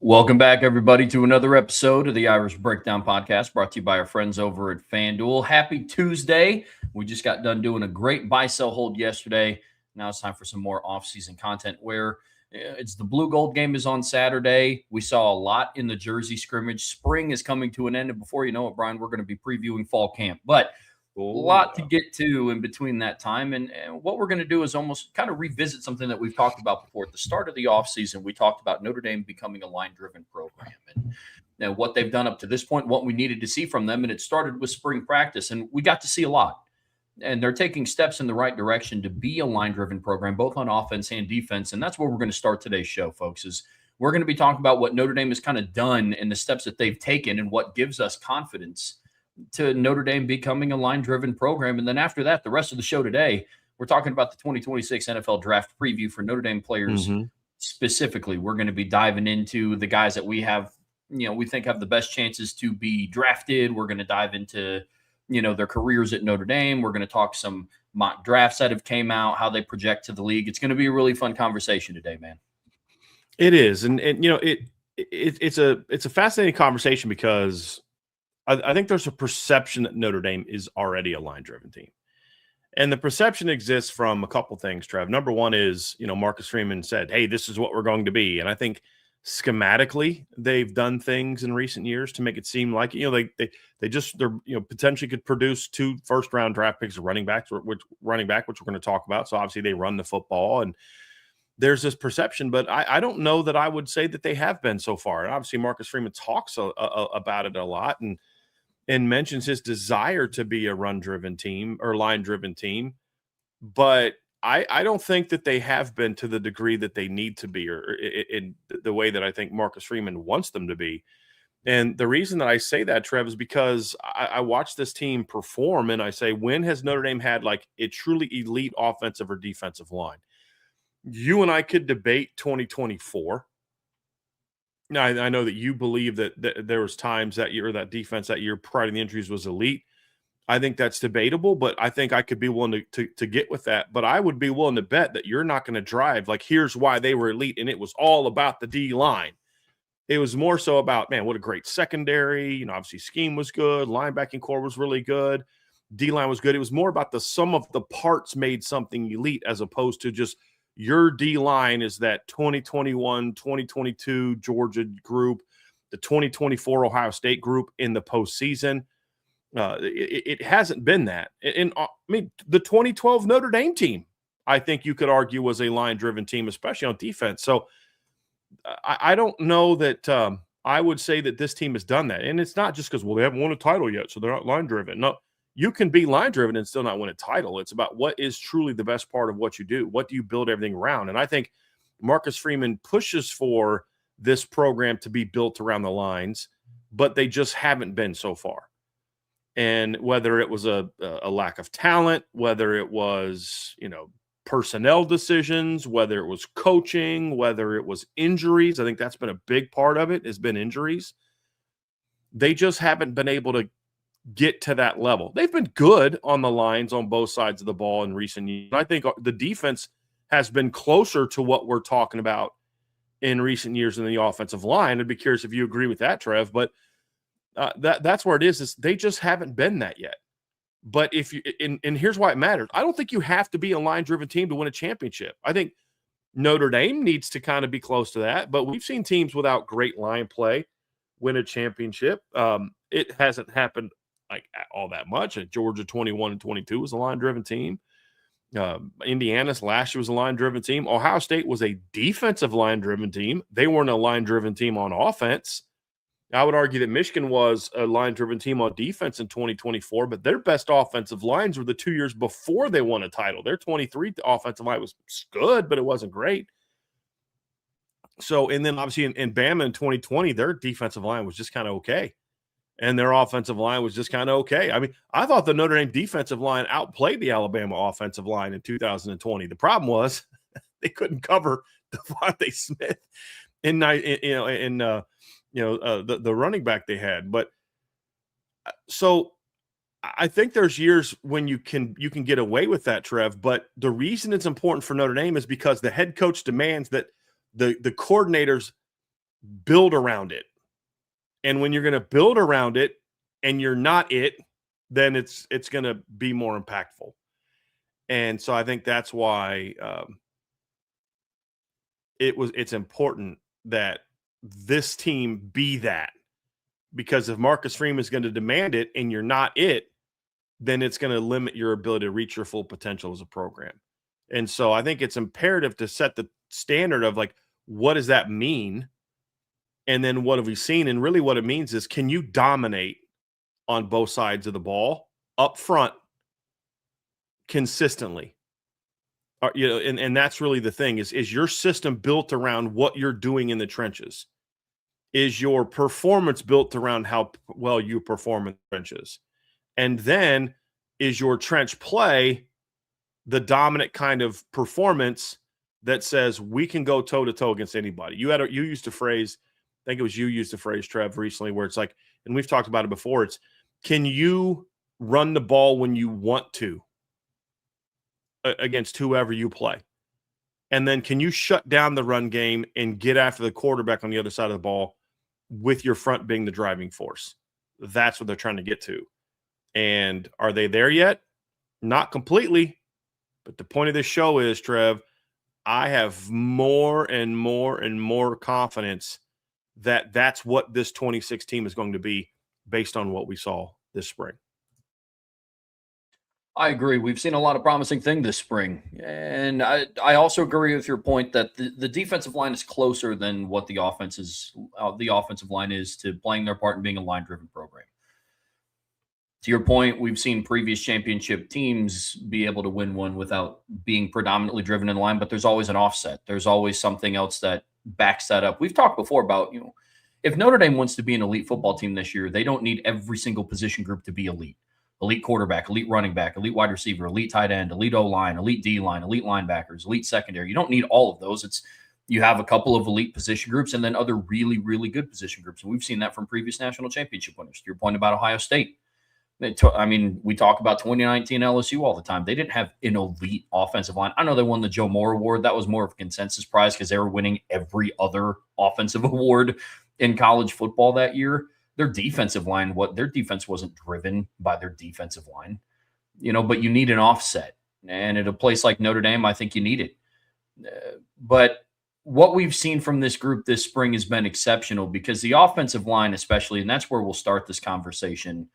Welcome back, everybody, to another episode of the Irish Breakdown Podcast, brought to you by our friends over at FanDuel. Happy Tuesday. We just got done doing a great buy-sell hold yesterday. Now it's time for some more off-season content where it's the blue-gold game is on Saturday. We saw a lot in the Jersey scrimmage. Spring is coming to an end, and before you know it, Brian, we're going to be previewing fall camp. But a lot to get to in between that time. And what we're going to do is almost kind of revisit something that we've talked about before. At the start of the offseason, we talked about Notre Dame becoming a line-driven program and what they've done up to this point, what we needed to see from them. And it started with spring practice, and we got to see a lot. And they're taking steps in the right direction to be a line-driven program, both on offense and defense. And that's where we're going to start today's show, folks, is we're going to be talking about what Notre Dame has kind of done and the steps that they've taken and what gives us confidence to Notre Dame becoming a line-driven program. And then after that, the rest of the show today, we're talking about the 2026 NFL Draft preview for Notre Dame players specifically. We're going to be diving into the guys that we have, we think have the best chances to be drafted. We're going to dive into, their careers at Notre Dame. We're going to talk some mock drafts that have came out, how they project to the league. It's going to be a really fun conversation today, man. It is. And it's a fascinating conversation because I think there's a perception that Notre Dame is already a line-driven team. And the perception exists from a couple things, Trev. Number one is, Marcus Freeman said, hey, this is what we're going to be. And I think schematically they've done things in recent years to make it seem like, they're potentially could produce 2 first-round draft picks of running back, which we're going to talk about. So obviously they run the football and there's this perception, but I don't know that I would say that they have been so far. And obviously Marcus Freeman talks about it a lot and mentions his desire to be a run-driven team or line-driven team. But I don't think that they have been to the degree that they need to be or in the way that I think Marcus Freeman wants them to be. And the reason that I say that, Trev, is because I watch this team perform and I say, when has Notre Dame had like a truly elite offensive or defensive line? You and I could debate 2024. Now, I know that you believe that there was times that year, that defense that year prior to the injuries was elite. I think that's debatable, but I think I could be willing to get with that. But I would be willing to bet that you're not going to drive, like, here's why they were elite, and it was all about the D-line. It was more so about, man, what a great secondary. Obviously scheme was good. Linebacking core was really good. D-line was good. It was more about the sum of the parts made something elite as opposed to just your D-line is that 2021, 2022 Georgia group, the 2024 Ohio State group in the postseason. It hasn't been that. And I mean, the 2012 Notre Dame team, I think you could argue was a line-driven team, especially on defense. So I don't know that I would say that this team has done that. And it's not just because, well, they haven't won a title yet, so they're not line-driven. No, you can be line-driven and still not win a title. It's about what is truly the best part of what you do. What do you build everything around? And I think Marcus Freeman pushes for this program to be built around the lines, but they just haven't been so far. And whether it was a lack of talent, whether it was, personnel decisions, whether it was coaching, whether it was injuries, I think that's been a big part of it, has been injuries. They just haven't been able to get to that level. They've been good on the lines on both sides of the ball in recent years. I think the defense has been closer to what we're talking about in recent years than the offensive line. I'd be curious if you agree with that, Trev, but that's where it is they just haven't been that yet. But if you and here's why it matters. I don't think you have to be a line-driven team to win a championship. I think Notre Dame needs to kind of be close to that, but we've seen teams without great line play win a championship. It hasn't happened like all that much. Georgia 21 and 22 was a line-driven team. Indiana's last year was a line-driven team. Ohio State was a defensive line-driven team. They weren't a line-driven team on offense. I would argue that Michigan was a line-driven team on defense in 2024, but their best offensive lines were the 2 years before they won a title. Their 23 offensive line was good, but it wasn't great. So, and then obviously in Bama in 2020, their defensive line was just kind of okay. And their offensive line was just kind of okay. I mean, I thought the Notre Dame defensive line outplayed the Alabama offensive line in 2020. The problem was they couldn't cover Devontae Smith the running back they had. But so I think there's years when you can get away with that, Trev. But the reason it's important for Notre Dame is because the head coach demands that the coordinators build around it. And when you're going to build around it and you're not it, then it's going to be more impactful. And so I think that's why it's important that this team be that. Because if Marcus Freeman is going to demand it and you're not it, then it's going to limit your ability to reach your full potential as a program. And so I think it's imperative to set the standard of like, what does that mean? And then what have we seen? And really what it means is, can you dominate on both sides of the ball up front consistently? And that's really the thing is your system built around what you're doing in the trenches? Is your performance built around how well you perform in the trenches? And then is your trench play the dominant kind of performance that says we can go toe-to-toe against anybody? You used a phrase, I think it was you used the phrase, Trev, recently, where it's like, and we've talked about it before, it's, can you run the ball when you want to against whoever you play? And then can you shut down the run game and get after the quarterback on the other side of the ball with your front being the driving force? That's what they're trying to get to. And are they there yet? Not completely. But the point of this show is, Trev, I have more and more and more confidence that that's what this 26 team is going to be based on what we saw this spring. I agree. We've seen a lot of promising things this spring. And I also agree with your point that the defensive line is closer than what the offensive line is to playing their part in being a line-driven program. To your point, we've seen previous championship teams be able to win one without being predominantly driven in line, but there's always an offset. There's always something else that backs that up. We've talked before about, if Notre Dame wants to be an elite football team this year, they don't need every single position group to be elite. Elite quarterback, elite running back, elite wide receiver, elite tight end, elite O-line, elite D-line, elite linebackers, elite secondary. You don't need all of those. You have a couple of elite position groups and then other really, really good position groups. And we've seen that from previous national championship winners. To your point about Ohio State. We talk about 2019 LSU all the time. They didn't have an elite offensive line. I know they won the Joe Moore Award. That was more of a consensus prize because they were winning every other offensive award in college football that year. Their defensive line, their defense wasn't driven by their defensive line, but you need an offset. And at a place like Notre Dame, I think you need it. But what we've seen from this group this spring has been exceptional because the offensive line, especially, and that's where we'll start this conversation,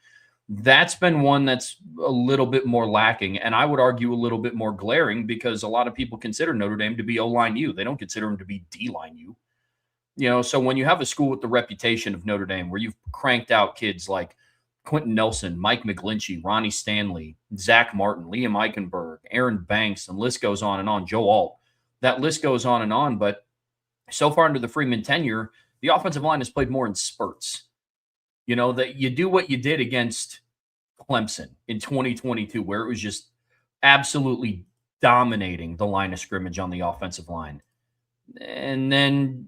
that's been one that's a little bit more lacking. And I would argue a little bit more glaring because a lot of people consider Notre Dame to be O-line U. They don't consider them to be D-line U. So when you have a school with the reputation of Notre Dame, where you've cranked out kids like Quentin Nelson, Mike McGlinchey, Ronnie Stanley, Zach Martin, Liam Eichenberg, Aaron Banks, and the list goes on and on, Joe Alt, that list goes on and on. But so far under the Freeman tenure, the offensive line has played more in spurts. That you do what you did against Clemson in 2022, where it was just absolutely dominating the line of scrimmage on the offensive line. And then,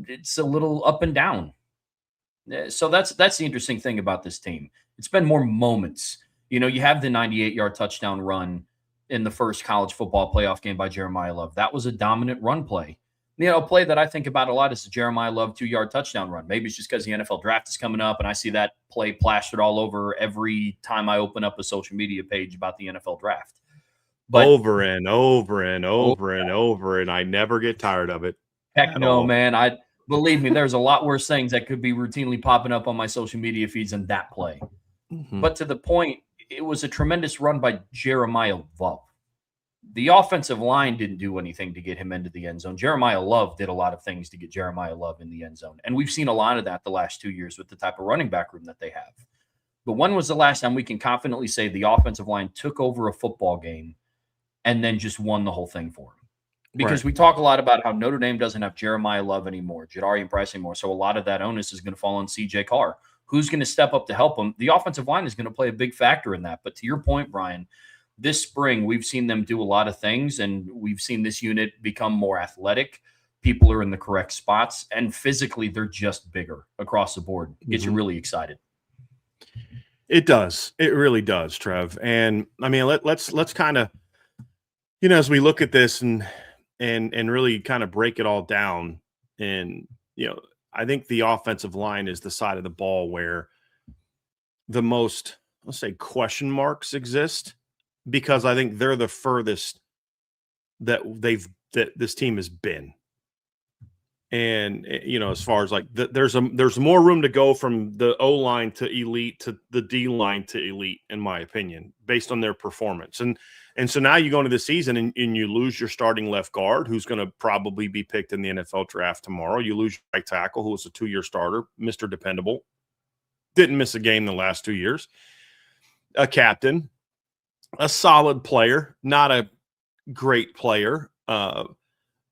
it's a little up and down. So that's the interesting thing about this team. It's been more moments. You have the 98-yard touchdown run in the first college football playoff game by Jeremiah Love. That was a dominant run play. A play that I think about a lot is the Jeremiah Love 2-yard touchdown run. Maybe it's just because the NFL draft is coming up and I see that play plastered all over every time I open up a social media page about the NFL draft. But over and over and over and over, and I never get tired of it. Heck no, man. Believe me, there's a lot worse things that could be routinely popping up on my social media feeds than that play. Mm-hmm. But to the point, it was a tremendous run by Jeremiah Love. The offensive line didn't do anything to get him into the end zone. Jeremiah Love did a lot of things to get Jeremiah Love in the end zone. And we've seen a lot of that the last 2 years with the type of running back room that they have. But when was the last time we can confidently say the offensive line took over a football game and then just won the whole thing for him? because we talk a lot about how Notre Dame doesn't have Jeremiah Love anymore, Jadarian Price anymore. So a lot of that onus is going to fall on CJ Carr. Who's going to step up to help him? The offensive line is going to play a big factor in that. But to your point, Brian, this spring we've seen them do a lot of things, and we've seen this unit become more athletic. People are in the correct spots, and physically they're just bigger across the board. It gets you really excited. It does. It really does, Trev. And I mean, let's kind of, as we look at this and really kind of break it all down. And, I think the offensive line is the side of the ball where the most, let's say, question marks exist, because I think they're the furthest that this team has been. And, as far as like there's more room to go from the O line to elite to the D line to elite, in my opinion, based on their performance. And so now you go into the season and you lose your starting left guard, who's going to probably be picked in the NFL draft tomorrow. You lose your right tackle, who was a 2-year starter, Mr. Dependable, didn't miss a game the last 2 years. A captain, a solid player, not a great player.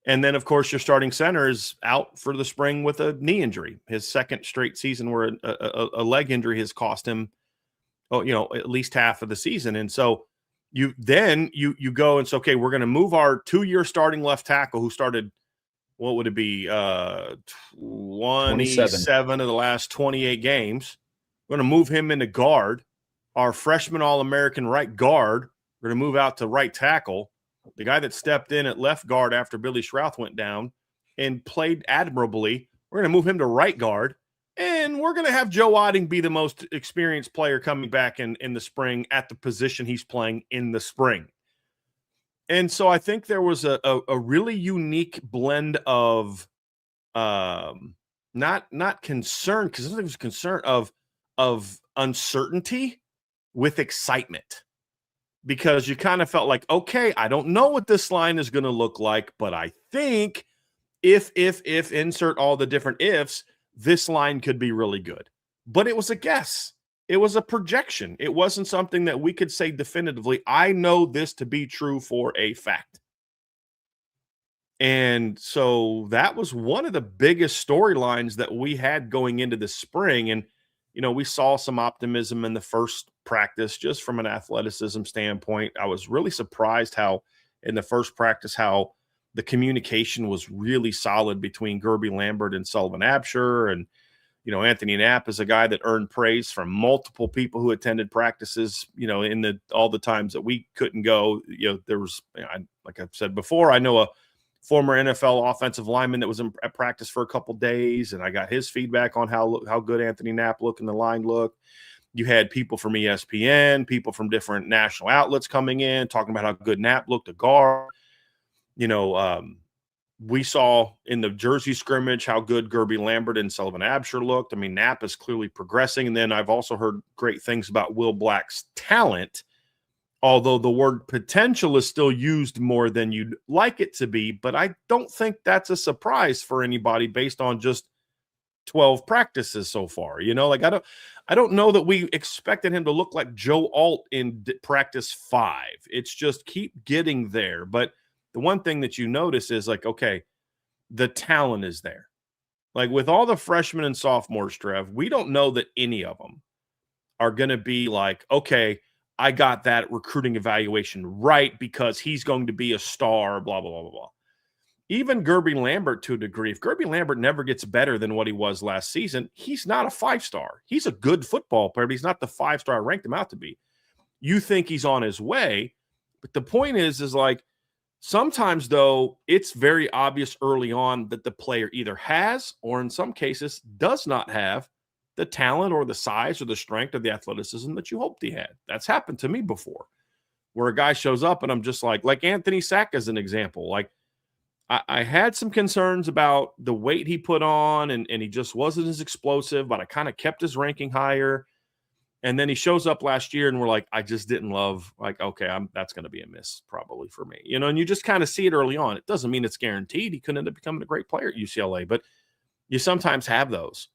And then, of course, your starting center is out for the spring with a knee injury. His second straight season where a leg injury has cost him, at least half of the season. And so you go and say, okay, we're going to move our 2-year starting left tackle who started, what would it be, 27 of the last 28 games. We're going to move him into guard. Our freshman All-American right guard, we're going to move out to right tackle. The guy that stepped in at left guard after Billy Schrouth went down and played admirably, we're going to move him to right guard. And we're going to have Joe Otting be the most experienced player coming back in the spring at the position he's playing in the spring. And so I think there was a really unique blend of not concern, because I think it was concern of uncertainty with excitement. Because you kind of felt like, okay, I don't know what this line is going to look like, but I think if insert all the different ifs, this line could be really good. But it was a guess. It was a projection. It wasn't something that we could say definitively, I know this to be true for a fact. And so that was one of the biggest storylines that we had going into the spring. And we saw some optimism in the first practice just from an athleticism standpoint. I was really surprised how in the first practice, how the communication was really solid between Gerby Lambert and Sullivan Absher. And, Anthony Knapp is a guy that earned praise from multiple people who attended practices, in all the times that we couldn't go. There was, like I've said before, I know a former NFL offensive lineman that was at practice for a couple days, and I got his feedback on how good Anthony Knapp looked and the line looked. You had people from ESPN, people from different national outlets coming in, talking about how good Knapp looked at guard. We saw in the Jersey scrimmage how good Gerby Lambert and Sullivan Absher looked. I mean, Knapp is clearly progressing. And then I've also heard great things about Will Black's talent, although the word potential is still used more than you'd like it to be. But I don't think that's a surprise for anybody based on just 12 practices so far. I don't know that we expected him to look like Joe Alt in practice 5. It's just keep getting there. But the one thing that you notice is like, okay, the talent is there. Like with all the freshmen and sophomores, Trev, we don't know that any of them are going to be like, okay, I got that recruiting evaluation right because he's going to be a star, blah, blah, blah, blah, blah. Even Gerby Lambert to a degree, if Gerby Lambert never gets better than what he was last season, he's not a 5-star. He's a good football player, but he's not the 5-star I ranked him out to be. You think he's on his way, but the point is like, sometimes, though, it's very obvious early on that the player either has or in some cases does not have the talent or the size or the strength or the athleticism that you hoped he had. That's happened to me before, where a guy shows up and I'm just like Anthony Sack as an example. Like I had some concerns about the weight he put on and he just wasn't as explosive, but I kind of kept his ranking higher. And then he shows up last year and we're like, I just didn't love, like, okay, that's going to be a miss probably for me, and you just kind of see it early on. It doesn't mean it's guaranteed. He could end up becoming a great player at UCLA, but you sometimes have those.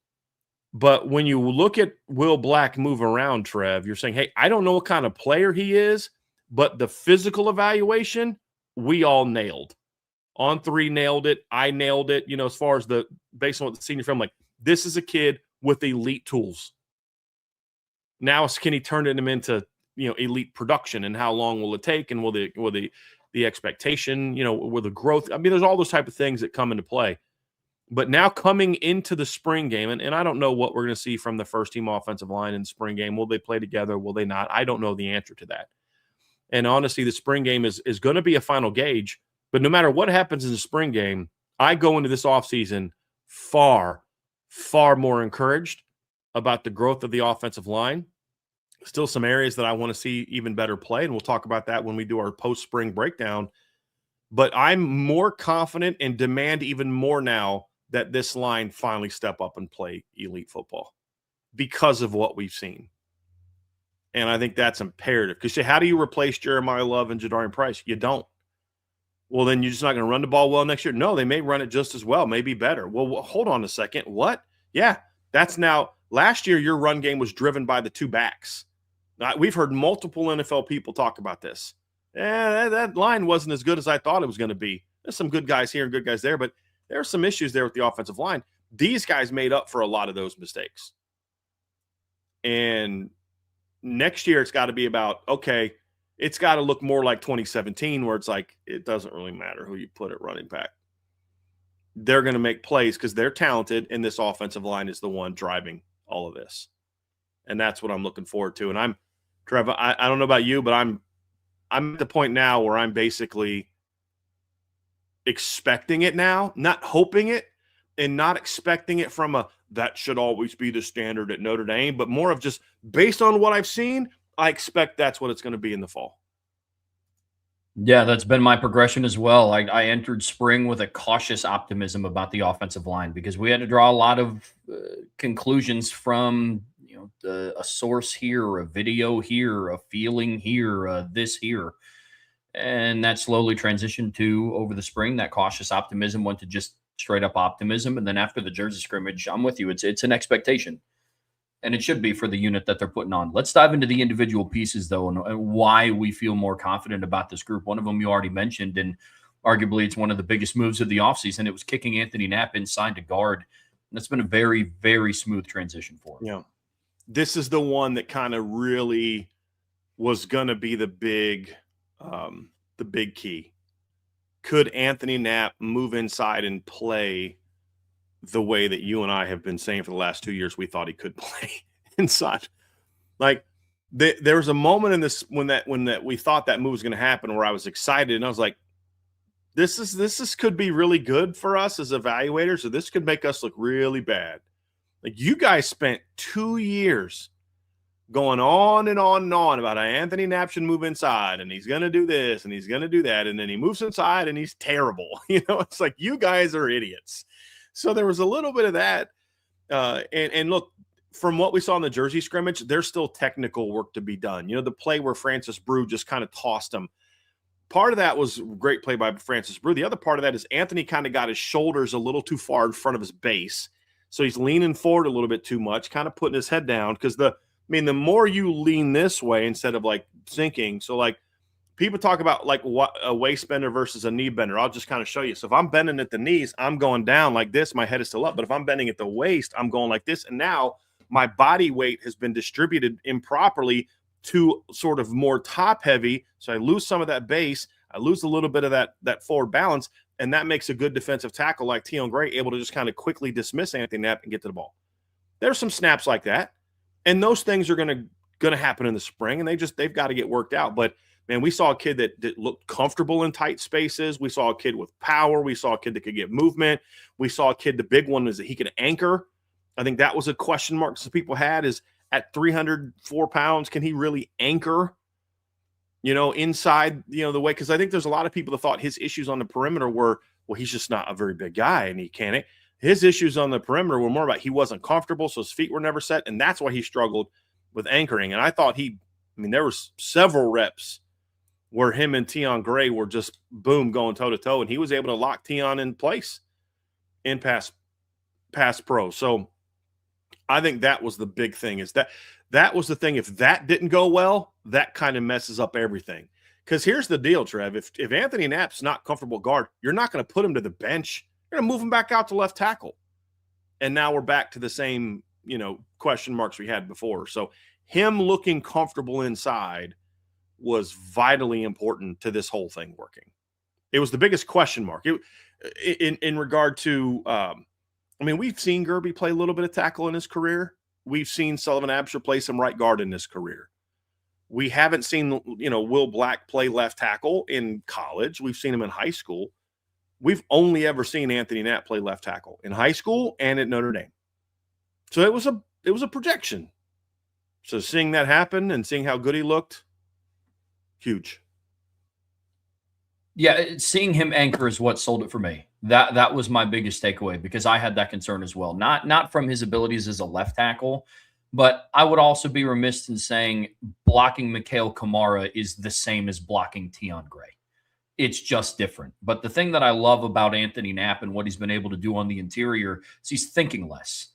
But when you look at Will Black move around, Trev, you're saying, hey, I don't know what kind of player he is, but the physical evaluation, we all nailed. On 3, nailed it. I nailed it, as far as based on what the senior film, like, this is a kid with elite tools. Now, can he turn them into, elite production, and how long will it take? And will the expectation, will the growth, I mean, there's all those type of things that come into play. But now coming into the spring game, and I don't know what we're going to see from the first team offensive line in the spring game. Will they play together? Will they not? I don't know the answer to that. And honestly, the spring game is going to be a final gauge. But no matter what happens in the spring game, I go into this offseason far, far more encouraged about the growth of the offensive line. Still some areas that I want to see even better play, and we'll talk about that when we do our post-spring breakdown. But I'm more confident and demand even more now that this line finally step up and play elite football because of what we've seen. And I think that's imperative. Because how do you replace Jeremiah Love and Jadarian Price? You don't. Well, then you're just not going to run the ball well next year? No, they may run it just as well, maybe better. Well, hold on a second. What? Yeah, that's now – last year your run game was driven by the 2 backs. We've heard multiple NFL people talk about this. That line wasn't as good as I thought it was going to be. There's some good guys here and good guys there, but there are some issues there with the offensive line. These guys made up for a lot of those mistakes. And next year it's got to be about, okay, it's got to look more like 2017 where it's like it doesn't really matter who you put at running back. They're going to make plays because they're talented, and this offensive line is the one driving all of this. And that's what I'm looking forward to. And Trevor, I don't know about you, but I'm at the point now where I'm basically expecting it now, not hoping it, and not expecting it from that should always be the standard at Notre Dame, but more of just based on what I've seen, I expect that's what it's going to be in the fall. Yeah, that's been my progression as well. I entered spring with a cautious optimism about the offensive line because we had to draw a lot of conclusions from a source here, a video here, a feeling here, this here. And that slowly transitioned to, over the spring, that cautious optimism went to just straight up optimism. And then after the Jersey scrimmage, I'm with you. It's an expectation. And it should be for the unit that they're putting on. Let's dive into the individual pieces, though, and why we feel more confident about this group. One of them you already mentioned, and arguably it's one of the biggest moves of the offseason. It was kicking Anthony Knapp inside to guard. And that's been a very, very smooth transition for him. Yeah. This is the one that kind of really was going to be the big key. Could Anthony Knapp move inside and play the way that you and I have been saying for the last 2 years we thought he could play inside? Like, there was a moment in this when we thought that move was going to happen where I was excited, and I was like, this could be really good for us as evaluators, or this could make us look really bad. Like, you guys spent 2 years going on and on and on about how Anthony Knapp should move inside, and he's going to do this, and he's going to do that, and then he moves inside, and he's terrible. It's like, you guys are idiots. So there was a little bit of that. And look, from what we saw in the Jersey scrimmage, there's still technical work to be done. The play where Francis Brew just kind of tossed him. Part of that was great play by Francis Brew. The other part of that is Anthony kind of got his shoulders a little too far in front of his base. So he's leaning forward a little bit too much, kind of putting his head down. Because the more you lean this way instead of like sinking. So like people talk about like what a waist bender versus a knee bender. I'll just kind of show you. So if I'm bending at the knees, I'm going down like this. My head is still up. But if I'm bending at the waist, I'm going like this. And now my body weight has been distributed improperly to sort of more top heavy. So I lose some of that base. I lose a little bit of that forward balance. And that makes a good defensive tackle like Tion Gray able to just kind of quickly dismiss Anthony Knapp and get to the ball. There's some snaps like that. And those things are going to happen in the spring, and they've got to get worked out. But, man, we saw a kid that looked comfortable in tight spaces. We saw a kid with power. We saw a kid that could get movement. We saw a kid, the big one is that he could anchor. I think that was a question mark some people had, is at 304 pounds, can he really anchor, inside, the way? Because I think there's a lot of people that thought his issues on the perimeter were, well, he's just not a very big guy and he can't. His issues on the perimeter were more about he wasn't comfortable, so his feet were never set, and that's why he struggled with anchoring. And I thought there was several reps where him and Tion Gray were just, boom, going toe-to-toe, and he was able to lock Tion in place in pass pro. So I think that was the big thing, is that was the thing. If that didn't go well, that kind of messes up everything. Because here's the deal, Trev. If Anthony Knapp's not comfortable guard, you're not going to put him to the bench. You're going to move him back out to left tackle. And now we're back to the same, question marks we had before. So him looking comfortable inside was vitally important to this whole thing working. It was the biggest question mark. In regard to, we've seen Gerby play a little bit of tackle in his career. We've seen Sullivan Absher play some right guard in his career. We haven't seen, Will Black play left tackle in college. We've seen him in high school. We've only ever seen Anthony Knapp play left tackle in high school and at Notre Dame. So it was a projection. So seeing that happen and seeing how good he looked, huge. Yeah, seeing him anchor is what sold it for me. That was my biggest takeaway, because I had that concern as well. Not from his abilities as a left tackle, but I would also be remiss in saying blocking Mikhail Kamara is the same as blocking Tion Gray. It's just different. But the thing that I love about Anthony Knapp and what he's been able to do on the interior is he's thinking less.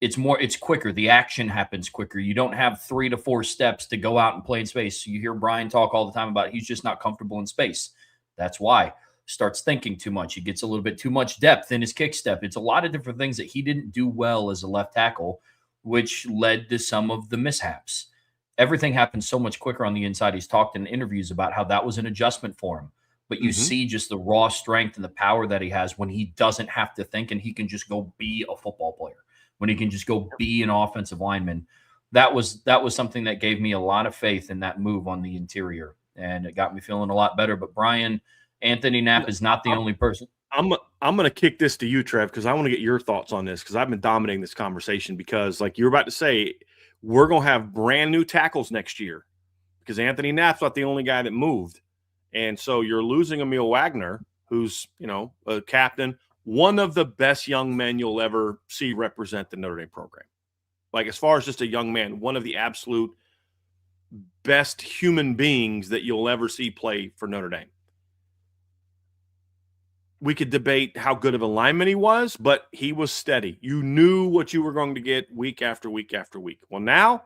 It's quicker. The action happens quicker. You don't have 3 to 4 steps to go out and play in space. You hear Brian talk all the time about he's just not comfortable in space. That's why. Starts thinking too much. He gets a little bit too much depth in his kick step. It's a lot of different things that he didn't do well as a left tackle, which led to some of the mishaps. Everything happens so much quicker on the inside. He's talked in interviews about how that was an adjustment for him. But you see just the raw strength and the power that he has when he doesn't have to think and he can just go be a football player, when he can just go be an offensive lineman. That was something that gave me a lot of faith in that move on the interior, and it got me feeling a lot better. But Brian, Anthony Knapp is not the only person. I'm going to kick this to you, Trev, because I want to get your thoughts on this, because I've been dominating this conversation, because like you're about to say, we're going to have brand new tackles next year because Anthony Knapp's not the only guy that moved. And so you're losing Emil Wagner, who's, a captain, one of the best young men you'll ever see represent the Notre Dame program. Like, as far as just a young man, one of the absolute best human beings that you'll ever see play for Notre Dame. We could debate how good of a lineman he was, but he was steady. You knew what you were going to get week after week after week. Well, now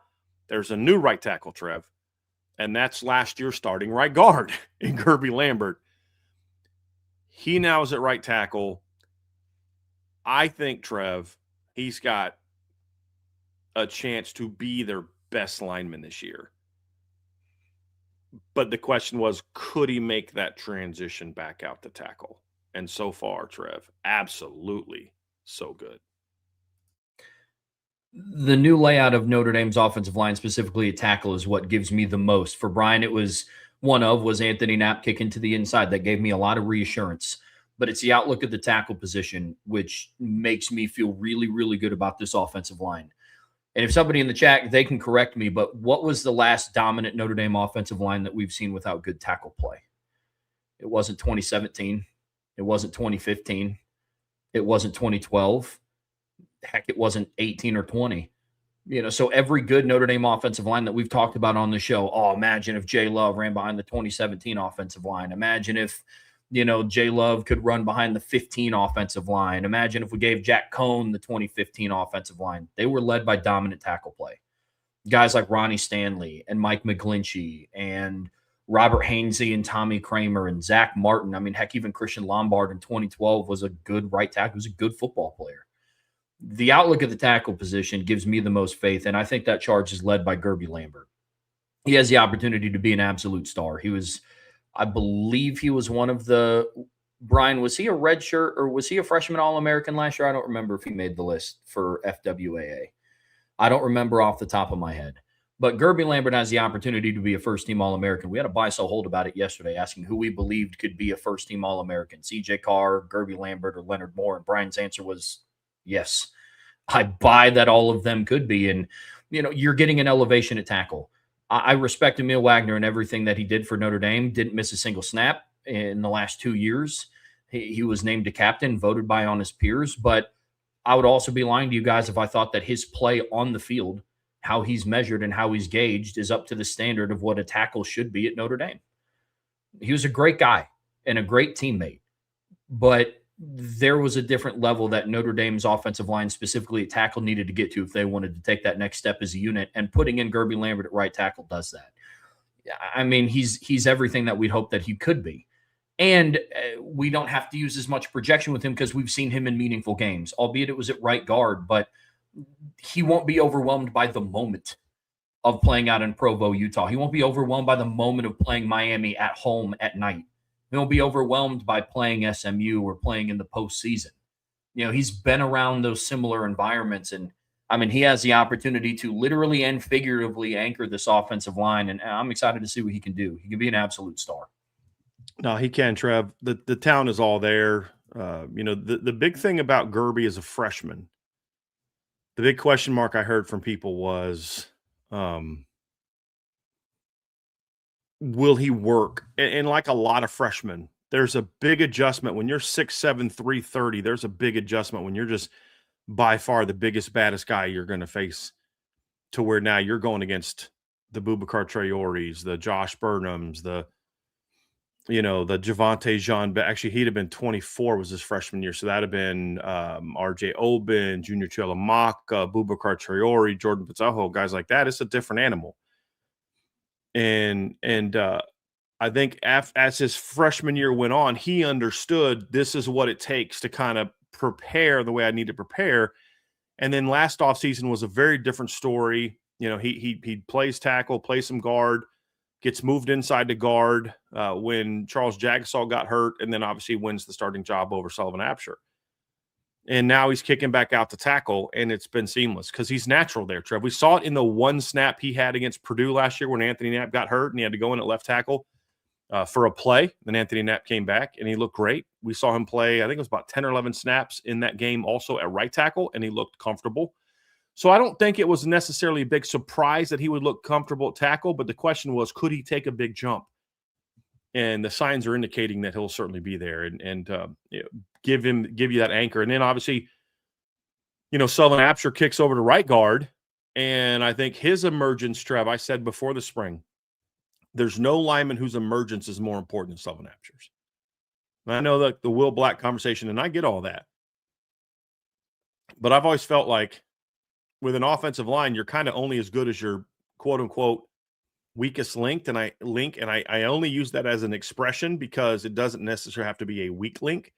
there's a new right tackle, Trev, and that's last year's starting right guard in Gerby Lambert. He now is at right tackle. I think, Trev, he's got a chance to be their best lineman this year. But the question was, could he make that transition back out to tackle? And so far, Trev, absolutely so good. The new layout of Notre Dame's offensive line, specifically a tackle, is what gives me the most. For Brian, it was Anthony Knapp kicking to the inside. That gave me a lot of reassurance. But it's the outlook of the tackle position, which makes me feel really, really good about this offensive line. And if somebody in the chat, they can correct me, but what was the last dominant Notre Dame offensive line that we've seen without good tackle play? It wasn't 2017. It wasn't 2015. It wasn't 2012. Heck, it wasn't 18 or 20. So every good Notre Dame offensive line that we've talked about on the show, imagine if Jay Love ran behind the 2017 offensive line. Imagine if, Jay Love could run behind the 15 offensive line. Imagine if we gave Jack Cohn the 2015 offensive line. They were led by dominant tackle play. Guys like Ronnie Stanley and Mike McGlinchey and Robert Hainsey and Tommy Kramer and Zach Martin. I mean, heck, even Christian Lombard in 2012 was a good right tackle. He was a good football player. The outlook of the tackle position gives me the most faith, and I think that charge is led by Gerby Lambert. He has the opportunity to be an absolute star. I believe he was one of the – Brian, was he a redshirt or was he a freshman All-American last year? I don't remember if he made the list for FWAA. I don't remember off the top of my head. But Gerby Lambert has the opportunity to be a first-team All-American. We had a buy-sell hold about it yesterday, asking who we believed could be a first-team All-American, CJ Carr, Gerby Lambert, or Leonard Moore. And Brian's answer was yes. I buy that all of them could be. And, you're getting an elevation at tackle. I respect Emil Wagner and everything that he did for Notre Dame. Didn't miss a single snap in the last 2 years. He was named a captain, voted by on his peers. But I would also be lying to you guys if I thought that his play on the field, how he's measured and how he's gauged, is up to the standard of what a tackle should be at Notre Dame. He was a great guy and a great teammate, but there was a different level that Notre Dame's offensive line, specifically at tackle, needed to get to if they wanted to take that next step as a unit, and putting in Gerby Lambert at right tackle does that. I mean, he's everything that we'd hope that he could be. And we don't have to use as much projection with him because we've seen him in meaningful games, albeit it was at right guard, but he won't be overwhelmed by the moment of playing out in Provo, Utah. He won't be overwhelmed by the moment of playing Miami at home at night. He won't be overwhelmed by playing SMU or playing in the postseason. He's been around those similar environments, and I mean, he has the opportunity to literally and figuratively anchor this offensive line, and I'm excited to see what he can do. He can be an absolute star. No, he can, Trev. The talent is all there. The big thing about Gerby as a freshman, the big question mark I heard from people was, will he work? And like a lot of freshmen, there's a big adjustment when you're 6'7", 330. There's a big adjustment when you're just by far the biggest, baddest guy you're going to face, to where now you're going against the Boubacar Traore's, the Josh Burnhams, the Javante Jean. Actually, he'd have been 24 was his freshman year. So that'd have been RJ Oben, Junior Chilamaka, Boubacar Traore, Jordan Pizarro, guys like that. It's a different animal. And I think as his freshman year went on, he understood this is what it takes to kind of prepare the way I need to prepare. And then last offseason was a very different story. He plays tackle, plays some guard, gets moved inside to guard when Charles Jagasaw got hurt, and then obviously wins the starting job over Sullivan Absher. And now he's kicking back out to tackle, and it's been seamless because he's natural there, Trev. We saw it in the one snap he had against Purdue last year when Anthony Knapp got hurt and he had to go in at left tackle for a play. Then Anthony Knapp came back, and he looked great. We saw him play, I think it was about 10 or 11 snaps in that game also at right tackle, and he looked comfortable. So I don't think it was necessarily a big surprise that he would look comfortable at tackle, but the question was, could he take a big jump? And the signs are indicating that he'll certainly be there and give you that anchor. And then obviously, Sullivan Absher kicks over to right guard, and I think his emergence, Trev, I said before the spring, there's no lineman whose emergence is more important than Sullivan Absher's. And I know that the Will Black conversation, and I get all that, but I've always felt like with an offensive line, you're kind of only as good as your quote unquote weakest link. And I only use that as an expression because it doesn't necessarily have to be a weak link.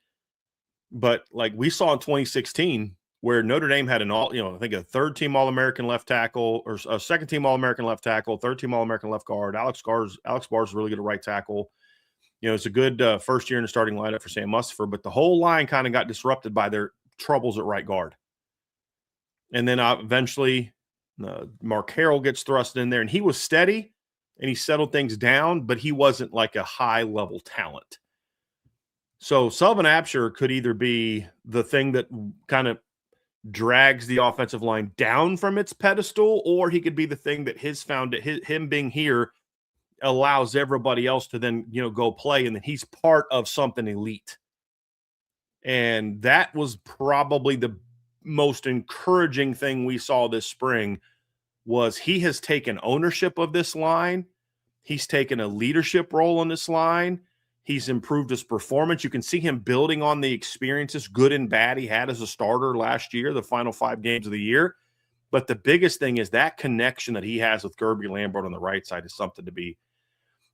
But like we saw in 2016, where Notre Dame had I think a third team All-American left tackle or a second team All-American left tackle, third team All-American left guard. Alex Barr's really good at right tackle. It's a good first year in the starting lineup for Sam Mustipher, but the whole line kind of got disrupted by their troubles at right guard. And then eventually Mark Harrell gets thrust in there, and he was steady and he settled things down, but he wasn't like a high-level talent. So Sullivan Absher could either be the thing that kind of drags the offensive line down from its pedestal, or he could be the thing that him being here allows everybody else to then, go play, and then he's part of something elite. And that was probably the most encouraging thing we saw this spring was he has taken ownership of this line. He's taken a leadership role on this line. He's improved his performance. You can see him building on the experiences, good and bad, he had as a starter last year, the final 5 games of the year. But the biggest thing is that connection that he has with Gerby Lambert on the right side is something to be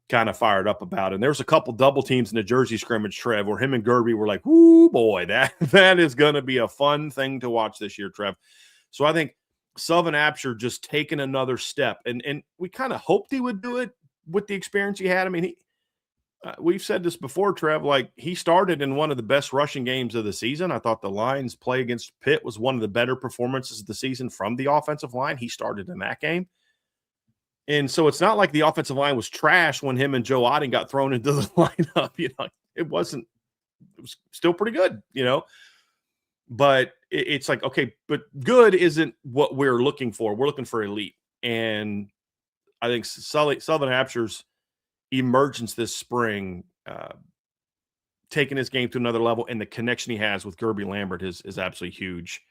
kind of fired up about. And there's a couple double teams in the Jersey scrimmage, Trev, where him and Gerby were like, "Ooh, boy, that is going to be a fun thing to watch this year, Trev." So I think Sullivan Absher just taking another step, and we kind of hoped he would do it with the experience he had. I mean, we've said this before, Trev, like he started in one of the best rushing games of the season. I thought the Lions' play against Pitt was one of the better performances of the season from the offensive line. He started in that game. And so it's not like the offensive line was trash when him and Joe Otting got thrown into the lineup. It was still pretty good, but it's like, okay, but good isn't what we're looking for. We're looking for elite. And I think Sullivan Absher's emergence this spring, taking his game to another level, and the connection he has with Gerby Lambert is absolutely huge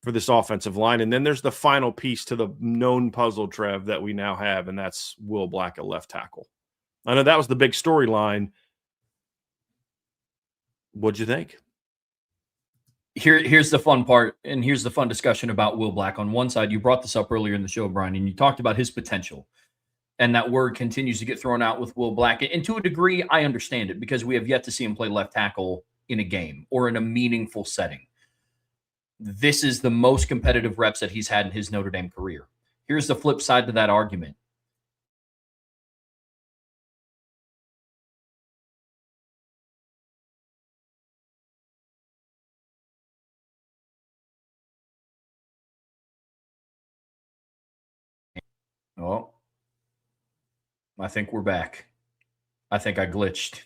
for this offensive line. And then there's the final piece to the known puzzle, Trev, that we now have, and that's Will Black at left tackle. I know that was the big storyline. What'd you think? Here's the fun part, and here's the fun discussion about Will Black. On one side, you brought this up earlier in the show, Brian, and you talked about his potential. And that word continues to get thrown out with Will Black. And to a degree, I understand it because we have yet to see him play left tackle in a game or in a meaningful setting. This is the most competitive reps that he's had in his Notre Dame career. Here's the flip side to that argument. Oh, I think we're back. I think I glitched.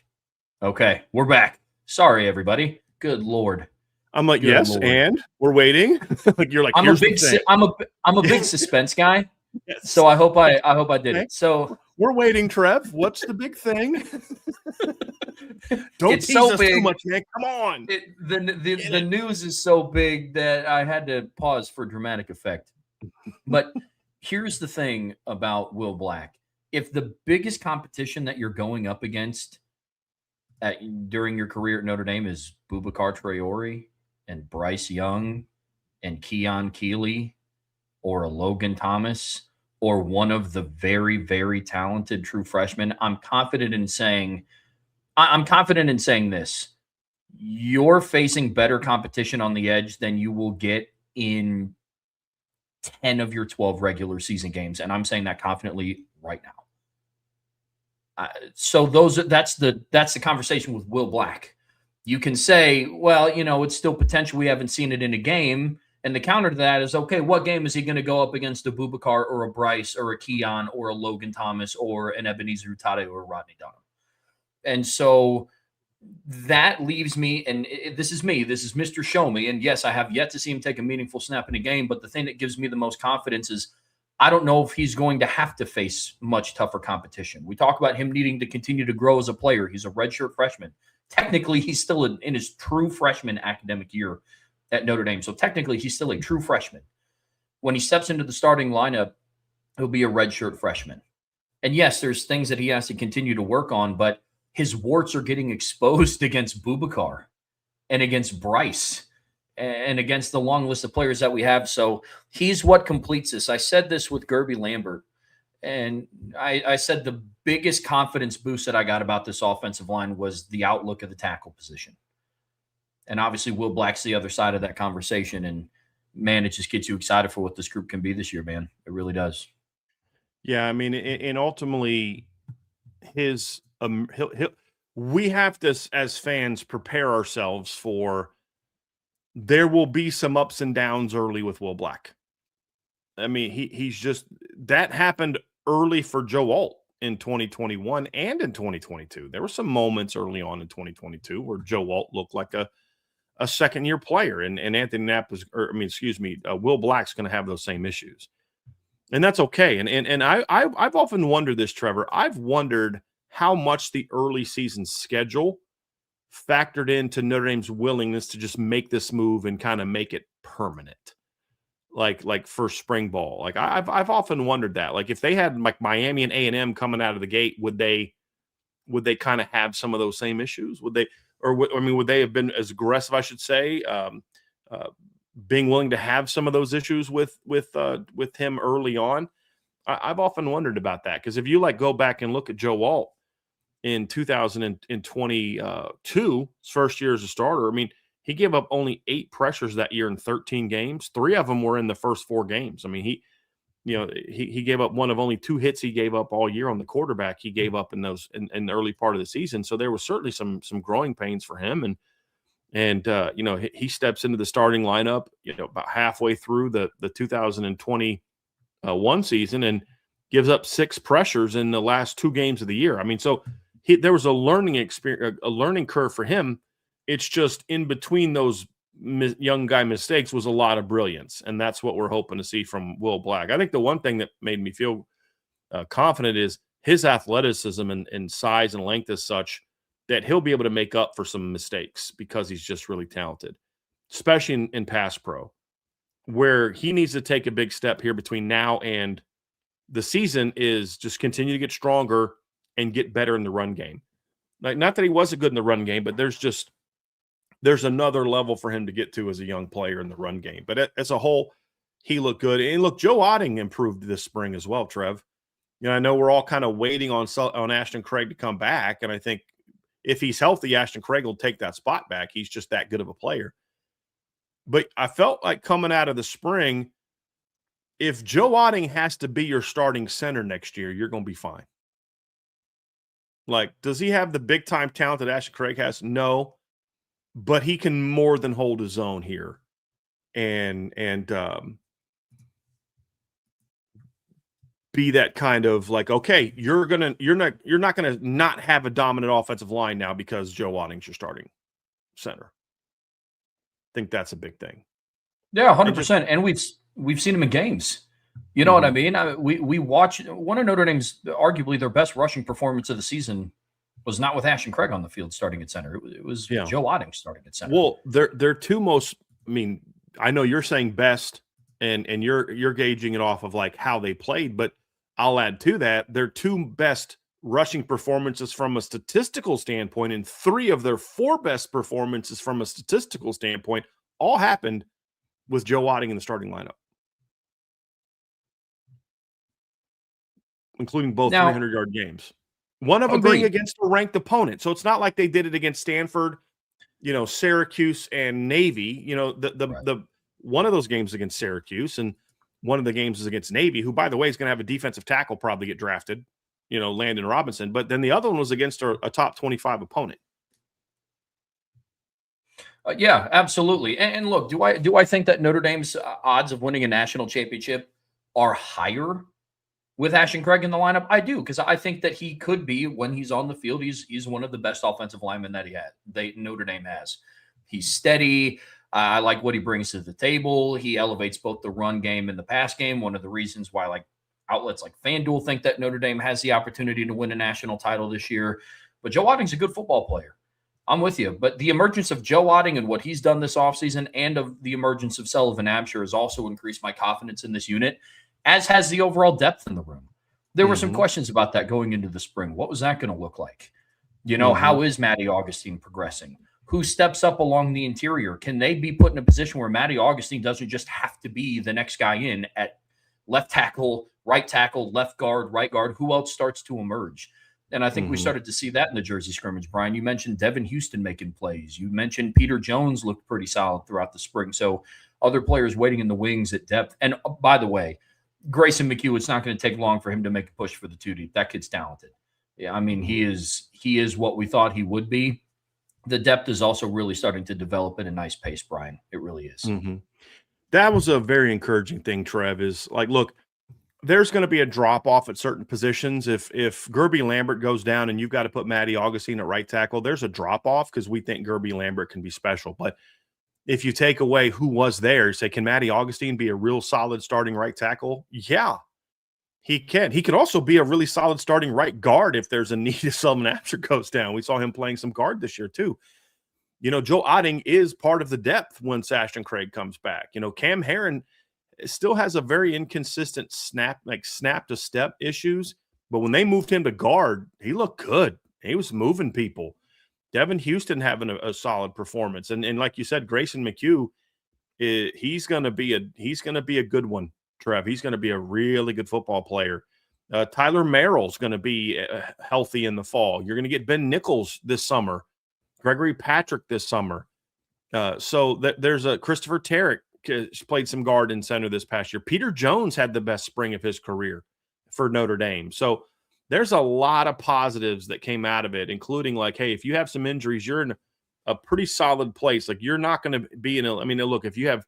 Okay, we're back. Sorry, everybody. Good Lord. I'm like, Good yes, Lord. and we're waiting. Like you're like, I'm here's a big the thing. I'm a big suspense guy. Yes. So I hope I did Okay. it. So We're waiting, Trev. What's the big thing? Don't it's tease so us big. too much, man. Come on. The news is so big that I had to pause for dramatic effect. But here's the thing about Will Black. If the biggest competition that you're going up against during your career at Notre Dame is Boubacar Traore and Bryce Young and Keon Keeley or a Logan Thomas or one of the very, very talented true freshmen, I'm confident in saying this. You're facing better competition on the edge than you will get in 10 of your 12 regular season games. And I'm saying that confidently right now. So that's the conversation with Will Black. You can say, well, it's still potential. We haven't seen it in a game. And the counter to that is, okay, what game is he going to go up against a Boubacar or a Bryce or a Keon or a Logan Thomas or an Ebenezer Utade or a Rodney Dunham? And so that leaves me, and this is me, this is Mr. Show Me. And yes, I have yet to see him take a meaningful snap in a game, but the thing that gives me the most confidence is I don't know if he's going to have to face much tougher competition. We talk about him needing to continue to grow as a player. He's a redshirt freshman. Technically, he's still in his true freshman academic year at Notre Dame. So technically, he's still a true freshman. When he steps into the starting lineup, he'll be a redshirt freshman. And yes, there's things that he has to continue to work on, but his warts are getting exposed against Boubacar and against Bryce and against the long list of players that we have. So he's what completes this. I said this with Gerby Lambert, and I said the biggest confidence boost that I got about this offensive line was the outlook of the tackle position. And obviously Will Black's the other side of that conversation. And man, it just gets you excited for what this group can be this year, man. It really does. Yeah, I mean, and ultimately his we have to, as fans, prepare ourselves for there will be some ups and downs early with Will Black. I mean, he's just that happened early for Joe Alt in 2021 and in 2022. There were some moments early on in 2022 where Joe Alt looked like a second-year player, and Anthony Knapp Will Black's going to have those same issues, and that's okay. And I've often wondered this, Trevor. I've wondered how much the early season schedule factored into Notre Dame's willingness to just make this move and kind of make it permanent, like for spring ball. Like I've often wondered that. Like if they had like Miami and A&M coming out of the gate, would they kind of have some of those same issues? Would they? Would they have been as aggressive, I should say, being willing to have some of those issues with him early on? I've often wondered about that because if you go back and look at Joe Alt in 2022, his first year as a starter, I mean, he gave up only 8 pressures that year in 13 games. 3 of them were in the first 4 games. I mean, he gave up one of only 2 hits he gave up all year on the quarterback. He gave up in those in the early part of the season. So there was certainly some growing pains for him. And he steps into the starting lineup, about halfway through the 2021 season and gives up 6 pressures in the last 2 games of the year. I mean, so there was a learning experience, a learning curve for him. It's just in between those young guy mistakes was a lot of brilliance, and that's what we're hoping to see from Will Black. I think the one thing that made me feel confident is his athleticism and size and length is such that he'll be able to make up for some mistakes because he's just really talented, especially in pass pro, where he needs to take a big step here between now and the season is just continue to get stronger and get better in the run game. Like, not that he wasn't good in the run game, but there's another level for him to get to as a young player in the run game. But as a whole, he looked good. And look, Joe Otting improved this spring as well, Trev. I know we're all kind of waiting on Ashton Craig to come back, and I think if he's healthy, Ashton Craig will take that spot back. He's just that good of a player. But I felt like coming out of the spring, if Joe Otting has to be your starting center next year, you're going to be fine. Like, does he have the big-time talent that Ashton Craig has? No. But he can more than hold his own here. And be that kind of like, okay, you're not gonna not have a dominant offensive line now because Joe Otting's your starting center. I think that's a big thing. Yeah, 100%. And we've seen him in games. You know what I mean? We watched one of Notre Dame's arguably their best rushing performance of the season was not with Ashton Craig on the field starting at center. It was Joe Otting starting at center. Well, they're two most. I mean, I know you're saying best, and you're gauging it off of like how they played, but I'll add to that their two best rushing performances from a statistical standpoint, and 3 of their 4 best performances from a statistical standpoint all happened with Joe Otting in the starting lineup, including both 300-yard games. One of them being against a ranked opponent. So it's not like they did it against Stanford, Syracuse and Navy. The one of those games against Syracuse, and one of the games is against Navy, who, by the way, is going to have a defensive tackle probably get drafted, Landon Robinson. But then the other one was against a top 25 opponent. Yeah, absolutely. And look, do I think that Notre Dame's odds of winning a national championship are higher with Ashton Craig in the lineup? I do, because I think that he could be, when he's on the field, he's one of the best offensive linemen that Notre Dame has. He's steady. I like what he brings to the table. He elevates both the run game and the pass game. One of the reasons why outlets like FanDuel think that Notre Dame has the opportunity to win a national title this year. But Joe Otting's a good football player. I'm with you. But the emergence of Joe Otting and what he's done this offseason, and of the emergence of Sullivan Absher, has also increased my confidence in this unit, as has the overall depth in the room. There were some questions about that going into the spring. What was that going to look like? How is Matty Augustine progressing? Who steps up along the interior? Can they be put in a position where Matty Augustine doesn't just have to be the next guy in at left tackle, left guard, right guard? Who else starts to emerge? And I think we started to see that in the Jersey scrimmage, Brian. You mentioned Devin Houston making plays. You mentioned Peter Jones looked pretty solid throughout the spring. So other players waiting in the wings at depth. And by the way, Grayson McHugh, it's not going to take long for him to make a push for the 2 deep. That kid's talented. Yeah, I mean, he is what we thought he would be. The depth is also really starting to develop at a nice pace, Brian. It really is. That was a very encouraging thing, Trev, is like, look, there's going to be a drop-off at certain positions. If Gerby Lambert goes down and you've got to put Matty Augustine at right tackle, there's a drop-off because we think Gerby Lambert can be special. But if you take away who was there, say, can Matty Augustine be a real solid starting right tackle? Yeah, he can. He could also be a really solid starting right guard if there's a need if Sullivan Absher goes down. We saw him playing some guard this year too. Joe Otting is part of the depth when Ashton Craig comes back. Cam Herron still has a very inconsistent snap to step issues, but when they moved him to guard, he looked good. He was moving people. Devin Houston having a solid performance, and like you said, Grayson McHugh, he's going to be a good one. Trev, he's going to be a really good football player. Tyler Merrill's going to be healthy in the fall. You're going to get Ben Nichols this summer, Gregory Patrick this summer. So there's a Christopher Tarrick played some guard and center this past year. Peter Jones had the best spring of his career for Notre Dame. So there's a lot of positives that came out of it, including like, hey, if you have some injuries, you're in a pretty solid place. Like, you're not going to be look, if you have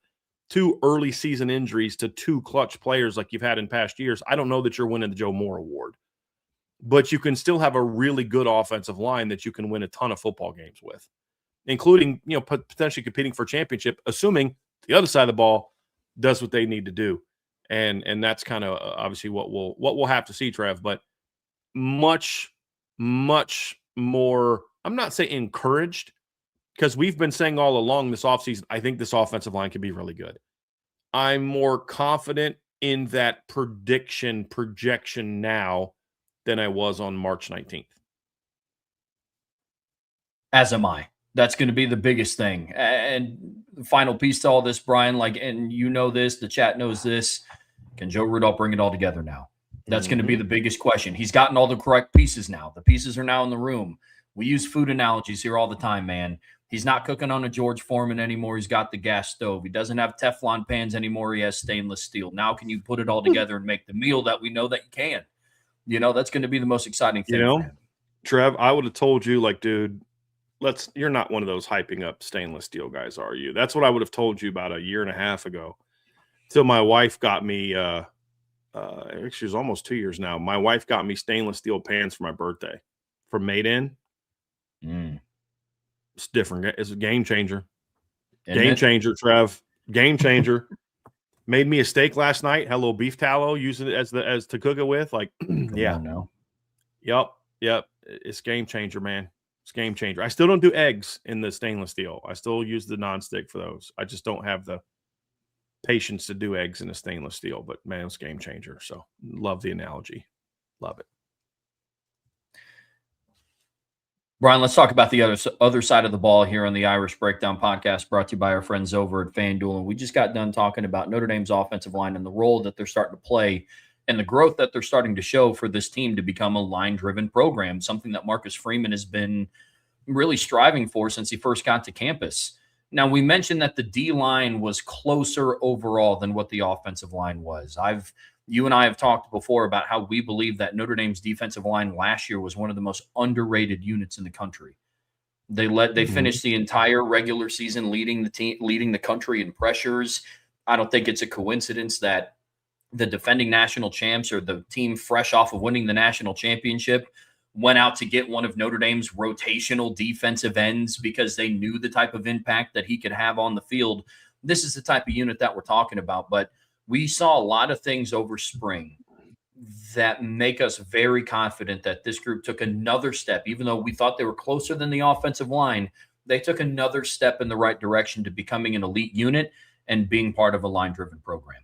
2 early season injuries to 2 clutch players like you've had in past years, I don't know that you're winning the Joe Moore Award. But you can still have a really good offensive line that you can win a ton of football games with, including, potentially competing for a championship, assuming the other side of the ball does what they need to do. And that's kind of obviously what we'll have to see, Trev, but much, much more, I'm not saying encouraged, because we've been saying all along this offseason, I think this offensive line could be really good. I'm more confident in that projection now than I was on March 19th. As am I. That's going to be the biggest thing. And the final piece to all this, Brian, and you know this, the chat knows this. Can Joe Rudolph bring it all together now? That's going to be the biggest question. He's gotten all the correct pieces now. The pieces are now in the room. We use food analogies here all the time, man. He's not cooking on a George Foreman anymore. He's got the gas stove. He doesn't have Teflon pans anymore. He has stainless steel. Now can you put it all together and make the meal that we know that you can? That's going to be the most exciting thing for him. Trev, I would have told you, like, dude, you're not one of those hyping up stainless steel guys, are you? That's what I would have told you about a year and a half ago. Till my wife got me actually it was almost 2 years now. My wife got me stainless steel pans for my birthday from Made In. It's different. It's a game changer. Game changer, Trev. Game changer. Made me a steak last night. Had a little beef tallow, using it as to cook it with. Like, yeah. No. Yep. It's game changer, man. It's game changer. I still don't do eggs in the stainless steel. I still use the nonstick for those. I just don't have the patience to do eggs in a stainless steel. But man, it's game changer. So love the analogy. Love it. Brian, let's talk about the other side of the ball here on the Irish Breakdown podcast, brought to you by our friends over at FanDuel. And we just got done talking about Notre Dame's offensive line and the role that they're starting to play and the growth that they're starting to show for this team to become a line-driven program, something that Marcus Freeman has been really striving for since he first got to campus. Now, we mentioned that the D-line was closer overall than what the offensive line was. You and I have talked before about how we believe that Notre Dame's defensive line last year was one of the most underrated units in the country. They finished the entire regular season leading the country in pressures. I don't think it's a coincidence that the defending national champs, or the team fresh off of winning the national championship, went out to get one of Notre Dame's rotational defensive ends because they knew the type of impact that he could have on the field. This is the type of unit that we're talking about. But we saw a lot of things over spring that make us very confident that this group took another step. Even though we thought they were closer than the offensive line, they took another step in the right direction to becoming an elite unit and being part of a line-driven program.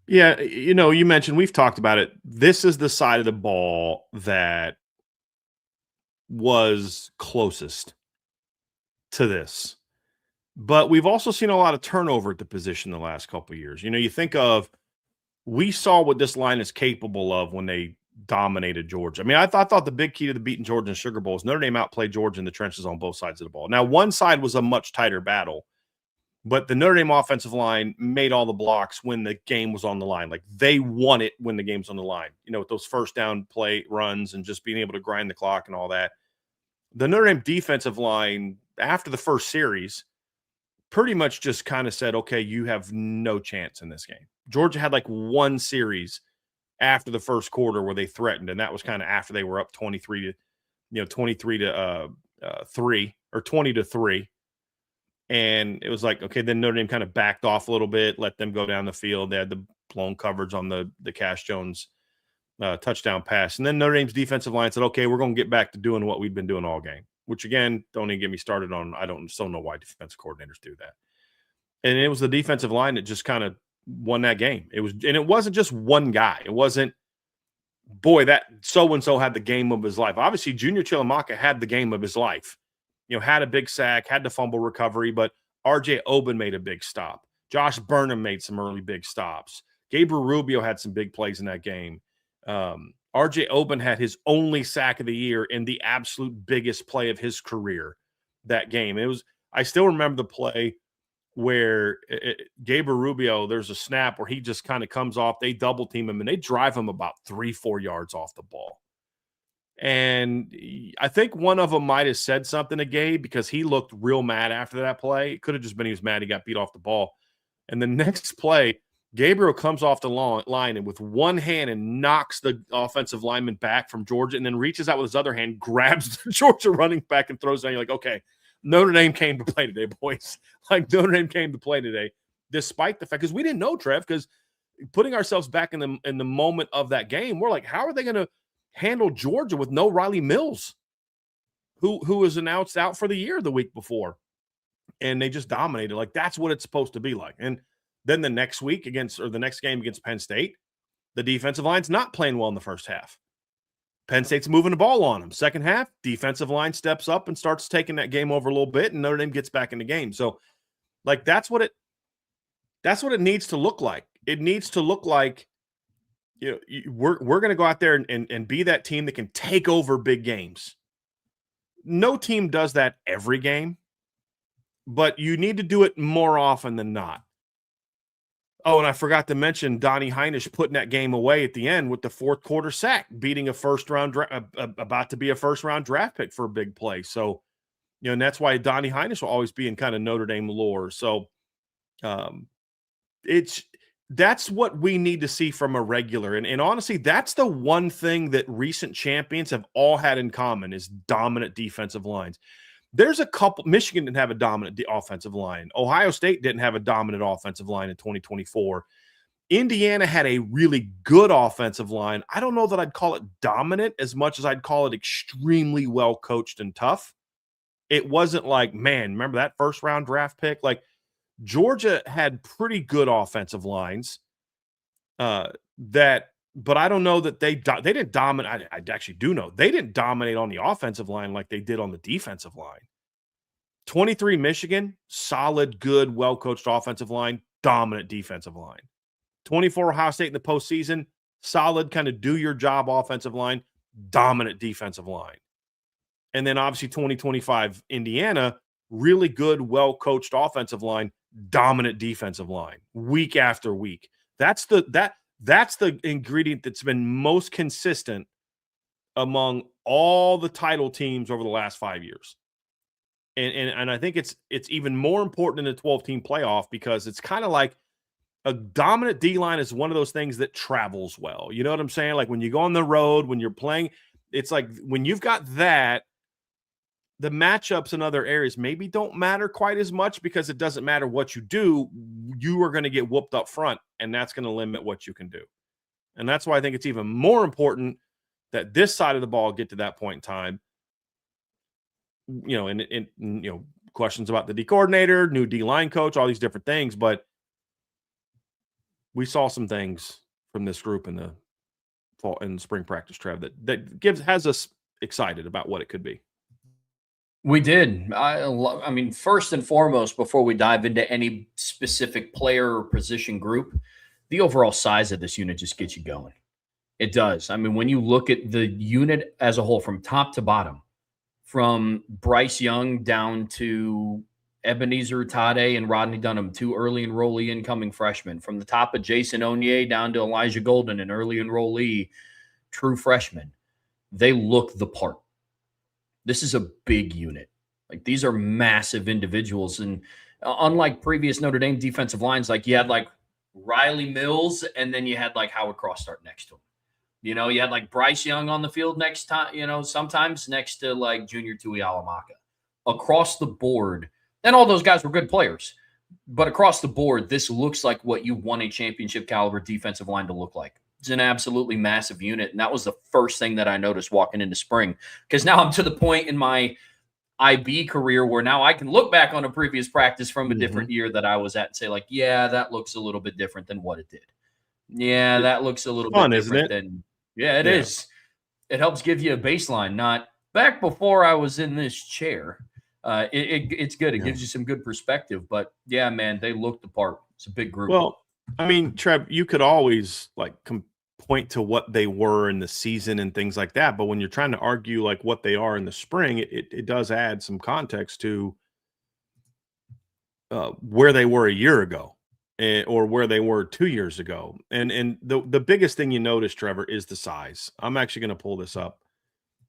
Yeah, you mentioned, we've talked about it. This is the side of the ball that was closest to this. But we've also seen a lot of turnover at the position the last couple of years. You think of, we saw what this line is capable of when they dominated Georgia. I mean, I thought the big key to the beating Georgia in Sugar Bowl is Notre Dame outplayed Georgia in the trenches on both sides of the ball. Now, one side was a much tighter battle, but the Notre Dame offensive line made all the blocks when the game was on the line. Like, they won it when the game's on the line, with those first down play runs and just being able to grind the clock and all that. The Notre Dame defensive line, after the first series, pretty much just kind of said, okay, you have no chance in this game. Georgia had like one series after the first quarter where they threatened, and that was kind of after they were up 23 to 3 or 20 to 3. And it was like, okay, then Notre Dame kind of backed off a little bit, let them go down the field. They had the blown coverage on the Cash Jones touchdown pass. And then Notre Dame's defensive line said, okay, we're going to get back to doing what we've been doing all game, which, again, don't even get me started on. I still know why defensive coordinators do that. And it was the defensive line that just kind of won that game. It wasn't just one guy. It wasn't, boy, that so-and-so had the game of his life. Obviously, Junior Chilamaka had the game of his life. Had a big sack, had the fumble recovery, but R.J. Oben made a big stop. Josh Burnham made some early big stops. Gabriel Rubio had some big plays in that game. R.J. Oben had his only sack of the year in the absolute biggest play of his career that game. I still remember the play where Gabriel Rubio, there's a snap where he just kind of comes off. They double team him, and they drive him about 3-4 yards off the ball. And I think one of them might have said something to Gabe because he looked real mad after that play. It could have just been he was mad he got beat off the ball. And the next play, Gabriel comes off the line and with one hand and knocks the offensive lineman back from Georgia, and then reaches out with his other hand, grabs the Georgia running back and throws down. You're like, okay, Notre Dame came to play today, boys. Like, Notre Dame came to play today, despite the fact, because we didn't know, Trev, because putting ourselves back in the moment of that game, we're like, how are they going to handle Georgia with no Riley Mills, who was announced out for the year the week before? And they just dominated. Like, that's what it's supposed to be like. And then the next game against Penn State, the defensive line's not playing well in the first half. Penn State's moving the ball on them. Second half, defensive line steps up and starts taking that game over a little bit, and Notre Dame gets back in the game. So, like, that's what it needs to look like. It needs to look like we're going to go out there and be that team that can take over big games. No team does that every game, but you need to do it more often than not. Oh, and I forgot to mention Donnie Heinisch putting that game away at the end with the fourth quarter sack, beating a about to be a first round draft pick for a big play. So, and that's why Donnie Heinisch will always be in kind of Notre Dame lore. So, that's what we need to see from a regular. And honestly, that's the one thing that recent champions have all had in common is dominant defensive lines. There's a couple. Michigan didn't have a dominant offensive line. Ohio State didn't have a dominant offensive line in 2024. Indiana had a really good offensive line. I don't know that I'd call it dominant as much as I'd call it extremely well coached and tough. It wasn't like, man, remember that first round draft pick? Like Georgia had pretty good offensive lines but I don't know that they didn't dominate. I actually do know they didn't dominate on the offensive line like they did on the defensive line. 23 Michigan, solid, good, well-coached offensive line, dominant defensive line. 24 Ohio State in the postseason, solid, kind of do-your-job offensive line, dominant defensive line. And then obviously 2025 Indiana, really good, well-coached offensive line, dominant defensive line, week after week. That's the ingredient that's been most consistent among all the title teams over the last 5 years. And I think it's even more important in the 12-team playoff because it's kind of like a dominant D-line is one of those things that travels well. You know what I'm saying? Like when you go on the road, when you're playing, it's like when you've got that, the matchups in other areas maybe don't matter quite as much because it doesn't matter what you do. You are going to get whooped up front, and that's going to limit what you can do. And that's why I think it's even more important that this side of the ball get to that point in time. And questions about the D coordinator, new D line coach, all these different things. But we saw some things from this group in the fall and spring practice, Trev, that has us excited about what it could be. We did. I mean, first and foremost, before we dive into any specific player or position group, the overall size of this unit just gets you going. It does. I mean, when you look at the unit as a whole from top to bottom, from Bryce Young down to Ebenezer Tade and Rodney Dunham, two early enrollee incoming freshmen, from the top of Jason Onye down to Elijah Golden, an early enrollee, true freshman, they look the part. This is a big unit. Like these are massive individuals. And unlike previous Notre Dame defensive lines, like you had like Riley Mills and then you had like Howard Cross start next to him. You had like Bryce Young on the field next time, sometimes next to like Junior Tui Alamaka. Across the board, and all those guys were good players. But across the board, this looks like what you want a championship caliber defensive line to look like. It's an absolutely massive unit. And that was the first thing that I noticed walking into spring. Because now I'm to the point in my IB career where now I can look back on a previous practice from a different year that I was at and say, like, yeah, that looks a little bit different than what it did. Yeah, that looks a little bit different than. Yeah, it is. It helps give you a baseline. Not back before I was in this chair. It's good. It gives you some good perspective. But yeah, man, they look the part. It's a big group. Well, I mean, Trev, you could always like point to what they were in the season and things like that. But when you're trying to argue like what they are in the spring, it does add some context to where they were a year ago or where they were 2 years ago. And the biggest thing you notice, Trevor, is the size. I'm actually going to pull this up,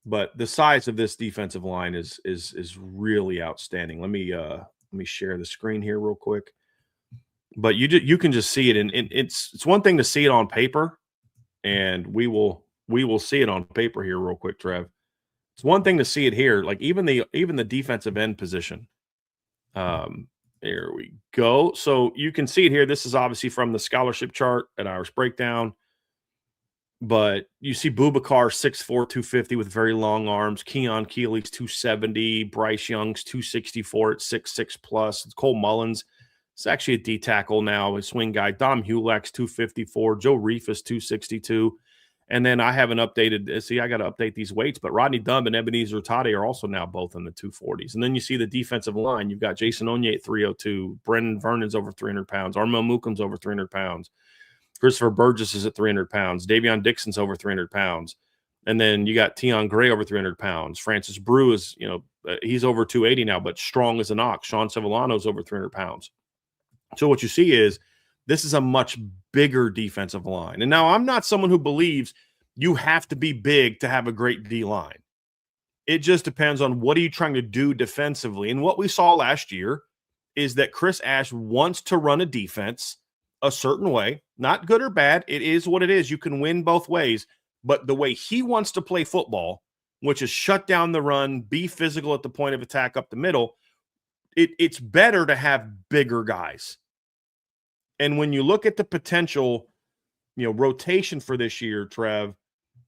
but the size of this defensive line is really outstanding. Let me share the screen here real quick. But you can just see it, and it's one thing to see it on paper, and we will see it on paper here real quick, Trev. It's one thing to see it here, like even the defensive end position. There we go. So you can see it here. This is obviously from the scholarship chart at Irish Breakdown. But you see Boubacar 6'4", 250 with very long arms. Keon Keeley's 270. Bryce Young's 264 at 6'6 plus. Cole Mullins. It's actually a D tackle now, a swing guy. Dom Hulak's 254. Joe Reefus 262. And then I haven't updated. See, I got to update these weights, but Rodney Dunn and Ebenezer Tade are also now both in the 240s. And then you see the defensive line. You've got Jason Onye at 302. Brendan Vernon's over 300 pounds. Armel Mukham's over 300 pounds. Christopher Burgess is at 300 pounds. Davion Dixon's over 300 pounds. And then you got Tion Gray over 300 pounds. Francis Brew is, he's over 280 now, but strong as an ox. Sean Sevillano's over 300 pounds. So what you see is this is a much bigger defensive line. And now I'm not someone who believes you have to be big to have a great D line. It just depends on what are you trying to do defensively. And what we saw last year is that Chris Ash wants to run a defense a certain way, not good or bad. It is what it is. You can win both ways. But the way he wants to play football, which is shut down the run, be physical at the point of attack up the middle, it's better to have bigger guys. And when you look at the potential, rotation for this year, Trev,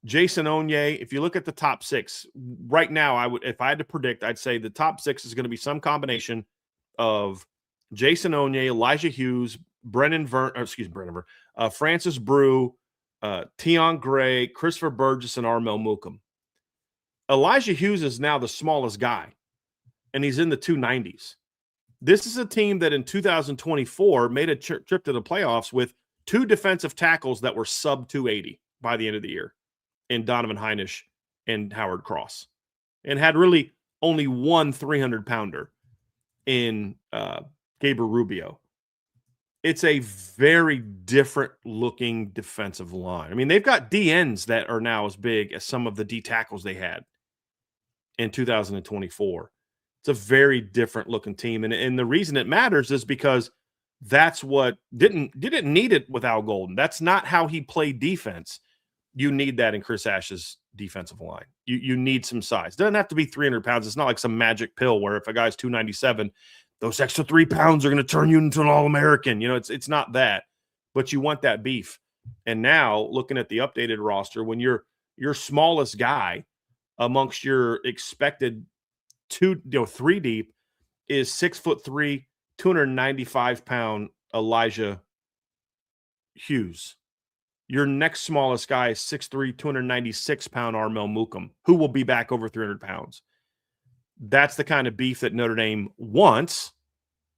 Jason Onye, if you look at the top six, right now, if I had to predict, I'd say the top six is going to be some combination of Jason Onye, Elijah Hughes, Francis Brew, Tion Gray, Christopher Burgess, and Armel Mukam. Elijah Hughes is now the smallest guy, and he's in the 290s. This is a team that in 2024 made a trip to the playoffs with two defensive tackles that were sub 280 by the end of the year, in Donovan Heinisch and Howard Cross, and had really only one 300-pounder in Gabriel Rubio. It's a very different looking defensive line. I mean, they've got DNs that are now as big as some of the D tackles they had in 2024. It's a very different looking team. And the reason it matters is because that's what didn't need it with Al Golden. That's not how he played defense. You need that in Chris Ash's defensive line. You need some size. It doesn't have to be 300 pounds. It's not like some magic pill where if a guy's 297, those extra 3 pounds are going to turn you into an All-American. It's not that, but you want that beef. And now looking at the updated roster, when your smallest guy amongst your expected 3 deep is 6'3", 295-pound Elijah Hughes. Your next smallest guy is 6'3", 296-pound Armel Mukam, who will be back over 300 pounds. That's the kind of beef that Notre Dame wants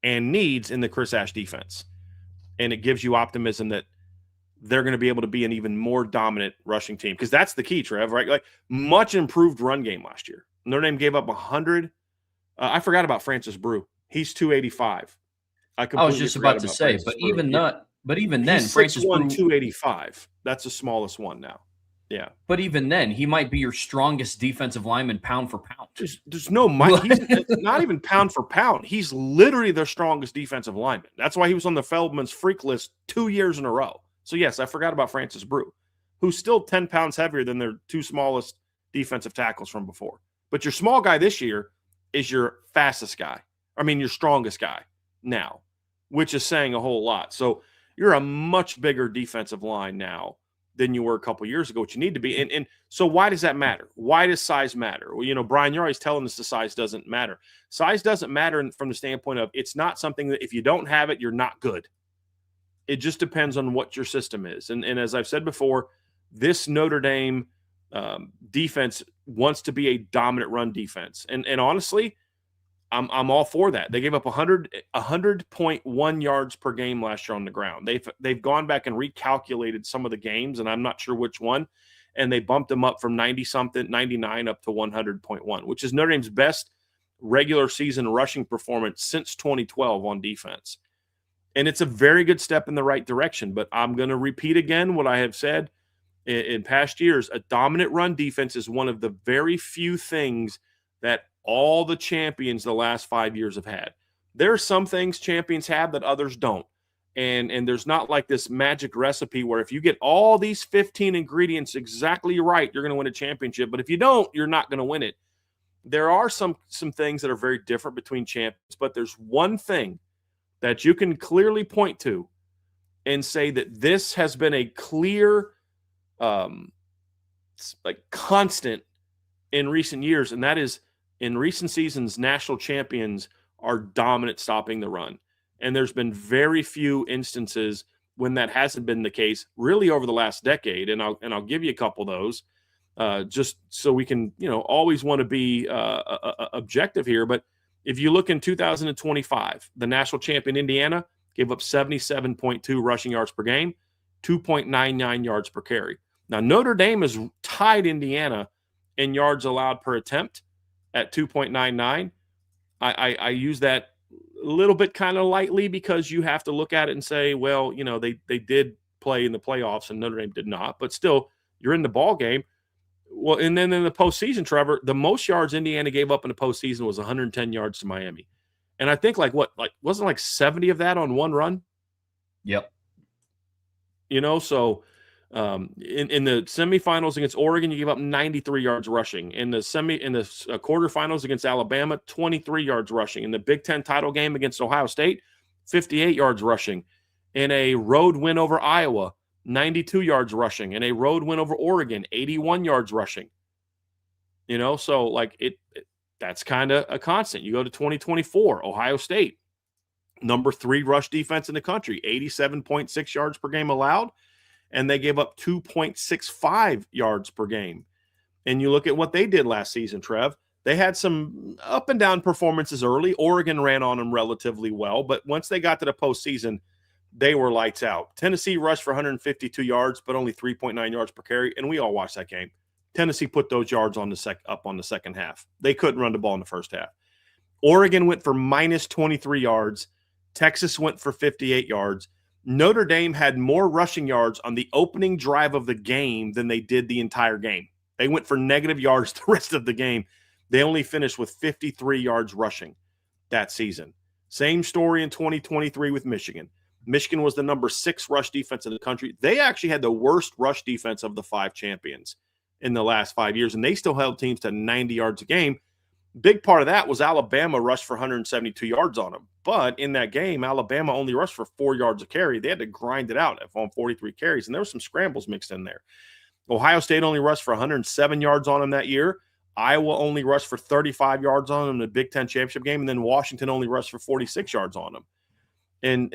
and needs in the Chris Ash defense. And it gives you optimism that they're going to be able to be an even more dominant rushing team. Because that's the key, Trev, right? Like, much improved run game last year. Notre Dame gave up 100. I forgot about Francis Brew. He's 285. I was just about to say, but even then, Francis Brew 285. That's the smallest one now. Yeah. But even then, he might be your strongest defensive lineman pound for pound. There's no he's not even pound for pound. He's literally their strongest defensive lineman. That's why he was on the Feldman's freak list 2 years in a row. So, yes, I forgot about Francis Brew, who's still 10 pounds heavier than their two smallest defensive tackles from before. But your small guy this year is your fastest guy. Your strongest guy now, which is saying a whole lot. So you're a much bigger defensive line now than you were a couple years ago, which you need to be. And so why does that matter? Why does size matter? Well, Brian, you're always telling us the size doesn't matter. Size doesn't matter from the standpoint of it's not something that if you don't have it, you're not good. It just depends on what your system is. And as I've said before, this Notre Dame defense wants to be a dominant run defense. And honestly, I'm all for that. They gave up 100.1 yards per game last year on the ground. They've gone back and recalculated some of the games, and I'm not sure which one, and they bumped them up from 90-something, 99 up to 100.1, which is Notre Dame's best regular season rushing performance since 2012 on defense. And it's a very good step in the right direction, but I'm going to repeat again what I have said in past years. A dominant run defense is one of the very few things that all the champions the last 5 years have had. There are some things champions have that others don't. And there's not like this magic recipe where if you get all these 15 ingredients exactly right, you're going to win a championship. But if you don't, you're not going to win it. There are some things that are very different between champions, but there's one thing that you can clearly point to and say that this has been a clear constant in recent years, and that is in recent seasons, national champions are dominant stopping the run. And there's been very few instances when that hasn't been the case really over the last decade. And I'll give you a couple of those just so we can, always want to be objective here. But if you look in 2025, the national champion Indiana gave up 77.2 rushing yards per game. 2.99 yards per carry. Now, Notre Dame has tied Indiana in yards allowed per attempt at 2.99. I use that a little bit kind of lightly because you have to look at it and say, well, they did play in the playoffs and Notre Dame did not, but still, you're in the ball game. Well, and then in the postseason, Trevor, the most yards Indiana gave up in the postseason was 110 yards to Miami. And I think wasn't like 70 of that on one run? Yep. So in the semifinals against Oregon, you gave up 93 yards rushing. In the quarterfinals against Alabama, 23 yards rushing. In the Big Ten title game against Ohio State, 58 yards rushing. In a road win over Iowa, 92 yards rushing. In a road win over Oregon, 81 yards rushing. So that's kind of a constant. You go to 2024, Ohio State, number 3 rush defense in the country, 87.6 yards per game allowed, and they gave up 2.65 yards per game. And you look at what they did last season, Trev. They had some up and down performances early. Oregon ran on them relatively well, but once they got to the postseason, they were lights out. Tennessee rushed for 152 yards, but only 3.9 yards per carry, and we all watched that game. Tennessee put those yards up on the second half. They couldn't run the ball in the first half. Oregon went for minus 23 yards. Texas went for 58 yards. Notre Dame had more rushing yards on the opening drive of the game than they did the entire game. They went for negative yards the rest of the game. They only finished with 53 yards rushing that season. Same story in 2023 with Michigan. Michigan was the number 6 rush defense in the country. They actually had the worst rush defense of the 5 champions in the last 5 years, and they still held teams to 90 yards a game. Big part of that was Alabama rushed for 172 yards on them. But in that game, Alabama only rushed for 4 yards a carry. They had to grind it out on 43 carries, and there were some scrambles mixed in there. Ohio State only rushed for 107 yards on them that year. Iowa only rushed for 35 yards on them in the Big Ten championship game, and then Washington only rushed for 46 yards on them. And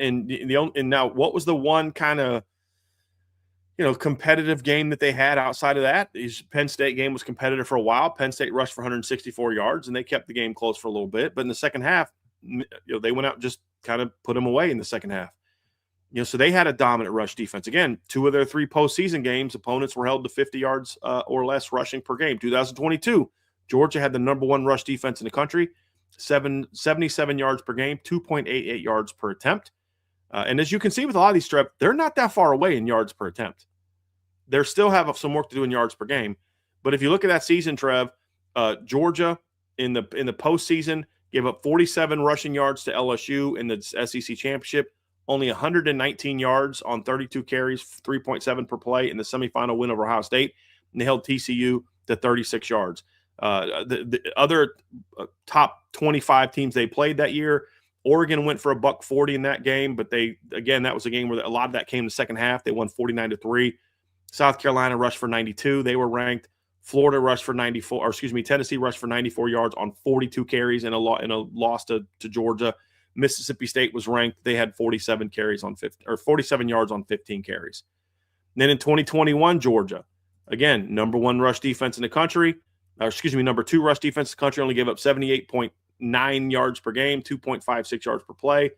now what was the one kind of competitive game that they had outside of that? Is Penn State game was competitive for a while. Penn State rushed for 164 yards, and they kept the game close for a little bit. But in the second half, they went out and just kind of put them away in the second half. So they had a dominant rush defense. Again, 2 of their 3 postseason games, opponents were held to 50 yards or less rushing per game. 2022, Georgia had the number 1 rush defense in the country, 77 yards per game, 2.88 yards per attempt. And as you can see with a lot of these, Trev, they're not that far away in yards per attempt. They still have some work to do in yards per game. But if you look at that season, Trev, Georgia in the postseason gave up 47 rushing yards to LSU in the SEC championship, only 119 yards on 32 carries, 3.7 per play in the semifinal win over Ohio State. And they held TCU to 36 yards. The other top 25 teams they played that year, Oregon went for $140 in that game, but that was a game where a lot of that came in the second half. They won 49-3. South Carolina rushed for 92. They were ranked. Florida rushed for 94, Tennessee rushed for 94 yards on 42 carries in a loss to Georgia. Mississippi State was ranked. They had 47 carries on 47 yards on 15 carries. And then in 2021, Georgia, again, number 1 rush defense in the country. Number 2 rush defense in the country, only gave up 78.9 yards per game, 2.56 yards per play.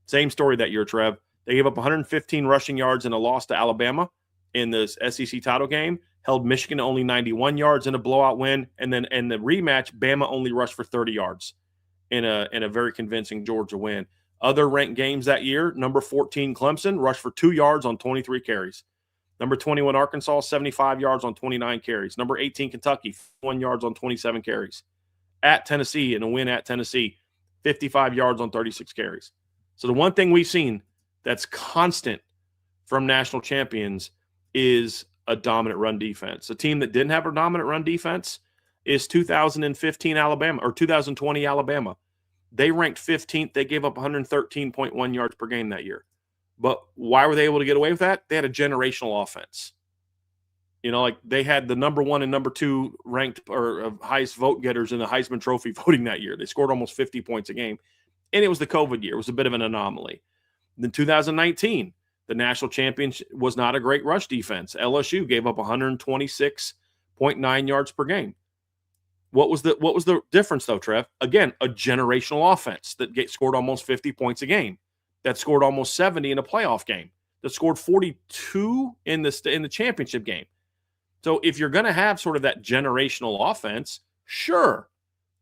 Same story that year, Trev. They gave up 115 rushing yards in a loss to Alabama in the SEC title game, held Michigan to only 91 yards in a blowout win, and then in the rematch, Bama only rushed for 30 yards in a very convincing Georgia win. Other ranked games that year, number 14 Clemson rushed for 2 yards on 23 carries. Number 21 Arkansas, 75 yards on 29 carries. Number 18 Kentucky, 1 yards on 27 carries. At Tennessee, in a win at Tennessee, 55 yards on 36 carries. So the one thing we've seen that's constant from national champions is a dominant run defense. A team that didn't have a dominant run defense is 2015 Alabama or 2020 Alabama. They ranked 15th. They gave up 113.1 yards per game that year. But why were they able to get away with that? They had a generational offense. They had the number 1 and number 2 ranked or highest vote getters in the Heisman Trophy voting that year. They scored almost 50 points a game. And it was the COVID year. It was a bit of an anomaly. Then 2019, the national champion was not a great rush defense. LSU gave up 126.9 yards per game. What was the difference, though, Trev? Again, a generational offense that scored almost 50 points a game, that scored almost 70 in a playoff game. that scored 42 in the championship game. So if you're going to have sort of that generational offense, sure,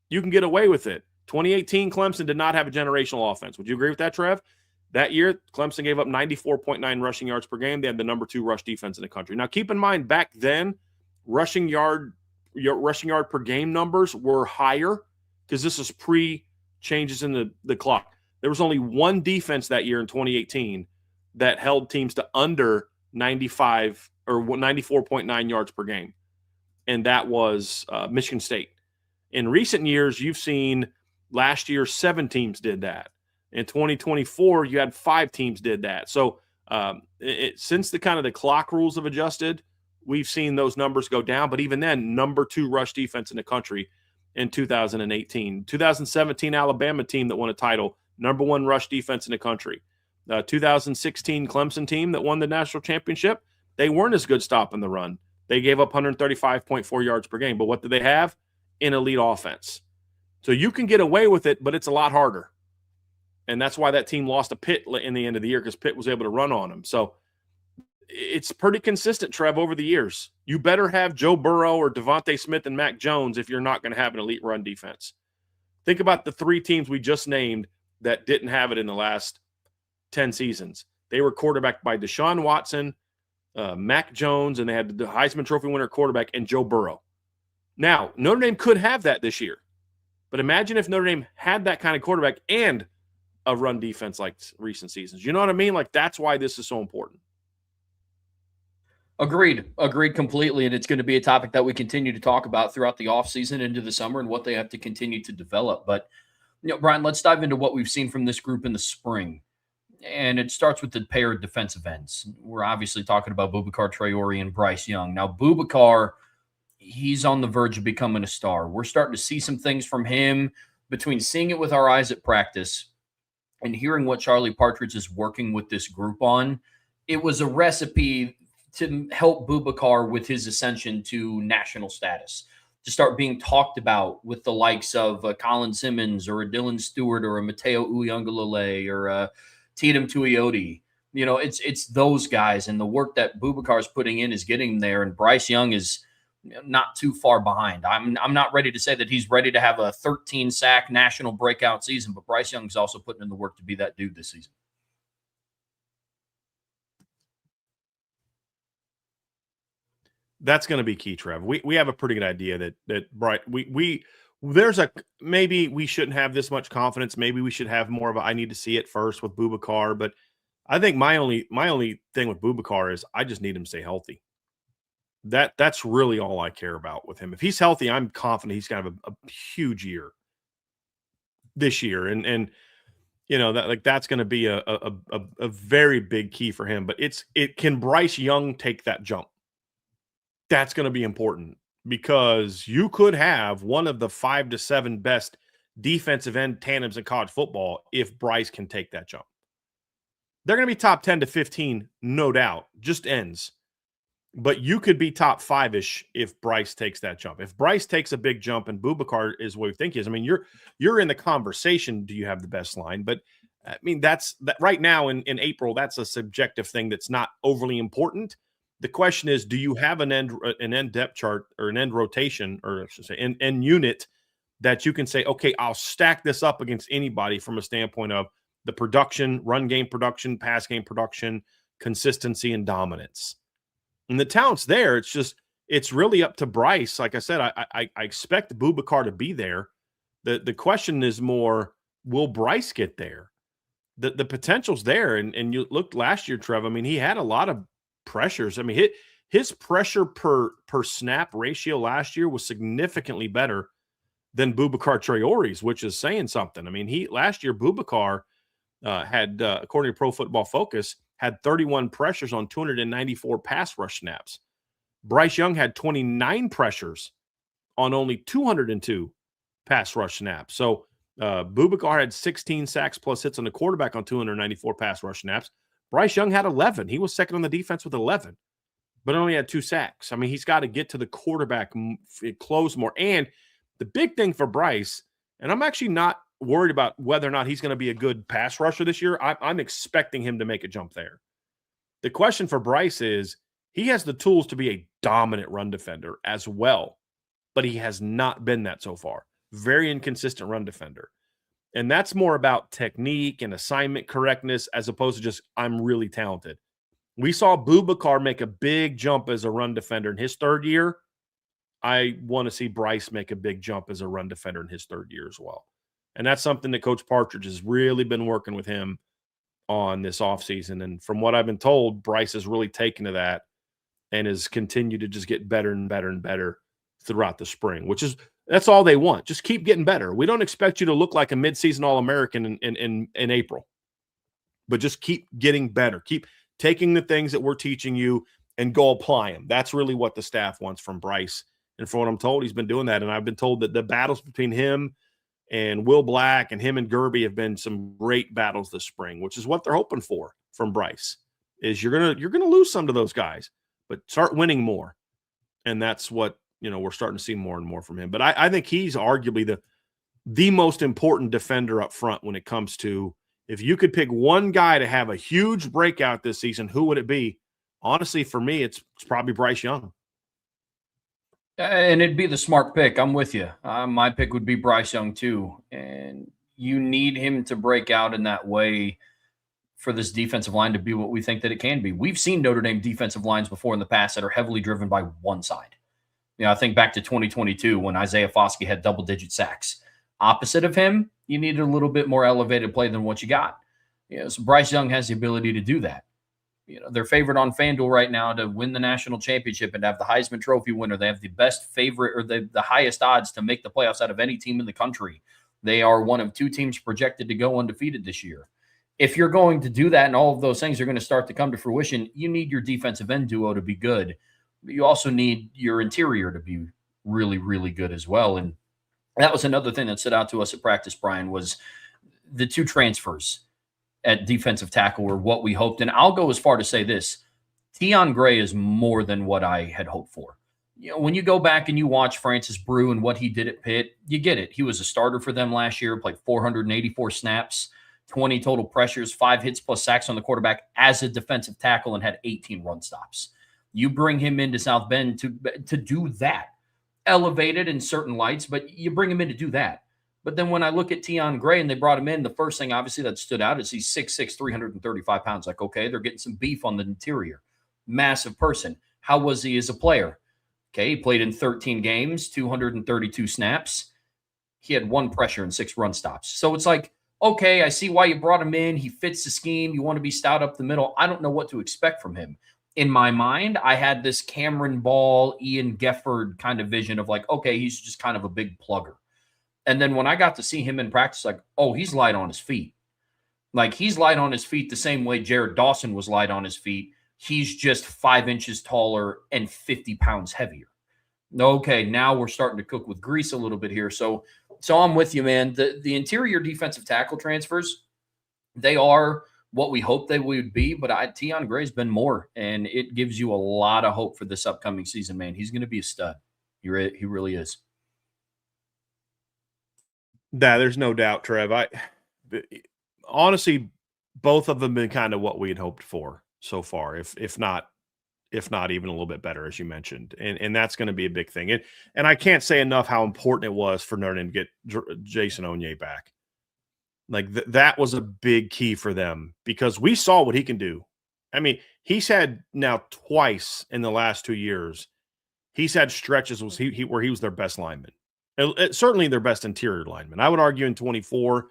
you can get away with it. 2018, Clemson did not have a generational offense. Would you agree with that, Trev? That year, Clemson gave up 94.9 rushing yards per game. They had the number 2 rush defense in the country. Now, keep in mind, back then, rushing yard per game numbers were higher because this is pre-changes in the clock. There was only one defense that year in 2018 that held teams to under 95 or 94.9 yards per game, and that was Michigan State. In recent years, you've seen last year 7 teams did that. In 2024, you had 5 teams did that. So since the clock rules have adjusted, we've seen those numbers go down. But even then, number 2 rush defense in the country in 2018. 2017 Alabama team that won a title, number 1 rush defense in the country. 2016 Clemson team that won the national championship, they weren't as good stopping the run. They gave up 135.4 yards per game. But what did they have? An elite offense. So you can get away with it, but it's a lot harder. And that's why that team lost to Pitt in the end of the year, because Pitt was able to run on them. So it's pretty consistent, Trev, over the years. You better have Joe Burrow or Devontae Smith and Mac Jones if you're not going to have an elite run defense. Think about the 3 teams we just named that didn't have it in the last 10 seasons. They were quarterbacked by Deshaun Watson, Mac Jones, and they had the Heisman Trophy winner quarterback and Joe Burrow. Now, Notre Dame could have that this year. But imagine if Notre Dame had that kind of quarterback and a run defense like recent seasons. You know what I mean? Like, that's why this is so important. Agreed completely. And it's going to be a topic that we continue to talk about throughout the offseason into the summer and what they have to continue to develop. But, Brian, let's dive into what we've seen from this group in the spring. And it starts with the pair of defensive ends. We're obviously talking about Boubacar Traore and Bryce Young. Now, Boubacar, he's on the verge of becoming a star. We're starting to see some things from him between seeing it with our eyes at practice and hearing what Charlie Partridge is working with this group on. It was a recipe to help Boubacar with his ascension to national status, to start being talked about with the likes of Colin Simmons or a Dylan Stewart or a Mateo Uiagalelei or a Tatum Tuioti. It's those guys, and the work that Boubacar is putting in is getting there, and Bryce Young is not too far behind. I'm not ready to say that he's ready to have a 13-sack national breakout season, but Bryce Young's also putting in the work to be that dude this season. That's going to be key, Trev. We have a pretty good idea that Bryce, there's a, maybe we shouldn't have this much confidence. Maybe we should have more of a, I need to see it first with Boubacar. But I think my only thing with Boubacar is I just need him to stay healthy. That's really all I care about with him. If he's healthy, I'm confident he's going to have a huge year this year. And that's going to be a very big key for him. But can Bryce Young take that jump? That's going to be important, because you could have one of the 5 to 7 best defensive end tandems in college football if Bryce can take that jump. They're going to be top 10 to 15, no doubt, just ends. But you could be top 5-ish if Bryce takes that jump. If Bryce takes a big jump and Boubacar is what we think is, I mean, you're in the conversation. Do you have the best line? But I mean, that's that right now in April. That's a subjective thing that's not overly important. The question is, do you have an end depth chart or an end rotation, or I should say end unit that you can say, okay, I'll stack this up against anybody from a standpoint of the production, run game production, pass game production, consistency, and dominance. And the talent's there. It's really up to Bryce. Like I said, I expect Boubacar to be there. The question is more, will Bryce get there? The potential's there. And you looked last year, Trev. I mean, he had a lot of pressures. I mean, his pressure per snap ratio last year was significantly better than Boubacar Traore's, which is saying something. I mean, last year Boubacar had, according to Pro Football Focus, had 31 pressures on 294 pass rush snaps. Bryce Young had 29 pressures on only 202 pass rush snaps. So Boubacar had 16 sacks plus hits on the quarterback on 294 pass rush snaps. Bryce Young had 11. He was second on the defense with 11, but only had 2 sacks. I mean, he's got to get to the quarterback, close more. And the big thing for Bryce, and I'm actually not worried about whether or not he's going to be a good pass rusher this year. I'm expecting him to make a jump there. The question for Bryce is he has the tools to be a dominant run defender as well, but he has not been that so far. Very inconsistent run defender. And that's more about technique and assignment correctness as opposed to just, I'm really talented. We saw Boubacar make a big jump as a run defender in his third year. I want to see Bryce make a big jump as a run defender in his third year as well. And that's something that Coach Partridge has really been working with him on this offseason. And from what I've been told, Bryce has really taken to that and has continued to just get better and better and better throughout the spring, that's all they want. Just keep getting better. We don't expect you to look like a midseason All-American in April, but just keep getting better. Keep taking the things that we're teaching you and go apply them. That's really what the staff wants from Bryce. And from what I'm told, he's been doing that. And I've been told that the battles between him and Will Black and him and Gerby have been some great battles this spring, which is what they're hoping for from Bryce. Is you're gonna lose some to those guys, but start winning more. And that's what we're starting to see more and more from him. But I think he's arguably the most important defender up front when it comes to, if you could pick one guy to have a huge breakout this season, who would it be? Honestly, for me, it's probably Bryce Young. And it'd be the smart pick. I'm with you. My pick would be Bryce Young too. And you need him to break out in that way for this defensive line to be what we think that it can be. We've seen Notre Dame defensive lines before in the past that are heavily driven by one side. I think back to 2022 when Isaiah Foskey had double-digit sacks. Opposite of him, you needed a little bit more elevated play than what you got. So Bryce Young has the ability to do that. They're favored on FanDuel right now to win the national championship and have the Heisman Trophy winner. They have the best favorite or the highest odds to make the playoffs out of any team in the country. They are one of two teams projected to go undefeated this year. If you're going to do that and all of those things are going to start to come to fruition, you need your defensive end duo to be good. But you also need your interior to be really, really good as well. And that was another thing that stood out to us at practice, Brian, was the two transfers at defensive tackle were what we hoped. And I'll go as far to say this. Tion Gray is more than what I had hoped for. When you go back and you watch Francis Brew and what he did at Pitt, you get it. He was a starter for them last year, played 484 snaps, 20 total pressures, 5 hits plus sacks on the quarterback as a defensive tackle, and had 18 run stops. You bring him into South Bend to do that. Elevated in certain lights, but you bring him in to do that. But then when I look at Tion Gray and they brought him in, the first thing obviously that stood out is he's 6'6", 335 pounds. Like, okay, they're getting some beef on the interior. Massive person. How was he as a player? Okay, he played in 13 games, 232 snaps. He had 1 pressure and 6 run stops. So it's like, okay, I see why you brought him in. He fits the scheme. You want to be stout up the middle. I don't know what to expect from him. In my mind, I had this Cameron Ball, Ian Gefford kind of vision of like, okay, he's just kind of a big plugger. And then when I got to see him in practice, like, oh, he's light on his feet. Like, he's light on his feet the same way Jared Dawson was light on his feet. He's just 5 inches taller and 50 pounds heavier. Okay, now we're starting to cook with grease a little bit here. So I'm with you, man. The interior defensive tackle transfers, they are what we hoped they would be, but Tion Gray's been more, and it gives you a lot of hope for this upcoming season, man. He's going to be a stud. He really is. Yeah, there's no doubt, Trev. Honestly, both of them been kind of what we had hoped for so far, if not even a little bit better, as you mentioned. And that's going to be a big thing. And I can't say enough how important it was for Notre Dame to get Jason Onye back. Like that was a big key for them because we saw what he can do. I mean, he's had now twice in the last 2 years, he's had stretches where he was their best lineman. Certainly their best interior lineman. I would argue in 24,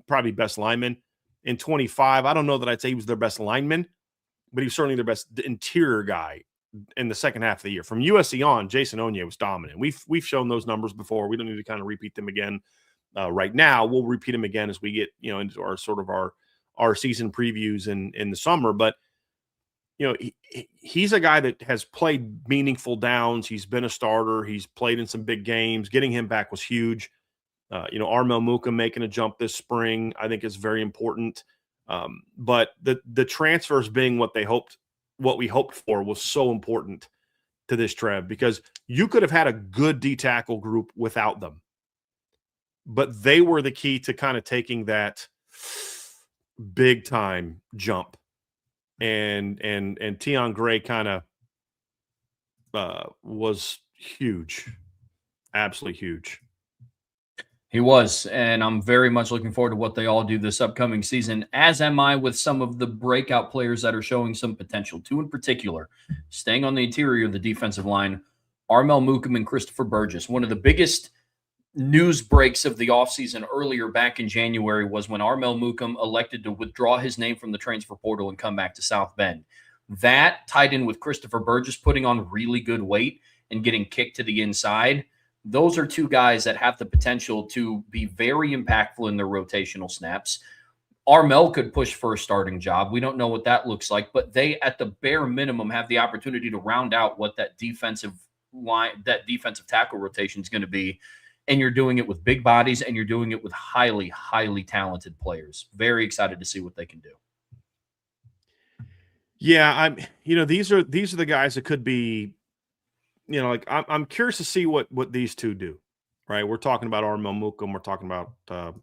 probably best lineman. In 25, I don't know that I'd say he was their best lineman, but he was certainly their best interior guy in the second half of the year. From USC on, Jason Onye was dominant. We've shown those numbers before. We don't need to kind of repeat them again right now. We'll repeat them again as we get into our sort of our season previews in the summer. But he's a guy that has played meaningful downs. He's been a starter. He's played in some big games. Getting him back was huge. Armel Muka making a jump this spring, I think, is very important. But the transfers being what we hoped for was so important to this, Trev, because you could have had a good D tackle group without them, but they were the key to kind of taking that big time jump and Tion Gray kind of was huge, absolutely huge. He was, and I'm very much looking forward to what they all do this upcoming season, as am I with some of the breakout players that are showing some potential. Two in particular, staying on the interior of the defensive line, Armel Mukam and Christopher Burgess. One of the biggest news breaks of the offseason earlier back in January was when Armel Mukam elected to withdraw his name from the transfer portal and come back to South Bend. That tied in with Christopher Burgess putting on really good weight and getting kicked to the inside. Those are two guys that have the potential to be very impactful in their rotational snaps. Armel could push for a starting job. We don't know what that looks like, but they, at the bare minimum, have the opportunity to round out what that defensive tackle rotation is going to be. And you're doing it with big bodies, and you're doing it with highly, highly talented players. Very excited to see what they can do. Yeah, these are the guys that could be, like I'm curious to see what these two do, right? We're talking about Armel Mukam, we're talking about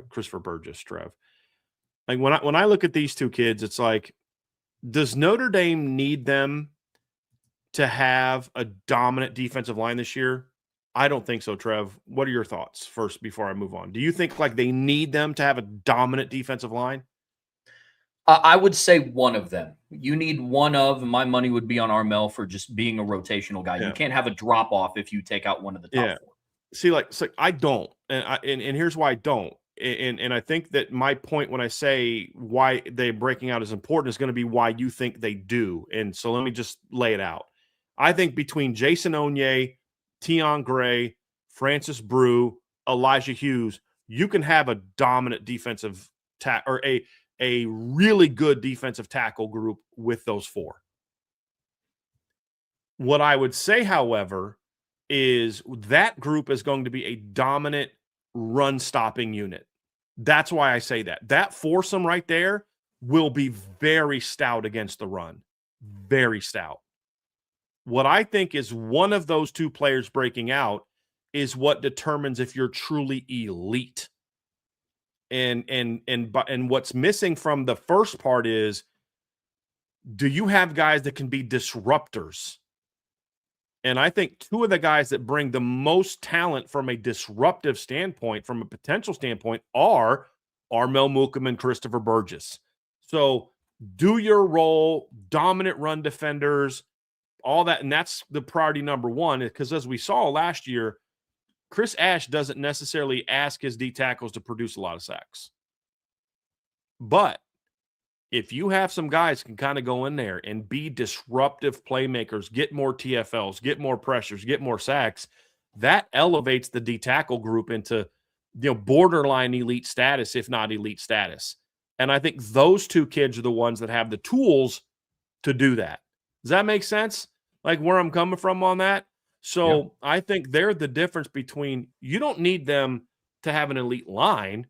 Christopher Burgess, Trev. Like when I look at these two kids, it's like, does Notre Dame need them to have a dominant defensive line this year? I don't think so, Trev. What are your thoughts first before I move on? Do you think like they need them to have a dominant defensive line? I would say one of them. You need one of, and my money would be on Armel for just being a rotational guy. Yeah. You can't have a drop off if you take out one of the top four. See, like, so I don't, and here's why I don't. And I think that my point when I say why they're breaking out is important is going to be why you think they do. And so let me just lay it out. I think between Jason Onye, Tion Gray, Francis Brew, Elijah Hughes, you can have a dominant defensive or a really good defensive tackle group with those four. What I would say, however, is that group is going to be a dominant run-stopping unit. That's why I say that. That foursome right there will be very stout against the run. Very stout. What I think is one of those two players breaking out is what determines if you're truly elite. And what's missing from the first part is, do you have guys that can be disruptors? And I think two of the guys that bring the most talent from a disruptive standpoint, from a potential standpoint, are Armel Mukam and Christopher Burgess. So do your role, dominant run defenders, all that. And that's the priority number one, because as we saw last year, Chris Ash doesn't necessarily ask his D tackles to produce a lot of sacks. But if you have some guys who can kind of go in there and be disruptive playmakers, get more TFLs, get more pressures, get more sacks, that elevates the D tackle group into, borderline elite status, if not elite status. And I think those two kids are the ones that have the tools to do that. Does that make sense? Like where I'm coming from on that? So yeah. I think they're the difference between, you don't need them to have an elite line.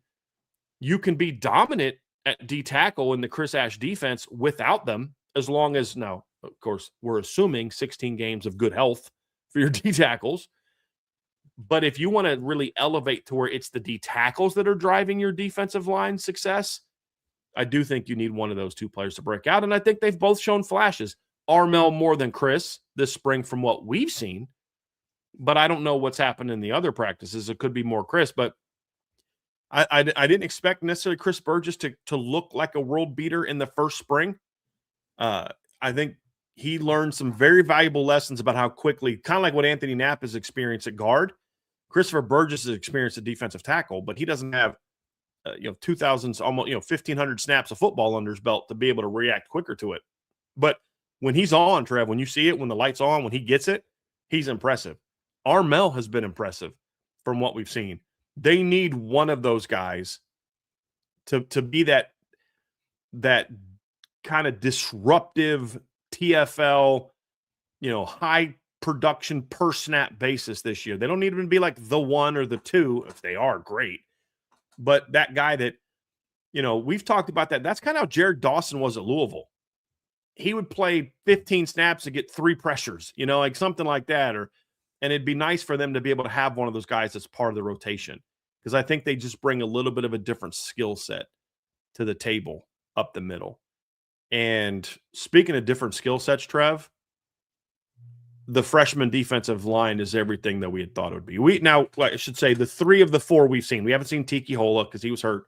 You can be dominant at D tackle in the Chris Ash defense without them, as long as, now, of course, we're assuming 16 games of good health for your D tackles. But if you want to really elevate to where it's the D tackles that are driving your defensive line success, I do think you need one of those two players to break out. And I think they've both shown flashes. Armel more than Chris this spring from what we've seen. But I don't know what's happened in the other practices. It could be more Chris, but I didn't expect necessarily Chris Burgess to look like a world beater in the first spring. I think he learned some very valuable lessons about how quickly, kind of like what Anthony Knapp has experienced at guard, Christopher Burgess has experienced at defensive tackle, but he doesn't have 2,000, almost 1,500 snaps of football under his belt to be able to react quicker to it. But when he's on, Trev, when you see it, when the light's on, when he gets it, he's impressive. Armel has been impressive from what we've seen. They need one of those guys to be that kind of disruptive TFL, high production per snap basis this year. They don't need them to be like the one or the two. If they are, great. But that guy that, we've talked about that. That's kind of how Jared Dawson was at Louisville. He would play 15 snaps and get 3 pressures, like something like that. And it'd be nice for them to be able to have one of those guys that's part of the rotation, because I think they just bring a little bit of a different skill set to the table up the middle. And speaking of different skill sets, Trev, the freshman defensive line is everything that we had thought it would be. I should say the 3 of the 4 we've seen. We haven't seen Tiki Hola because he was hurt.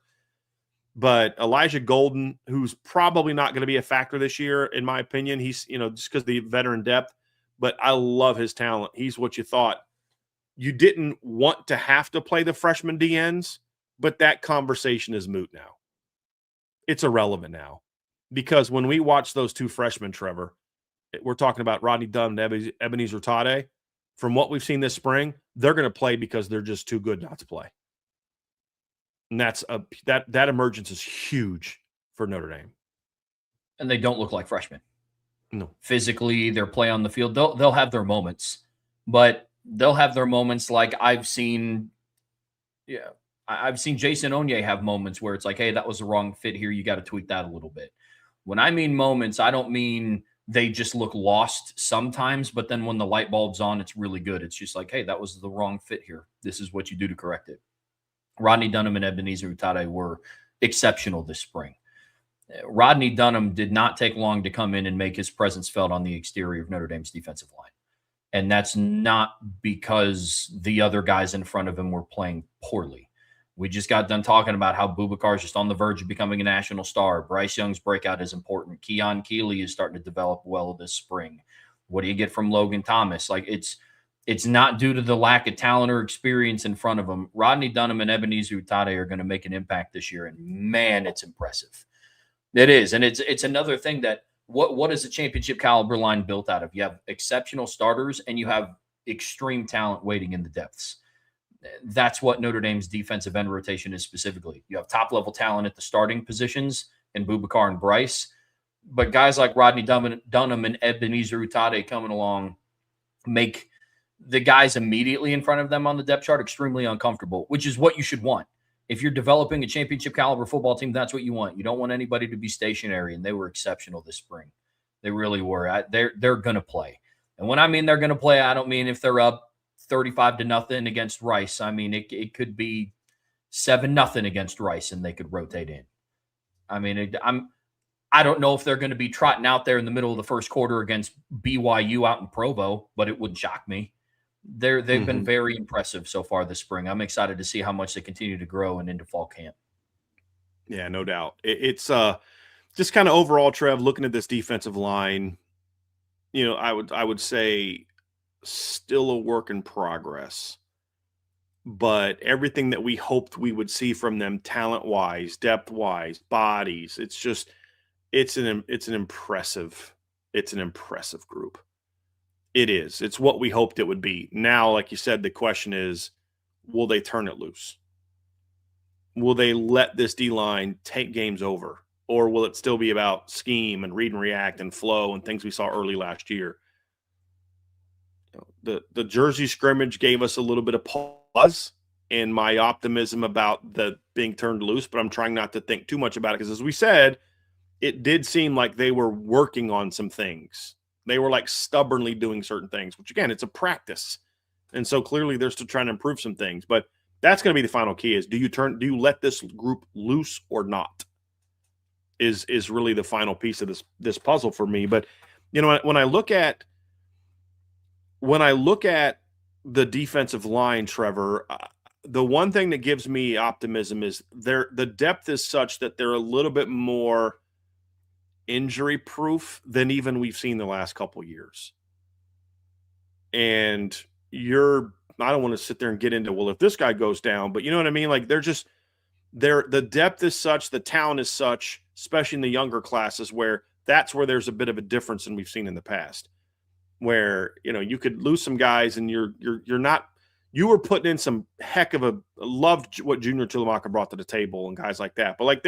But Elijah Golden, who's probably not going to be a factor this year, in my opinion, he's, just because the veteran depth, but I love his talent. He's what you thought. You didn't want to have to play the freshman DNs, but that conversation is moot now. It's irrelevant now because when we watch those 2 freshmen, Trevor, we're talking about Rodney Dunn and Ebenezer Tade. From what we've seen this spring, they're going to play because they're just too good not to play. And that emergence is huge for Notre Dame. And they don't look like freshmen. No. Physically, their play on the field, they'll have their moments, but they'll have their moments like I've seen Jason Onye have moments where it's like, hey, that was the wrong fit here. You got to tweak that a little bit. When I mean moments, I don't mean they just look lost sometimes, but then when the light bulb's on, it's really good. It's just like, hey, that was the wrong fit here. This is what you do to correct it. Rodney Dunham and Ebenezer Utade were exceptional this spring. Rodney Dunham did not take long to come in and make his presence felt on the exterior of Notre Dame's defensive line. And that's not because the other guys in front of him were playing poorly. We just got done talking about how Boubacar is just on the verge of becoming a national star. Bryce Young's breakout is important. Keon Keeley is starting to develop well this spring. What do you get from Logan Thomas? Like it's not due to the lack of talent or experience in front of them. Rodney Dunham and Ebenezer Utade are going to make an impact this year, and man, it's impressive. It is, and it's another thing that what is a championship caliber line built out of? You have exceptional starters, and you have extreme talent waiting in the depths. That's what Notre Dame's defensive end rotation is specifically. You have top-level talent at the starting positions in Boubacar and Bryce, but guys like Rodney Dunham and Ebenezer Utade coming along make the guys immediately in front of them on the depth chart extremely uncomfortable, which is what you should want. If you're developing a championship caliber football team, that's what you want. You don't want anybody to be stationary, and they were exceptional this spring. They really were. They're going to play. And when I mean they're going to play, I don't mean if they're up 35-0 against Rice. I mean, it could be 7-0 against Rice, and they could rotate in. I mean, I don't know if they're going to be trotting out there in the middle of the first quarter against BYU out in Provo, but it wouldn't shock me. They've been very impressive so far this spring. I'm excited to see how much they continue to grow and into fall camp. Yeah, no doubt. It's just kind of overall, Trev, looking at this defensive line, I would say still a work in progress. But everything that we hoped we would see from them talent-wise, depth-wise, bodies, it's an impressive group. It is. It's what we hoped it would be. Now, like you said, the question is, will they turn it loose? Will they let this D-line take games over? Or will it still be about scheme and read and react and flow and things we saw early last year? The Jersey scrimmage gave us a little bit of pause in my optimism about the being turned loose, but I'm trying not to think too much about it because, as we said, it did seem like they were working on some things. They were like stubbornly doing certain things, which again, it's a practice. And so clearly they're still trying to improve some things, but that's going to be the final key is do you let this group loose or not is really the final piece of this puzzle for me. But when I look at the defensive line, Trevor, the one thing that gives me optimism is the depth is such that they're a little bit more injury proof than even we've seen the last couple years. And I don't want to sit there and get into, well, if this guy goes down, but you know what I mean? Like the depth is such, the talent is such, especially in the younger classes where that's where there's a bit of a difference than we've seen in the past where, you could lose some guys and you were putting in some heck of loved what Junior Tulamaka brought to the table and guys like that. But like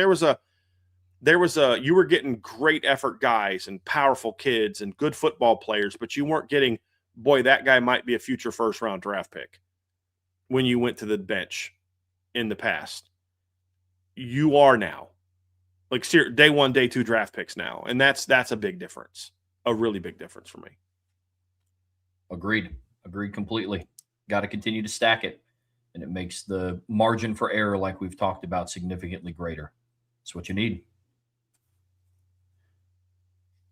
you were getting great effort guys and powerful kids and good football players, but you weren't getting, boy, that guy might be a future first-round draft pick when you went to the bench in the past. You are now. Like day 1, day 2 draft picks now. And that's a big difference, a really big difference for me. Agreed completely. Got to continue to stack it. And it makes the margin for error, like we've talked about, significantly greater. That's what you need.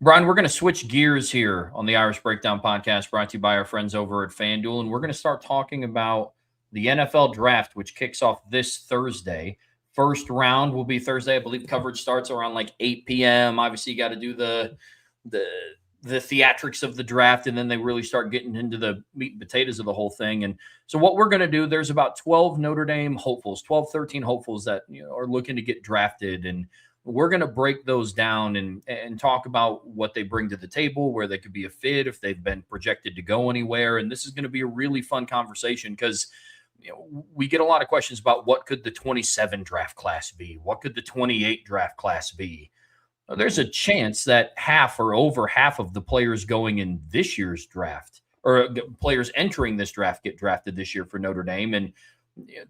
Brian, we're going to switch gears here on the Irish Breakdown podcast, brought to you by our friends over at FanDuel. And we're going to start talking about the NFL draft, which kicks off this Thursday. First round will be Thursday. I believe coverage starts around like 8 p.m. Obviously, you got to do the theatrics of the draft, and then they really start getting into the meat and potatoes of the whole thing. And so what we're going to do, there's about 12 Notre Dame hopefuls, 12, 13 hopefuls that are looking to get drafted. And we're going to break those down and talk about what they bring to the table, where they could be a fit, if they've been projected to go anywhere. And this is going to be a really fun conversation because we get a lot of questions about what could the 27 draft class be? What could the 28 draft class be? Well, there's a chance that half or over half of the players going in this year's draft, or players entering this draft, get drafted this year for Notre Dame. And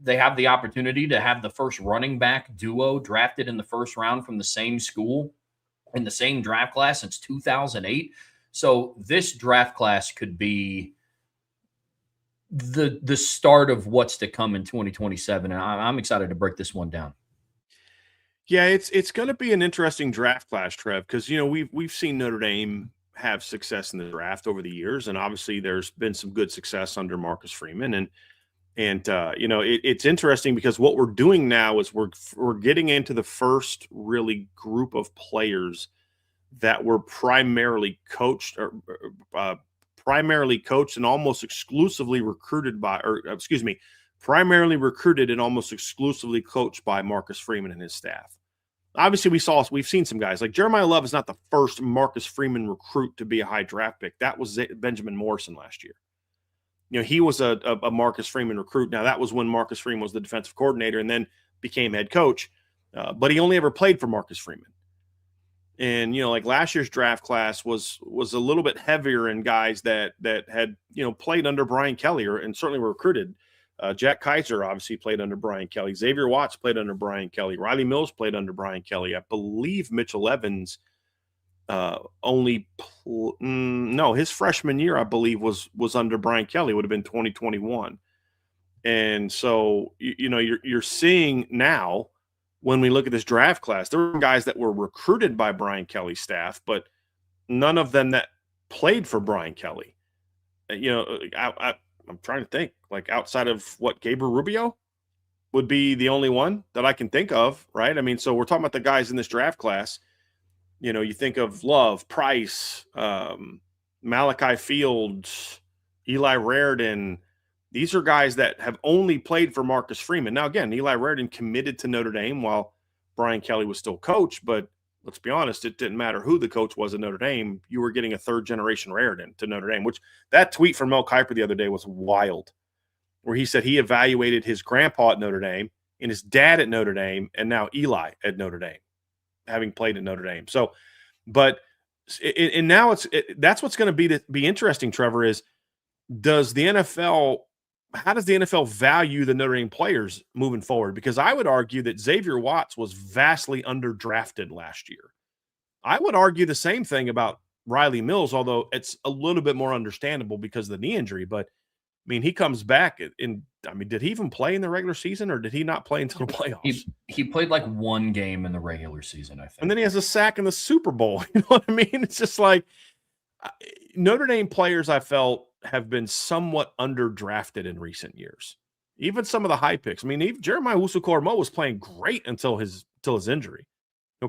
they have the opportunity to have the first running back duo drafted in the first round from the same school in the same draft class since 2008. So this draft class could be the start of what's to come in 2027. And I'm excited to break this one down. Yeah, it's going to be an interesting draft class, Trev, because we've seen Notre Dame have success in the draft over the years, and obviously there's been some good success under Marcus Freeman, and it's interesting because what we're doing now is we're getting into the first really group of players that were primarily coached and almost exclusively recruited by, primarily recruited and almost exclusively coached by Marcus Freeman and his staff. Obviously, we've seen some guys like Jeremiah Love is not the first Marcus Freeman recruit to be a high draft pick. That was Benjamin Morrison last year. He was a Marcus Freeman recruit. Now, that was when Marcus Freeman was the defensive coordinator and then became head coach. But he only ever played for Marcus Freeman. And, like last year's draft class was a little bit heavier in guys that had, played under Brian Kelly and certainly were recruited. Jack Kaiser obviously played under Brian Kelly. Xavier Watts played under Brian Kelly. Riley Mills played under Brian Kelly. I believe Mitchell Evans his freshman year, I believe, was under Brian Kelly. It would have been 2021. And so, you're seeing now when we look at this draft class, there were guys that were recruited by Brian Kelly's staff, but none of them that played for Brian Kelly. I'm trying to think, like outside of Gabriel Rubio would be the only one that I can think of, right? I mean, so we're talking about the guys in this draft class. You think of Love, Price, Malachi Fields, Eli Raridan. These are guys that have only played for Marcus Freeman. Now, again, Eli Raridan committed to Notre Dame while Brian Kelly was still coach, but let's be honest, it didn't matter who the coach was at Notre Dame. You were getting a third-generation Raridan to Notre Dame, which that tweet from Mel Kiper the other day was wild, where he said he evaluated his grandpa at Notre Dame and his dad at Notre Dame and now Eli at Notre Dame, having played at Notre Dame. So, but and now that's what's going to be interesting, Trevor, is how does the NFL value the Notre Dame players moving forward? Because I would argue that Xavier Watts was vastly underdrafted last year. I would argue the same thing about Riley Mills, although it's a little bit more understandable because of the knee injury. But, I mean, he comes back did he even play in the regular season or did he not play until the playoffs? He played like one game in the regular season, I think. And then he has a sack in the Super Bowl. You know what I mean? It's just like Notre Dame players, I felt, have been somewhat underdrafted in recent years. Even some of the high picks. I mean, even Jeremiah Owusu-Koramoah was playing great until his injury.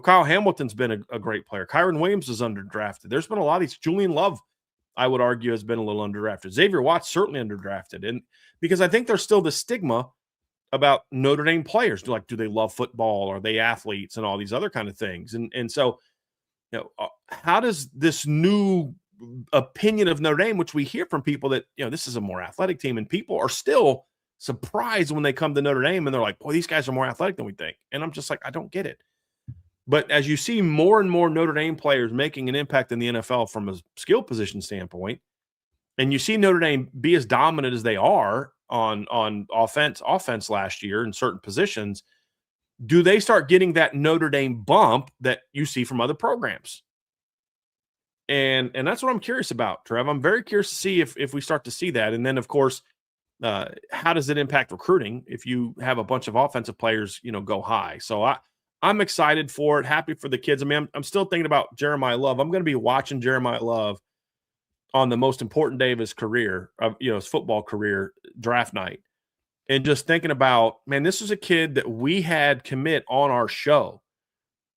Kyle Hamilton's been a great player. Kyron Williams is underdrafted. There's been a lot of these. Julian Love, I would argue, has been a little underdrafted. Xavier Watts certainly underdrafted. And because I think there's still the stigma about Notre Dame players. Do they love football? Are they athletes and all these other kind of things? And so, how does this new opinion of Notre Dame, which we hear from people that, this is a more athletic team, and people are still surprised when they come to Notre Dame and they're like, boy, these guys are more athletic than we think. And I'm just like, I don't get it. But as you see more and more Notre Dame players making an impact in the NFL from a skill position standpoint, and you see Notre Dame be as dominant as they are on offense last year in certain positions, do they start getting that Notre Dame bump that you see from other programs? And that's what I'm curious about, Trev. I'm very curious to see if we start to see that. And then, of course, how does it impact recruiting if you have a bunch of offensive players, go high? So I'm excited for it. Happy for the kids. I mean, I'm still thinking about Jeremiah Love. I'm going to be watching Jeremiah Love on the most important day of his career, his football career, draft night. And just thinking about, man, this was a kid that we had commit on our show.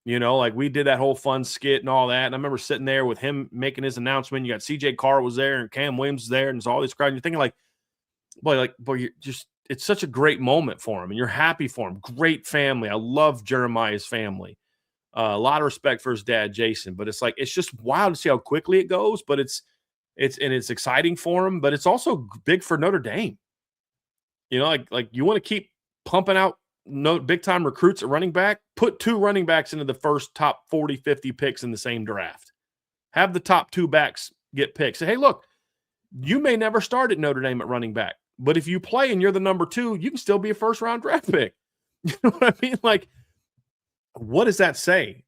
Like we did that whole fun skit and all that. And I remember sitting there with him making his announcement. You got CJ Carr was there and Cam Williams was there, and there's all these crowd. And you're thinking boy, you're just, it's such a great moment for him, and you're happy for him. Great family. I love Jeremiah's family. A lot of respect for his dad, Jason. But it's just wild to see how quickly it goes. But it's exciting for him. But it's also big for Notre Dame. Like you want to keep pumping out big time recruits at running back, put 2 running backs into the first top 40, 50 picks in the same draft. Have the top 2 backs get picked. Say, hey, look, you may never start at Notre Dame at running back, but if you play and you're the number 2, you can still be a first round draft pick. You know what I mean? Like, what does that say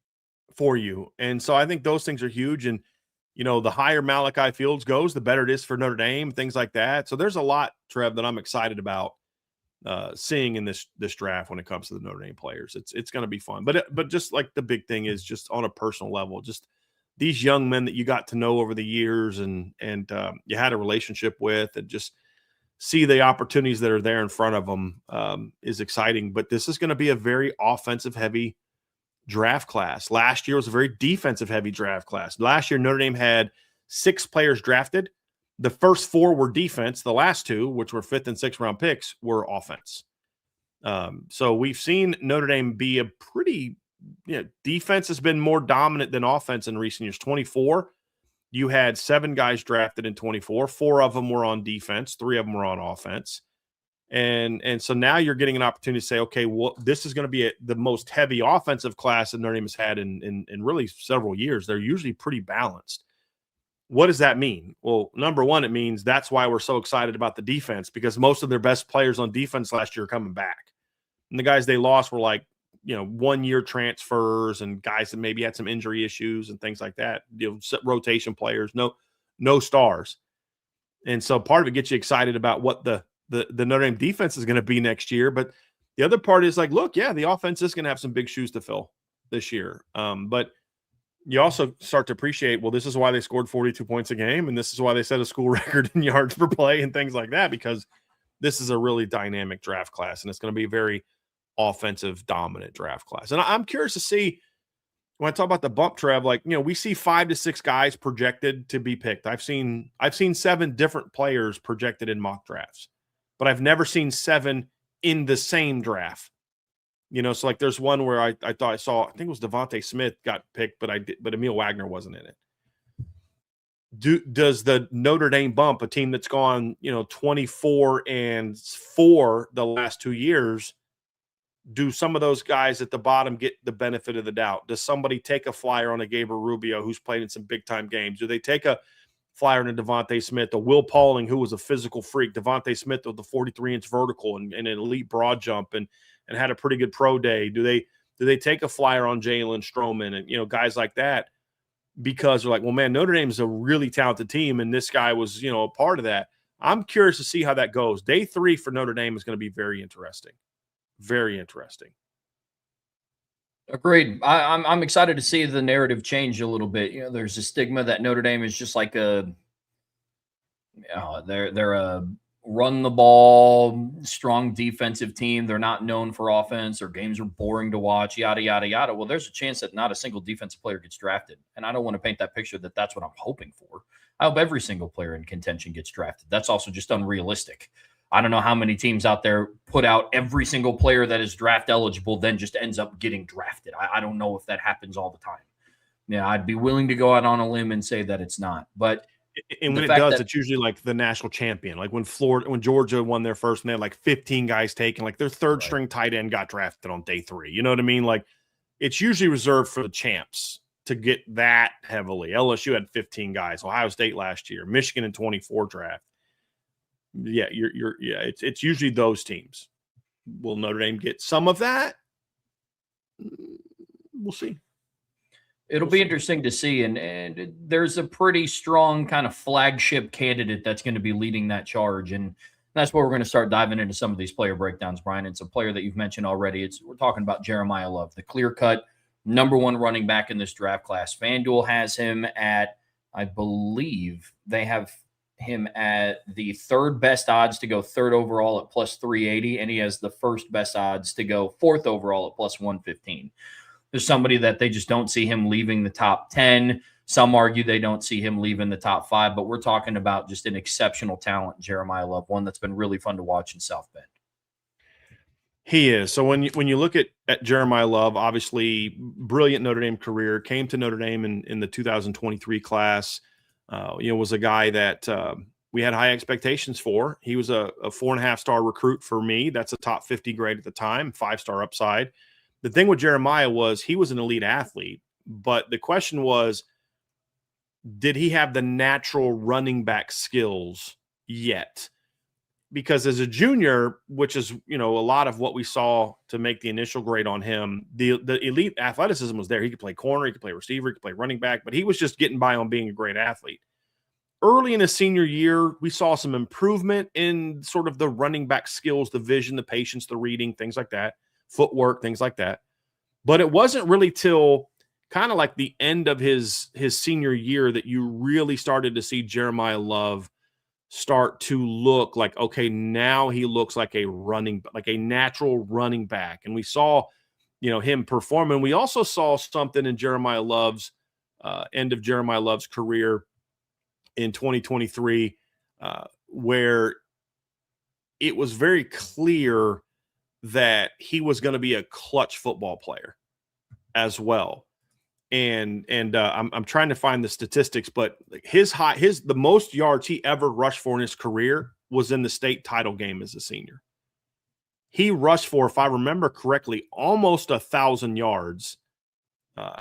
for you? And so I think those things are huge. And, the higher Malachi Fields goes, the better it is for Notre Dame, things like that. So there's a lot, Trev, that I'm excited about seeing in this draft when it comes to the Notre Dame players. It's going to be fun. But just like the big thing is just on a personal level, just these young men that you got to know over the years and you had a relationship with, and just see the opportunities that are there in front of them is exciting. But this is going to be a very offensive heavy draft class. Last year was a very defensive heavy draft class. Last year, Notre Dame had 6 players drafted. The first 4 were defense. The last 2, which were 5th and 6th round picks, were offense. So we've seen Notre Dame be a pretty, defense has been more dominant than offense in recent years. 24, you had 7 guys drafted in 24. 4 of them were on defense. 3 of them were on offense. And so now you're getting an opportunity to say, okay, well, this is going to be the most heavy offensive class that Notre Dame has had in really several years. They're usually pretty balanced. What does that mean? Well, number one, it means that's why we're so excited about the defense, because most of their best players on defense last year are coming back. And the guys they lost were 1-year transfers and guys that maybe had some injury issues and things like that. Rotation players, no stars. And so part of it gets you excited about what the Notre Dame defense is going to be next year. But the other part is the offense is going to have some big shoes to fill this year. But you also start to appreciate, well, this is why they scored 42 points a game, and this is why they set a school record in yards per play and things like that, because this is a really dynamic draft class, and it's going to be a very offensive dominant draft class. And I'm curious to see, when I talk about the bump, Trev, we see 5 to 6 guys projected to be picked. I've seen 7 different players projected in mock drafts, but I've never seen 7 in the same draft. So there's one where I thought I think it was Devontae Smith got picked, but Emil Wagner wasn't in it. Does the Notre Dame bump, a team that's gone, 24-4 the last 2 years, do some of those guys at the bottom get the benefit of the doubt? Does somebody take a flyer on a Gabriel Rubio who's played in some big time games? Do they take a flyer on a Devontae Smith, a Will Pauling who was a physical freak, Devontae Smith with the 43-inch vertical and an elite broad jump and had a pretty good pro day? Do they take a flyer on Jalen Stroman and guys like that, because they're like, well, man, Notre Dame is a really talented team, and this guy was a part of that? I'm curious to see how that goes. Day 3 for Notre Dame is going to be very interesting. Very interesting. Agreed. I'm excited to see the narrative change a little bit. There's a stigma that Notre Dame is just like they're a run the ball, strong defensive team. They're not known for offense. Their games are boring to watch, yada, yada, yada. Well, there's a chance that not a single defensive player gets drafted. And I don't want to paint that picture that that's what I'm hoping for. I hope every single player in contention gets drafted. That's also just unrealistic. I don't know how many teams out there put out every single player that is draft eligible, then just ends up getting drafted. I don't know if that happens all the time. Yeah, I'd be willing to go out on a limb and say that it's not. But and when it does, it's usually like the national champion. Like when Georgia won their first, and they had 15 guys taken, their third string tight end got drafted on day 3. You know what I mean? It's usually reserved for the champs to get that heavily. LSU had 15 guys. Ohio State last year, Michigan in 24 draft. Yeah, it's usually those teams. Will Notre Dame get some of that? We'll see. It'll be interesting to see, and there's a pretty strong kind of flagship candidate that's going to be leading that charge. And That's where we're going to start diving into some of these player breakdowns, Brian. It's a player that you've mentioned already. We're talking about Jeremiah Love, the clear-cut number one running back in this draft class. FanDuel has him at, I believe they have him at the third best odds to go third overall at plus 380, and he has the first best odds to go fourth overall at plus 115. There's somebody that they just don't see him leaving the top 10. Some argue they don't see him leaving the top 5, but we're talking about just an exceptional talent, Jeremiah Love, one that's been really fun to watch in South Bend. He is. So when you look at Jeremiah Love, obviously brilliant Notre Dame career, came to Notre Dame in the 2023 class. Was a guy that we had high expectations for. He was a 4.5-star recruit for me. That's a top 50 grade at the time, 5-star upside. The thing with Jeremiah was he was an elite athlete, but the question was, did he have the natural running back skills yet? Because as a junior, which is, a lot of what we saw to make the initial grade on him, the elite athleticism was there. He could play corner, he could play receiver, he could play running back, but he was just getting by on being a great athlete. Early in his senior year, we saw some improvement in sort of the running back skills, the vision, the patience, the reading, things like that, footwork, things like that. But it wasn't really till kind of like the end of his senior year that you really started to see Jeremiah Love start to look like, okay, now he looks like a natural running back. And we saw, him perform. And we also saw something in Jeremiah Love's end of Jeremiah Love's career in 2023, where it was very clear that he was going to be a clutch football player as well. And I'm trying to find the statistics, but the most yards he ever rushed for in his career was in the state title game as a senior. He rushed for, if I remember correctly, almost 1,000 yards in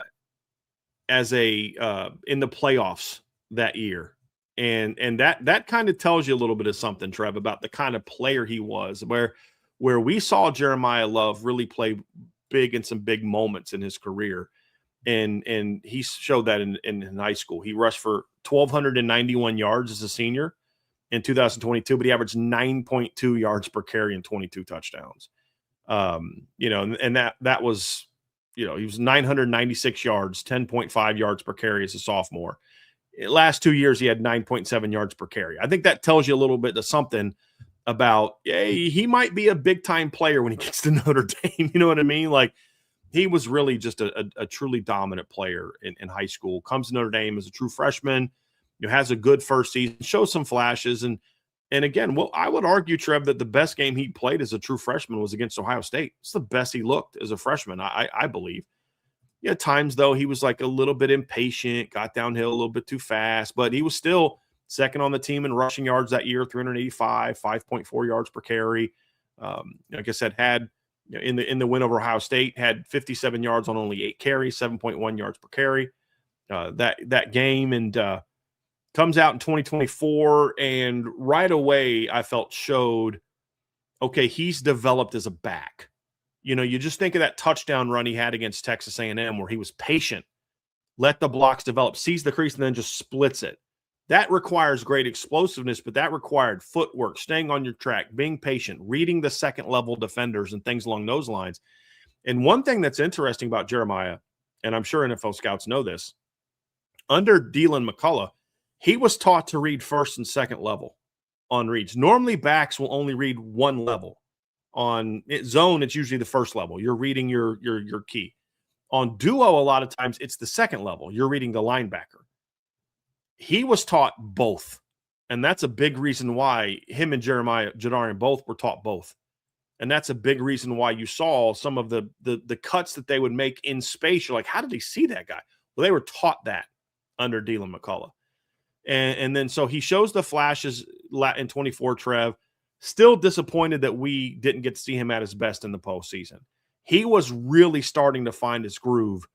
the playoffs that year. And that kind of tells you a little bit of something, Trev, about the kind of player he was, where we saw Jeremiah Love really play big in some big moments in his career. And he showed that in high school. He rushed for 1,291 yards as a senior in 2022, but he averaged 9.2 yards per carry and 22 touchdowns. And that was, he was 996 yards, 10.5 yards per carry as a sophomore. Last 2 years, he had 9.7 yards per carry. I think that tells you a little bit of something about, he might be a big-time player when he gets to Notre Dame. You know what I mean? Like, he was really just a truly dominant player in high school. Comes to Notre Dame as a true freshman, has a good first season, shows some flashes. And again, well, I would argue, Trev, that the best game he played as a true freshman was against Ohio State. It's the best he looked as a freshman, I believe. Yeah, at times, though, he was like a little bit impatient, got downhill a little bit too fast, but he was still second on the team in rushing yards that year, 385, 5.4 yards per carry. Like I said, had in the win over Ohio State, had 57 yards on only 8 carries, 7.1 yards per carry that game, and comes out in 2024, and right away I felt showed, okay, he's developed as a back. You just think of that touchdown run he had against Texas A&M where he was patient, let the blocks develop, sees the crease, and then just splits it. That requires great explosiveness, but that required footwork, staying on your track, being patient, reading the second-level defenders and things along those lines. And one thing that's interesting about Jeremiah, and I'm sure NFL scouts know this, under Dylan McCullough, he was taught to read first and second level on reads. Normally, backs will only read one level. On zone, it's usually the first level. You're reading your key. On duo, a lot of times, it's the second level. You're reading the linebacker. He was taught both, and that's a big reason why him and Jadarian both were taught both. And that's a big reason why you saw some of the cuts that they would make in space. You're like, how did he see that guy? Well, they were taught that under Dylan McCullough. And then so he shows the flashes in 24, Trev. Still disappointed that we didn't get to see him at his best in the postseason. He was really starting to find his groove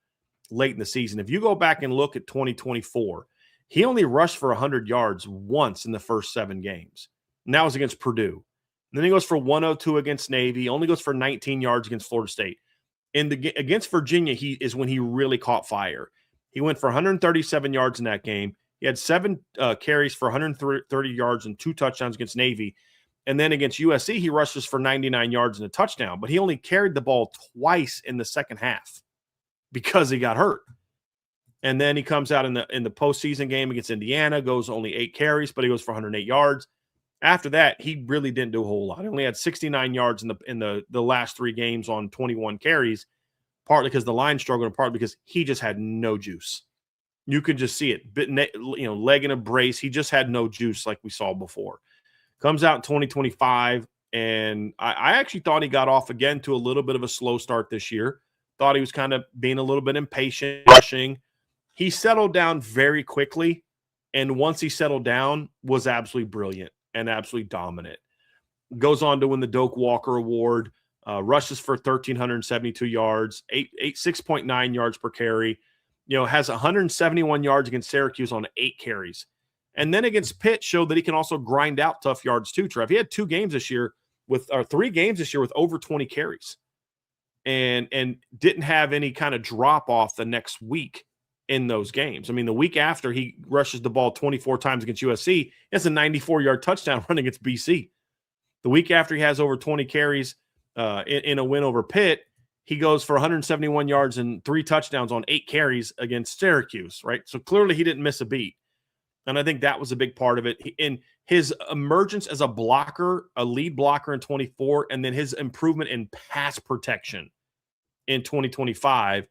late in the season. If you go back and look at 2024, he only rushed for 100 yards once in the first 7 games. And that was against Purdue. And then he goes for 102 against Navy, only goes for 19 yards against Florida State. Against Virginia, he is when he really caught fire. He went for 137 yards in that game. He had 7 carries for 130 yards and 2 touchdowns against Navy. And then against USC, he rushes for 99 yards and a touchdown, but he only carried the ball twice in the second half because he got hurt. And then he comes out in the postseason game against Indiana, goes only 8 carries, but he goes for 108 yards. After that, he really didn't do a whole lot. He only had 69 yards in the last 3 games on 21 carries, partly because the line struggled and partly because he just had no juice. You could just see it, leg in a brace. He just had no juice like we saw before. Comes out in 2025, and I actually thought he got off again to a little bit of a slow start this year. Thought he was kind of being a little bit impatient, rushing. He settled down very quickly, and once he settled down, was absolutely brilliant and absolutely dominant. Goes on to win the Doak Walker Award, rushes for 1,372 yards, 6.9 yards per carry, has 171 yards against Syracuse on 8 carries. And then against Pitt showed that he can also grind out tough yards too, Trev. He had 3 games this year with over 20 carries and didn't have any kind of drop off the next week in those games. I mean, the week after he rushes the ball 24 times against USC, it's a 94-yard touchdown run against BC. The week after he has over 20 carries in a win over Pitt, he goes for 171 yards and 3 touchdowns on 8 carries against Syracuse, right? So clearly he didn't miss a beat. And I think that was a big part of it. In his emergence as a blocker, a lead blocker in 24, and then his improvement in pass protection in 2025,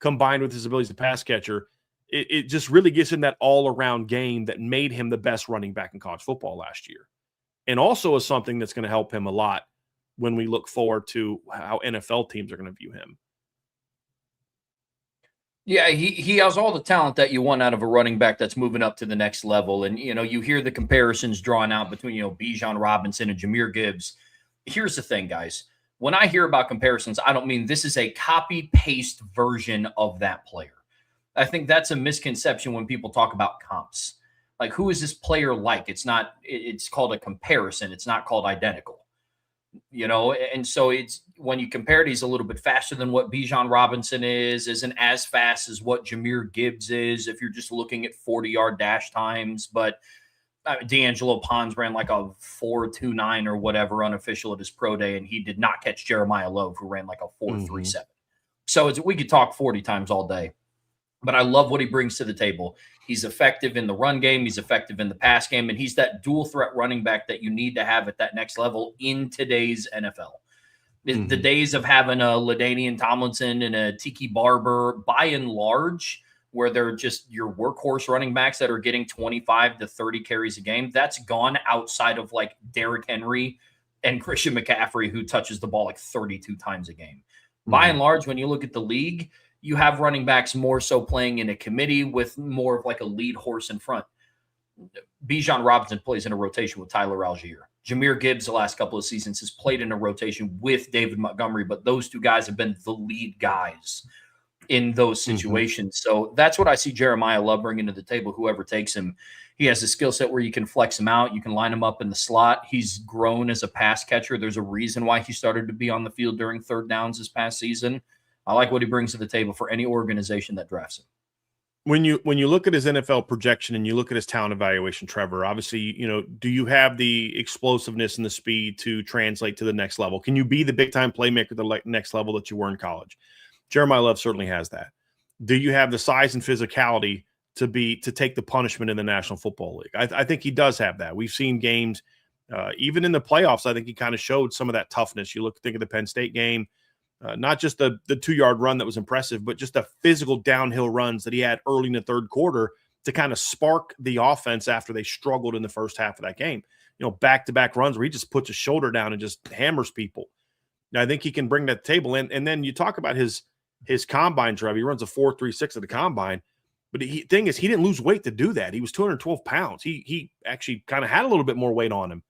combined with his abilities to pass catcher, it just really gives him that all-around game that made him the best running back in college football last year. And also is something that's going to help him a lot when we look forward to how NFL teams are going to view him. Yeah, he has all the talent that you want out of a running back that's moving up to the next level. And, you hear the comparisons drawn out between, Bijan Robinson and Jahmyr Gibbs. Here's the thing, guys. When I hear about comparisons, I don't mean this is a copy-paste version of that player. I think that's a misconception when people talk about comps. Like, who is this player like? It's called a comparison. It's not called identical. And so it's when you compare it, he's a little bit faster than what Bijan Robinson isn't as fast as what Jahmyr Gibbs is if you're just looking at 40-yard dash times. But D'Angelo Pons ran like a 4.29 or whatever unofficial at his pro day, and he did not catch Jeremiah Love, who ran like a 4.37. So we could talk 40 times all day. But I love what he brings to the table. He's effective in the run game. He's effective in the pass game. And he's that dual threat running back that you need to have at that next level in today's NFL. The days of having a LaDainian Tomlinson and a Tiki Barber, by and large, where they're just your workhorse running backs that are getting 25 to 30 carries a game, that's gone outside of like Derrick Henry and Christian McCaffrey, who touches the ball like 32 times a game. By and large, when you look at the league, you have running backs more so playing in a committee with more of like a lead horse in front. Bijan Robinson plays in a rotation with Tyler Algier. Jahmyr Gibbs the last couple of seasons has played in a rotation with David Montgomery, but those two guys have been the lead guys in those situations. So that's what I see Jeremiah Love bringing to the table, whoever takes him. He has a skill set where you can flex him out. You can line him up in the slot. He's grown as a pass catcher. There's a reason why he started to be on the field during third downs this past season. I like what he brings to the table for any organization that drafts him. When you look at his NFL projection and you look at his talent evaluation, Trevor, obviously, do you have the explosiveness and the speed to translate to the next level? Can you be the big-time playmaker at the next level that you were in college? Jeremiah Love certainly has that. Do you have the size and physicality to take the punishment in the National Football League? I think he does have that. We've seen games, even in the playoffs, I think he kind of showed some of that toughness. Think of the Penn State game. Not just the 2-yard run that was impressive, but just the physical downhill runs that he had early in the third quarter to kind of spark the offense after they struggled in the first half of that game. Back-to-back runs where he just puts his shoulder down and just hammers people. Now, I think he can bring that to the table. And then you talk about his combine, Trev. He runs a 4.36 at the combine. But the thing is, he didn't lose weight to do that. He was 212 pounds. He actually kind of had a little bit more weight on him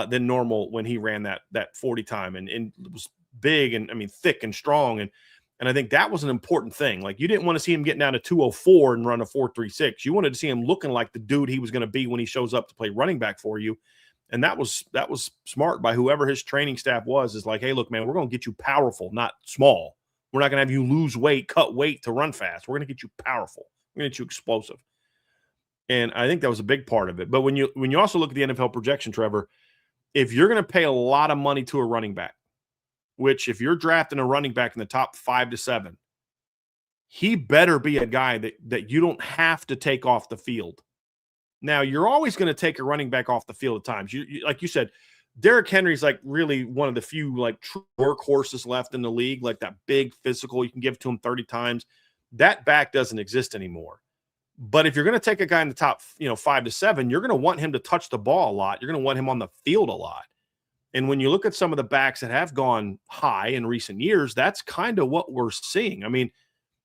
than normal when he ran that 40 time. And it was big and thick and strong. And I think that was an important thing. Like, you didn't want to see him getting down to 204 and run a 4.36. You wanted to see him looking like the dude he was going to be when he shows up to play running back for you. And that was smart by whoever his training staff was, is like, hey, look, man, we're going to get you powerful, not small. We're not going to have you lose weight, cut weight to run fast. We're going to get you powerful. We're going to get you explosive. And I think that was a big part of it. But when you also look at the NFL projection, Trevor, if you're going to pay a lot of money to a running back, which if you're drafting a running back in the top 5 to 7, he better be a guy that you don't have to take off the field. Now, you're always going to take a running back off the field at times. You like you said, Derrick Henry's like really one of the few like true workhorses left in the league, like that big physical. You can give to him 30 times. That back doesn't exist anymore. But if you're going to take a guy in the top, 5 to 7, you're going to want him to touch the ball a lot. You're going to want him on the field a lot. And when you look at some of the backs that have gone high in recent years, that's kind of what we're seeing. I mean,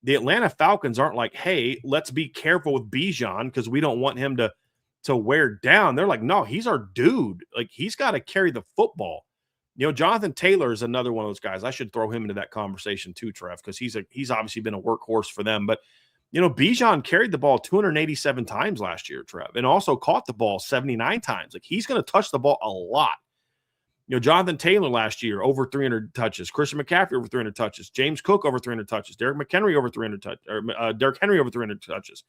the Atlanta Falcons aren't like, hey, let's be careful with Bijan because we don't want him to wear down. They're like, no, he's our dude. Like, he's got to carry the football. Jonathan Taylor is another one of those guys. I should throw him into that conversation too, Trev, because he's obviously been a workhorse for them. But, Bijan carried the ball 287 times last year, Trev, and also caught the ball 79 times. Like, he's going to touch the ball a lot. Jonathan Taylor last year, over 300 touches. Christian McCaffrey, over 300 touches. James Cook, over 300 touches. Derrick Henry, over 300 touches. Derrick Henry, over 300 touches.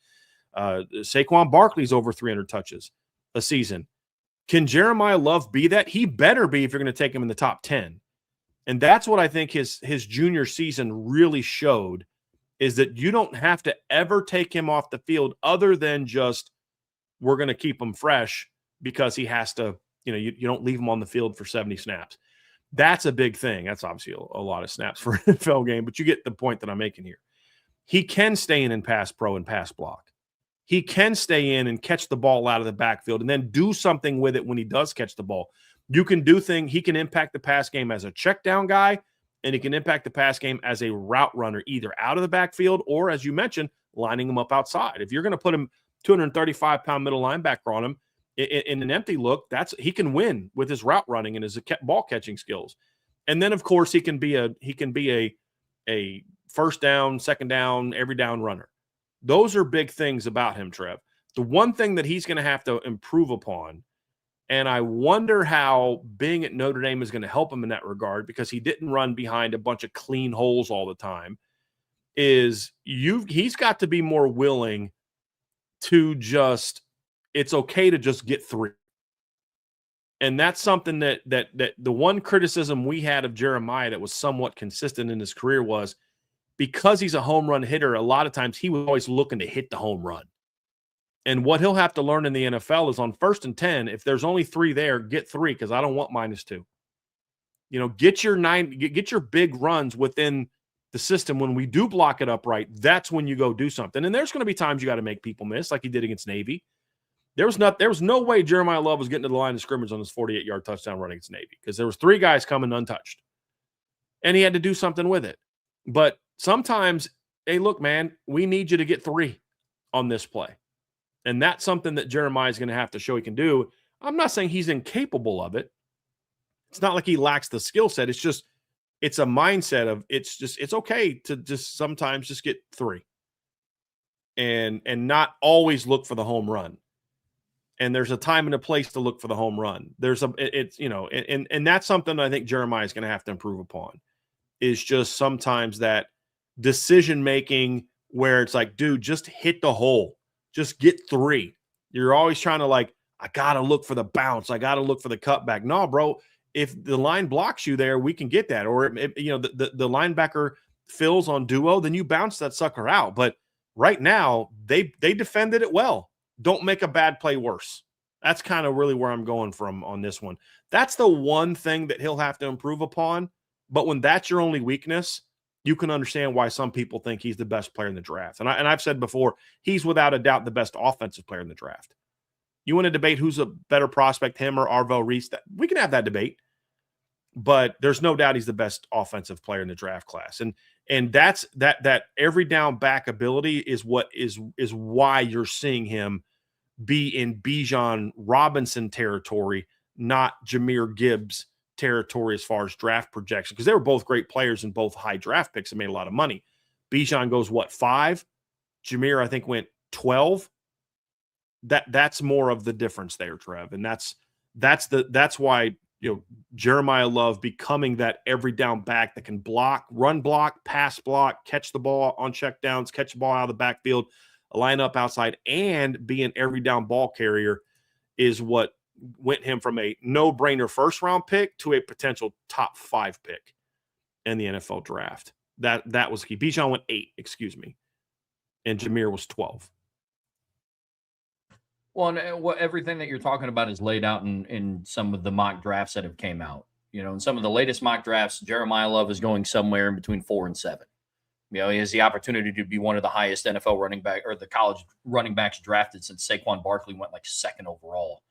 Saquon Barkley's over 300 touches a season. Can Jeremiah Love be that? He better be if you're going to take him in the top 10. And that's what I think his junior season really showed, is that you don't have to ever take him off the field other than just we're going to keep him fresh because he has to, you don't leave him on the field for 70 snaps. That's a big thing. That's obviously a lot of snaps for an NFL game, but you get the point that I'm making here. He can stay in and pass pro and pass block. He can stay in and catch the ball out of the backfield and then do something with it when he does catch the ball. You can do things. He can impact the pass game as a check down guy, and he can impact the pass game as a route runner, either out of the backfield or, as you mentioned, lining him up outside. If you're going to put him 235-pound middle linebacker on him in an empty look, he can win with his route running and his ball catching skills. And then, of course, he can be a first down, second down, every down runner. Those are big things about him, Trev. The one thing that he's going to have to improve upon, and I wonder how being at Notre Dame is going to help him in that regard, because he didn't run behind a bunch of clean holes all the time, is he's got to be more willing to it's okay to just get 3. And that's something that the one criticism we had of Jeremiah that was somewhat consistent in his career was, because he's a home run hitter, a lot of times he was always looking to hit the home run. And what he'll have to learn in the NFL is on 1st and 10, if there's only 3 there, get 3, because I don't want -2. Get your big runs within the system. When we do block it up right, that's when you go do something. And there's going to be times you got to make people miss, like he did against Navy. There was no way Jeremiah Love was getting to the line of scrimmage on his 48-yard touchdown run against Navy, because there was 3 guys coming untouched. And he had to do something with it. But sometimes, hey, look, man, we need you to get 3 on this play. And that's something that Jeremiah is going to have to show he can do. I'm not saying he's incapable of it. It's not like he lacks the skill set. It's just, it's a mindset of it's okay to just sometimes just get 3 and not always look for the home run. And there's a time and a place to look for the home run. And that's something I think Jeremiah is going to have to improve upon, is just sometimes that decision-making where it's like, dude, just hit the hole. Just get 3. You're always trying to I got to look for the bounce. I got to look for the cutback. No, bro, if the line blocks you there, we can get that. Or, the linebacker fills on duo, then you bounce that sucker out. But right now, they defended it well. Don't make a bad play worse. That's kind of really where I'm going from on this one. That's the one thing that he'll have to improve upon. But when that's your only weakness, you can understand why some people think he's the best player in the draft. And I've said before, he's without a doubt the best offensive player in the draft. You want to debate who's a better prospect, him or Arvell Reese? We can have that debate. But there's no doubt he's the best offensive player in the draft class. And that's that every down back ability is what is why you're seeing him be in Bijan Robinson territory, not Jahmyr Gibbs territory as far as draft projection, because they were both great players and both high draft picks and made a lot of money. Bijan goes 5? Jahmyr, I think, went 12. That's more of the difference there, Trev. And that's why Jeremiah Love becoming that every down back that can block, run block, pass block, catch the ball on check downs, catch the ball out of the backfield, line up outside, and be an every down ball carrier is what went him from a no-brainer first-round pick to a potential top 5 pick in the NFL draft. That was key. Bijan went 8, excuse me, and Jameer was 12. Well, and everything that you're talking about is laid out in some of the mock drafts that have came out. In some of the latest mock drafts, Jeremiah Love is going somewhere in between 4 and 7. He has the opportunity to be one of the highest NFL running back or the college running backs drafted since Saquon Barkley went like 2nd overall,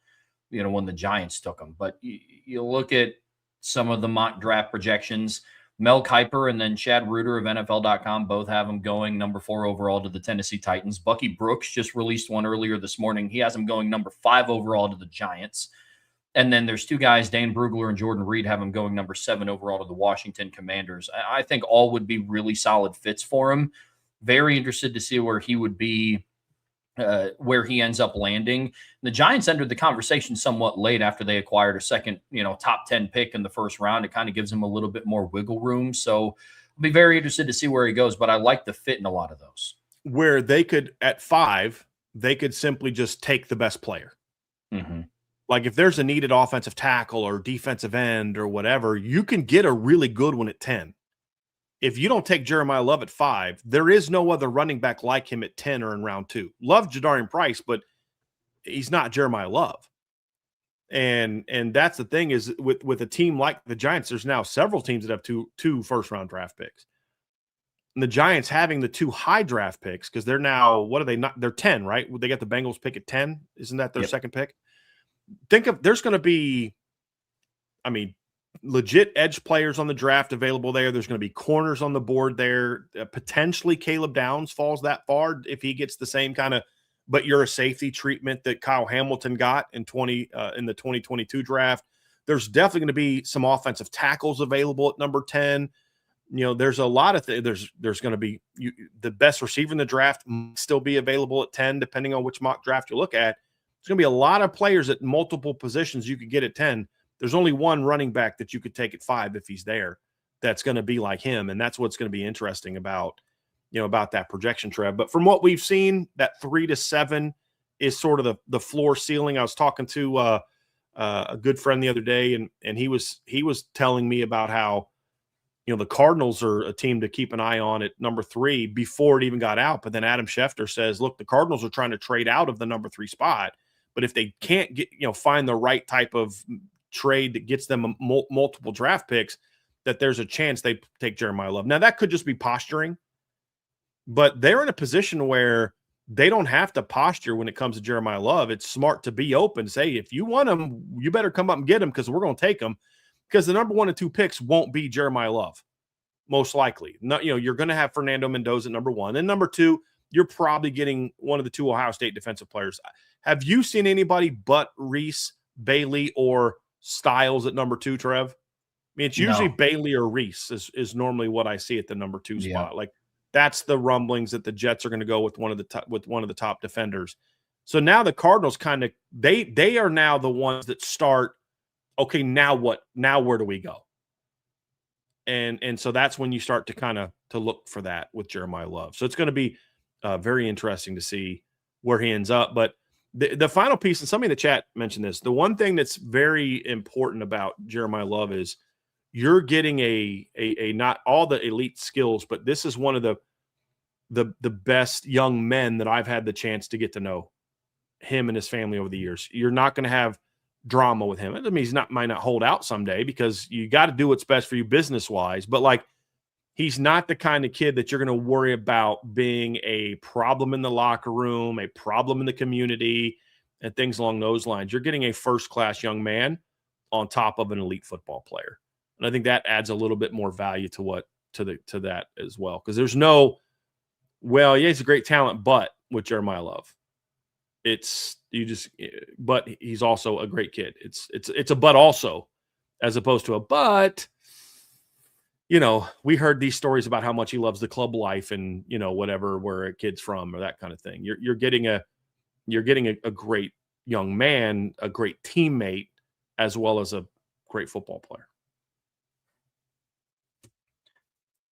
when the Giants took him. But you look at some of the mock draft projections, Mel Kiper and then Chad Reuter of NFL.com both have him going number 4 overall to the Tennessee Titans. Bucky Brooks just released one earlier this morning. He has him going number 5 overall to the Giants. And then there's 2 guys, Dan Brugler and Jordan Reed, have him going number 7 overall to the Washington Commanders. I think all would be really solid fits for him. Very interested to see where he would be, where he ends up landing. The Giants entered the conversation somewhat late after they acquired a second, top 10 pick in the first round. It kind of gives him a little bit more wiggle room. So I'll be very interested to see where he goes, but I like the fit in a lot of those. Where they could, at 5, they could simply just take the best player. Mm-hmm. Like if there's a needed offensive tackle or defensive end or whatever, you can get a really good one at 10. If you don't take Jeremiah Love at 5, there is no other running back like him at 10 or in round 2. Love Jadarian Price, but he's not Jeremiah Love. And that's the thing is with a team like the Giants, there's now several teams that have two first-round draft picks. And the Giants having the 2 high draft picks because they're now, what are they not? They're 10, right? They got the Bengals pick at 10. Isn't that their second pick? Think of there's going to be, legit edge players on the draft available there. There's going to be corners on the board there. Potentially Caleb Downs falls that far if he gets the same kind of, but you're a safety treatment that Kyle Hamilton got in the 2022 draft. There's definitely going to be some offensive tackles available at number 10. There's a lot of things. There's going to be the best receiver in the draft might still be available at 10, depending on which mock draft you look at. There's going to be a lot of players at multiple positions you could get at 10. There's only one running back that you could take at 5 if he's there that's going to be like him, and that's what's going to be interesting about that projection, Trev. But from what we've seen, that 3 to 7 is sort of the floor ceiling. I was talking to a good friend the other day, and he was telling me about how the Cardinals are a team to keep an eye on at number 3 before it even got out. But then Adam Schefter says, look, the Cardinals are trying to trade out of the number 3 spot. But if they can't get, find the right type of trade that gets them multiple draft picks, that there's a chance they take Jeremiah Love. Now, that could just be posturing, but they're in a position where they don't have to posture when it comes to Jeremiah Love. It's smart to be open, say, if you want him, you better come up and get him because we're going to take him, because the number 1 and 2 picks won't be Jeremiah Love, most likely. No, you're going to have Fernando Mendoza at number 1. And number 2, you're probably getting one of the 2 Ohio State defensive players. Have you seen anybody but Reese, Bailey, or Styles at number 2, Trev? I mean, it's usually Bailey or Reese is normally what I see at the number 2 spot. Like that's the rumblings that the Jets are going to go with one of the top defenders. So now the Cardinals kind of they are now the ones that start. Okay, now what? Now where do we go? And so that's when you start to look for that with Jeremiah Love. So it's going to be very interesting to see where he ends up. But the final piece, and somebody in the chat mentioned this, the one thing that's very important about Jeremiah Love is you're getting a not all the elite skills, but this is one of the best young men that I've had the chance to get to know, him and his family over the years. You're not going to have drama with him. I mean, might not hold out someday because you got to do what's best for you business wise, but like he's not the kind of kid that you're going to worry about being a problem in the locker room, a problem in the community, and things along those lines. You're getting a first-class young man on top of an elite football player. And I think that adds a little bit more value to that as well. Because there's no, well, yeah, he's a great talent, but with Jeremiah Love, but he's also a great kid. It's a but also, as opposed to a but. We heard these stories about how much he loves the club life and, whatever, where a kid's from or that kind of thing. You're getting a great young man, a great teammate, as well as a great football player.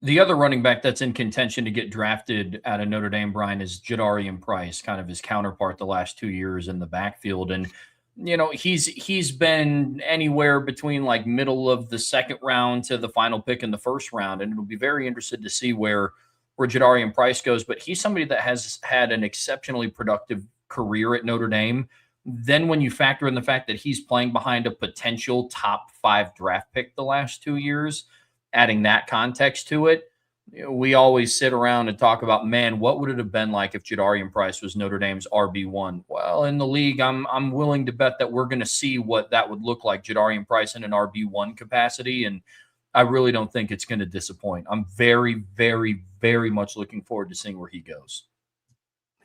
The other running back that's in contention to get drafted out of Notre Dame, Brian, is Jadarian Price, kind of his counterpart the last 2 years in the backfield. And He's been anywhere between like middle of the second round to the final pick in the first round, and it'll be very interested to see where Jadarian Price goes. But he's somebody that has had an exceptionally productive career at Notre Dame. Then when you factor in the fact that he's playing behind a potential top 5 draft pick the last 2 years, adding that context to it, we always sit around and talk about, man, what would it have been like if Jadarian Price was Notre Dame's RB1? Well, in the league, I'm willing to bet that we're going to see what that would look like, Jadarian Price in an RB1 capacity, and I really don't think it's going to disappoint. I'm very, very, very much looking forward to seeing where he goes.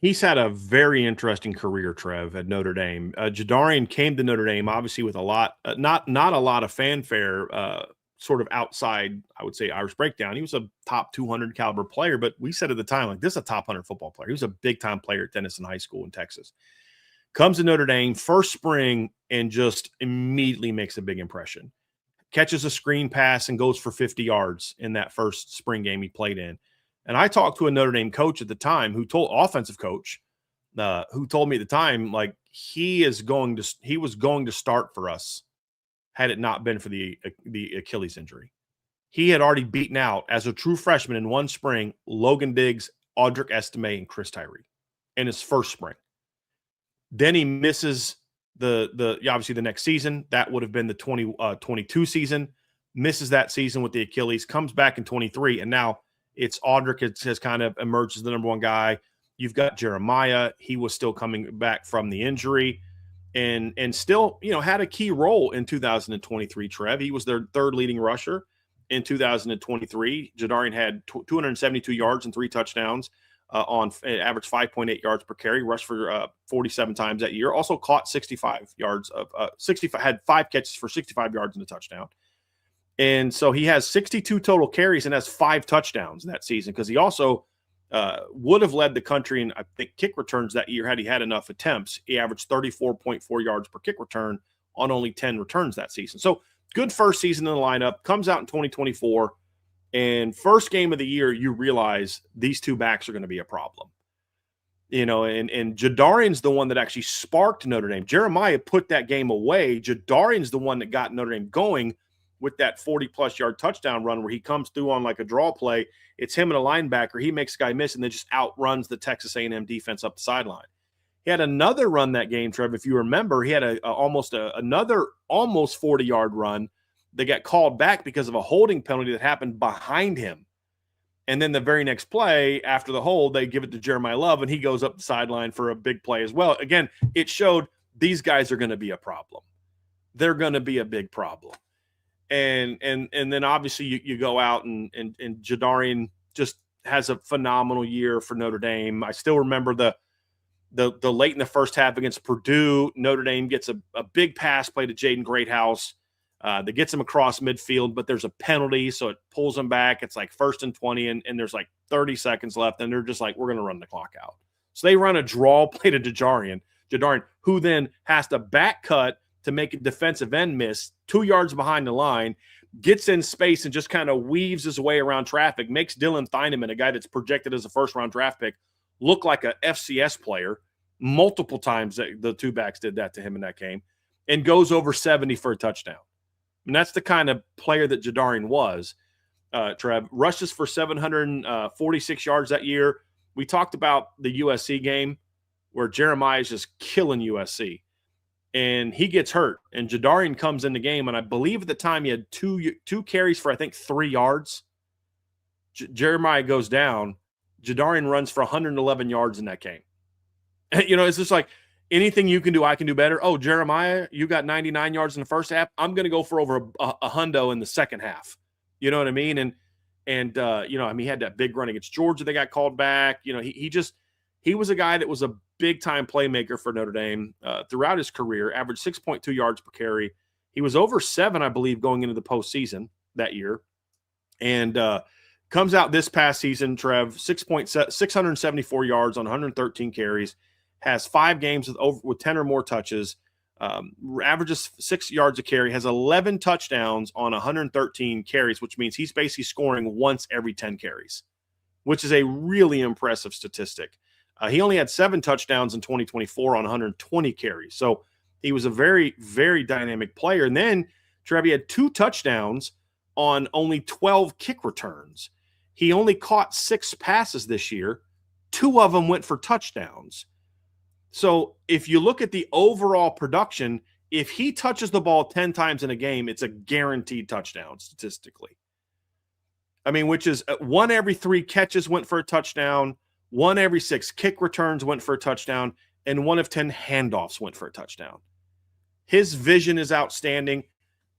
He's had a very interesting career, Trev, at Notre Dame. Jadarian came to Notre Dame, obviously, with a lot, not a lot of fanfare, sort of outside, I would say, Irish breakdown. He was a top 200 caliber player, but we said at the time, like, this is a top 100 football player. He was a big-time player at Denison High School in Texas. Comes to Notre Dame first spring and just immediately makes a big impression. Catches a screen pass and goes for 50 yards in that first spring game he played in. And I talked to a Notre Dame coach at the time offensive coach, who told me at the time, like, he was going to start for us had it not been for the Achilles injury. He had already beaten out, as a true freshman in one spring, Logan Diggs, Audric Estime, and Chris Tyree in his first spring. Then he misses obviously the next season. That would have been the 2022 season. Misses that season with the Achilles, comes back in 23, and now it's Audric has kind of emerged as the number one guy. You've got Jeremiah. He was still coming back from the injury and still, had a key role in 2023, Trev. He was their third leading rusher in 2023. Jadarian had 272 yards and 3 touchdowns on average 5.8 yards per carry, rushed for 47 times that year. Also caught 65 yards had 5 catches for 65 yards and a touchdown. And so he has 62 total carries and has 5 touchdowns that season, because he also would have led the country in, I think, kick returns that year had he had enough attempts. He averaged 34.4 yards per kick return on only 10 returns that season. So good first season in the lineup, comes out in 2024, and first game of the year, you realize these two backs are going to be a problem. And Jadarian's the one that actually sparked Notre Dame. Jeremiah put that game away. Jadarian's the one that got Notre Dame going with that 40-plus yard touchdown run where he comes through on like a draw play. It's him and a linebacker. He makes a guy miss and then just outruns the Texas A&M defense up the sideline. He had another run that game, Trev. If you remember, he had another almost 40-yard run that got called back because of a holding penalty that happened behind him. And then the very next play after the hold, they give it to Jeremiah Love, and he goes up the sideline for a big play as well. Again, it showed these guys are going to be a problem. They're going to be a big problem. And then obviously you go out and Jadarian just has a phenomenal year for Notre Dame. I still remember the late in the first half against Purdue. Notre Dame gets a big pass play to Jaden Greathouse that gets him across midfield, but there's a penalty, so it pulls him back. It's like 1st and 20, and there's like 30 seconds left, and they're just like, we're going to run the clock out. So they run a draw play to Jadarian, who then has to back cut to make a defensive end miss 2 yards behind the line, gets in space and just kind of weaves his way around traffic, makes Dylan Theineman, a guy that's projected as a first-round draft pick, look like a FCS player. Multiple times the two backs did that to him in that game, and goes over 70 for a touchdown. And that's the kind of player that Jadarian was. Trev rushes for 746 yards that year. We talked about the USC game where Jeremiah is just killing USC. And he gets hurt, and Jadarian comes in the game, and I believe at the time he had two carries for, I think, 3 yards. Jeremiah goes down. Jadarian runs for 111 yards in that game. It's just like, anything you can do, I can do better. Oh, Jeremiah, you got 99 yards in the first half. I'm going to go for over a hundo in the second half. You know what I mean? And he had that big run against Georgia. They got called back. He was a guy that was a big-time playmaker for Notre Dame throughout his career, averaged 6.2 yards per carry. He was over 7, I believe, going into the postseason that year. And comes out this past season, Trev, 674 yards on 113 carries, has 5 games with 10 or more touches, averages 6 yards a carry, has 11 touchdowns on 113 carries, which means he's basically scoring once every 10 carries, which is a really impressive statistic. He only had 7 touchdowns in 2024 on 120 carries. So He was a very, very dynamic player. And then Trev had 2 touchdowns on only 12 kick returns. He only caught 6 passes this year. 2 of them went for touchdowns. So if you look at the overall production, if he touches the ball 10 times in a game, it's a guaranteed touchdown statistically. I mean, which is 1 every 3 catches went for a touchdown, 1 every 6 kick returns went for a touchdown, and 1 of 10 handoffs went for a touchdown. His vision is outstanding.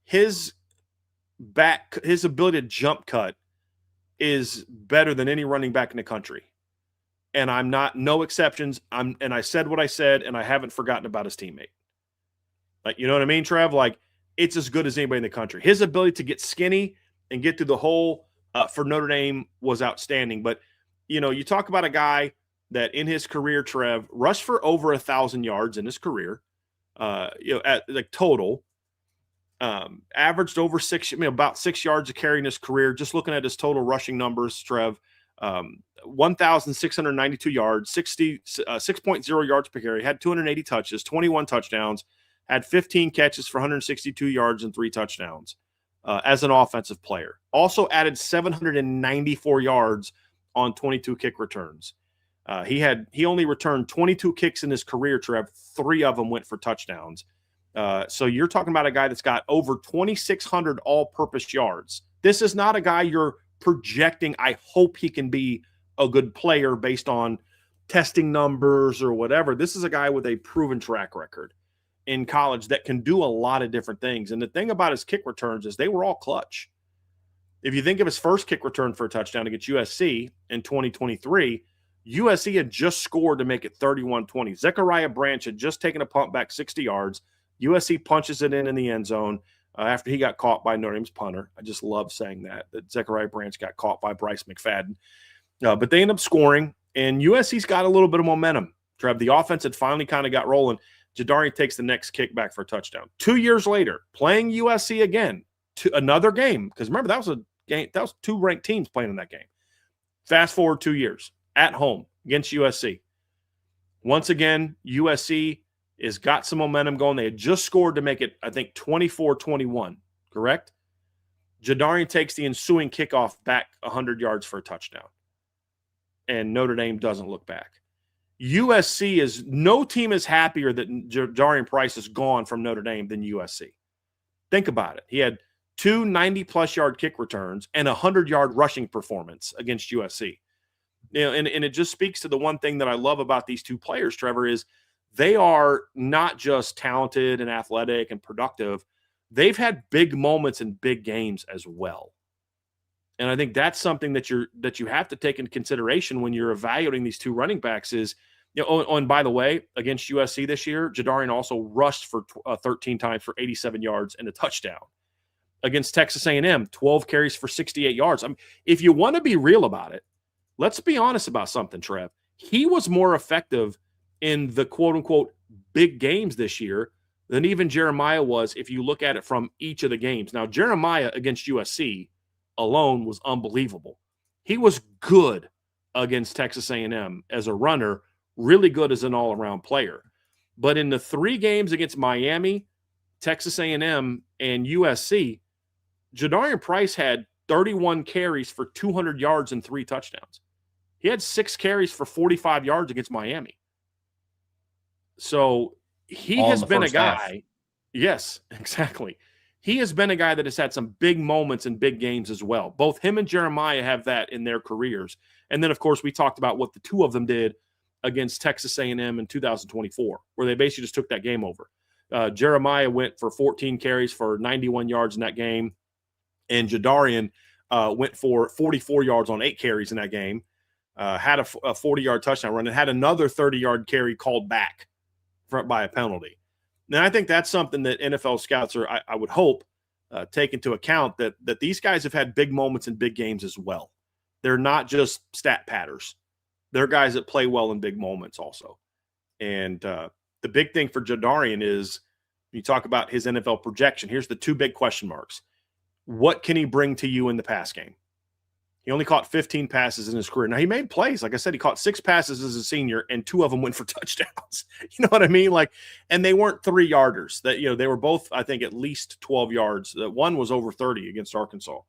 His ability to jump cut is better than any running back in the country. And I'm not, no exceptions. And I said what I said, and I haven't forgotten about his teammate. Like, you know what I mean, Trev? Like, it's as good as anybody in the country. His ability to get skinny and get through the hole for Notre Dame was outstanding. But, you know, you talk about a guy that in his career, Trev, rushed for over 1,000 yards in his career, at like total, averaged over about 6 yards a carry in his career. Just looking at his total rushing numbers, Trev, 1,692 yards, 6.0 yards per carry, had 280 touches, 21 touchdowns, had 15 catches for 162 yards and 3 touchdowns as an offensive player. Also added 794 yards on 22 kick returns. He only returned 22 kicks in his career, Trev. 3 of them went for touchdowns. So you're talking about a guy that's got over 2,600 all-purpose yards. This is not a guy you're projecting, I hope he can be a good player based on testing numbers or whatever. This is a guy with a proven track record in college that can do a lot of different things. And the thing about his kick returns is they were all clutch. If you think of his first kick return for a touchdown against USC in 2023, USC had just scored to make it 31-20. Zechariah Branch had just taken a punt back 60 yards. USC punches it in the end zone after he got caught by Notre Dame's punter. I just love saying that Zechariah Branch got caught by Bryce McFadden. But they end up scoring, and USC's got a little bit of momentum. Trev, the offense had finally kind of got rolling. Jadarian takes the next kick back for a touchdown. 2 years later, playing USC again, to another game, because remember, that was a game, that was 2 ranked teams playing in that game. Fast forward 2 years, at home against USC. Once again, USC has got some momentum going. They had just scored to make it, I think, 24-21, correct? Jadarian takes the ensuing kickoff back 100 yards for a touchdown. And Notre Dame doesn't look back. USC is, no team is happier that Jadarian Price is gone from Notre Dame than USC. Think about it. He had 2 90-plus yard kick returns and a 100-yard rushing performance against USC. You know, and it just speaks to the one thing that I love about these 2 players, Trevor, is they are not just talented and athletic and productive. They've had big moments in big games as well. And I think that's something that you have to take into consideration when you're evaluating these 2 running backs is, you know, and by the way, against USC this year, Jadarian also rushed for 13 times for 87 yards and a touchdown. Against Texas A&M, 12 carries for 68 yards. I mean, if you want to be real about it, let's be honest about something, Trev. He was more effective in the quote-unquote big games this year than even Jeremiah was if you look at it from each of the games. Now, Jeremiah against USC alone was unbelievable. He was good against Texas A&M as a runner, really good as an all-around player. But in the 3 games against Miami, Texas A&M, and USC, Jadarian Price had 31 carries for 200 yards and 3 touchdowns. He had 6 carries for 45 yards against Miami. So he has been a guy. Half. Yes, exactly. He has been a guy that has had some big moments in big games as well. Both him and Jeremiah have that in their careers. And then, of course, we talked about what the 2 of them did against Texas A&M in 2024, where they basically just took that game over. Jeremiah went for 14 carries for 91 yards in that game, and Jadarian went for 44 yards on 8 carries in that game, had a 40-yard touchdown run, and had another 30-yard carry called back by a penalty. Now, I think that's something that NFL scouts are, I would hope, take into account that these guys have had big moments in big games as well. They're not just stat patters. They're guys that play well in big moments also. And the big thing for Jadarian is, you talk about his NFL projection. Here's the 2 big question marks. What can he bring to you in the pass game? He only caught 15 passes in his career. Now, he made plays. Like I said, he caught 6 passes as a senior, and 2 of them went for touchdowns. You know what I mean? Like, and they weren't 3-yarders. That, you know, they were both, I think, at least 12 yards. One was over 30 against Arkansas.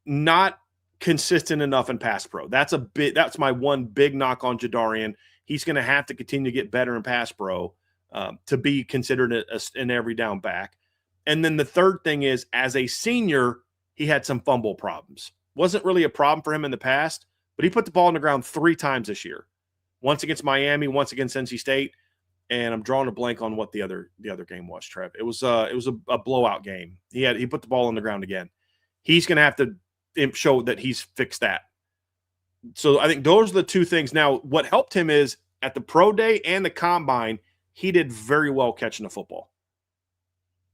Not consistent enough in pass pro. That's my one big knock on Jadarian. He's going to have to continue to get better in pass pro to be considered an every down back. And then the third thing is, as a senior, he had some fumble problems. Wasn't really a problem for him in the past, but he put the ball on the ground 3 times this year. Once against Miami, once against NC State, and I'm drawing a blank on what the other game was, Trev. It was a blowout game. He put the ball on the ground again. He's going to have to show that he's fixed that. So I think those are the 2 things. Now, what helped him is at the pro day and the combine, he did very well catching the football.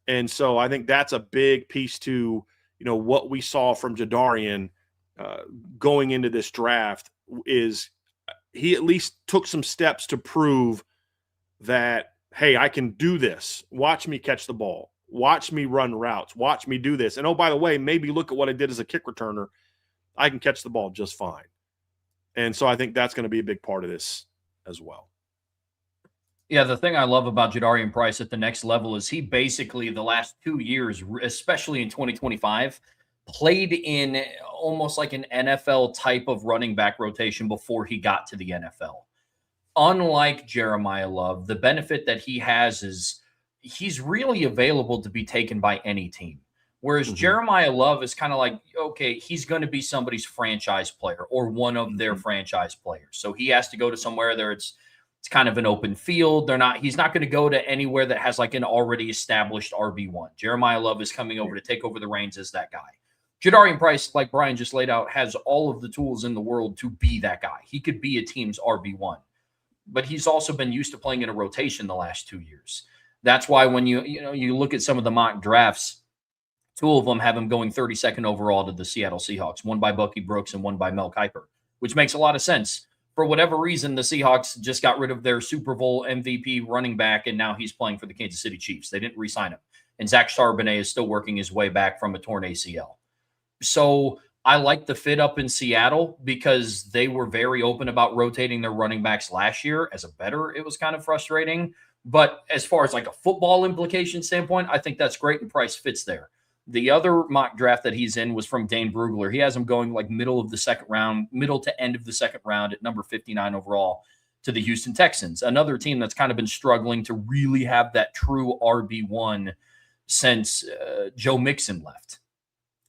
And so I think that's a big piece to, you know, what we saw from Jadarian going into this draft is he at least took some steps to prove that, hey, I can do this. Watch me catch the ball. Watch me run routes. Watch me do this. And, oh, by the way, maybe look at what I did as a kick returner. I can catch the ball just fine. And so I think that's going to be a big part of this as well. Yeah, the thing I love about Jadarian Price at the next level is he basically the last 2 years, especially in 2025, played in almost like an NFL type of running back rotation before he got to the NFL. Unlike Jeremiah Love, the benefit that he has is he's really available to be taken by any team. Whereas Jeremiah Love is kind of like, okay, he's going to be somebody's franchise player or one of their franchise players. So he has to go to somewhere there it's kind of an open field. He's not going to go to anywhere that has like an already established RB1. Jeremiah Love is coming over to take over the reins as that guy. Jadarian Price, like Brian just laid out, has all of the tools in the world to be that guy. He could be a team's RB1, but he's also been used to playing in a rotation the last 2 years. That's why when you look at some of the mock drafts, 2 of them have him going 32nd overall to the Seattle Seahawks, one by Bucky Brooks and one by Mel Kiper, which makes a lot of sense. For whatever reason, the Seahawks just got rid of their Super Bowl MVP running back, and now he's playing for the Kansas City Chiefs. They didn't re-sign him. And Zach Charbonnet is still working his way back from a torn ACL. So I like the fit up in Seattle because they were very open about rotating their running backs last year. As a bettor, it was kind of frustrating. But as far as like a football implication standpoint, I think that's great, and Price fits there. The other mock draft that he's in was from Dane Brugler. He has him going like middle of the second round, middle to end of the second round at number 59 overall to the Houston Texans, another team that's kind of been struggling to really have that true RB1 since Joe Mixon left.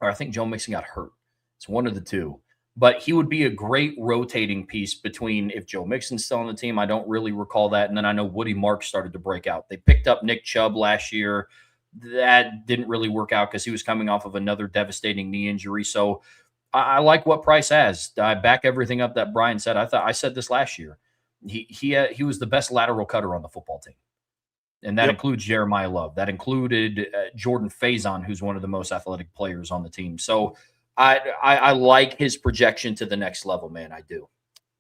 Or I think Joe Mixon got hurt. It's one of the two. But he would be a great rotating piece between if Joe Mixon's still on the team. I don't really recall that. And then I know Woody Marks started to break out. They picked up Nick Chubb last year. That didn't really work out because he was coming off of another devastating knee injury. So I like what Price has. I back everything up that Brian said. I said this last year. He was the best lateral cutter on the football team. And that includes Jeremiah Love. That included Jordan Faison, who's one of the most athletic players on the team. So I like his projection to the next level, man. I do.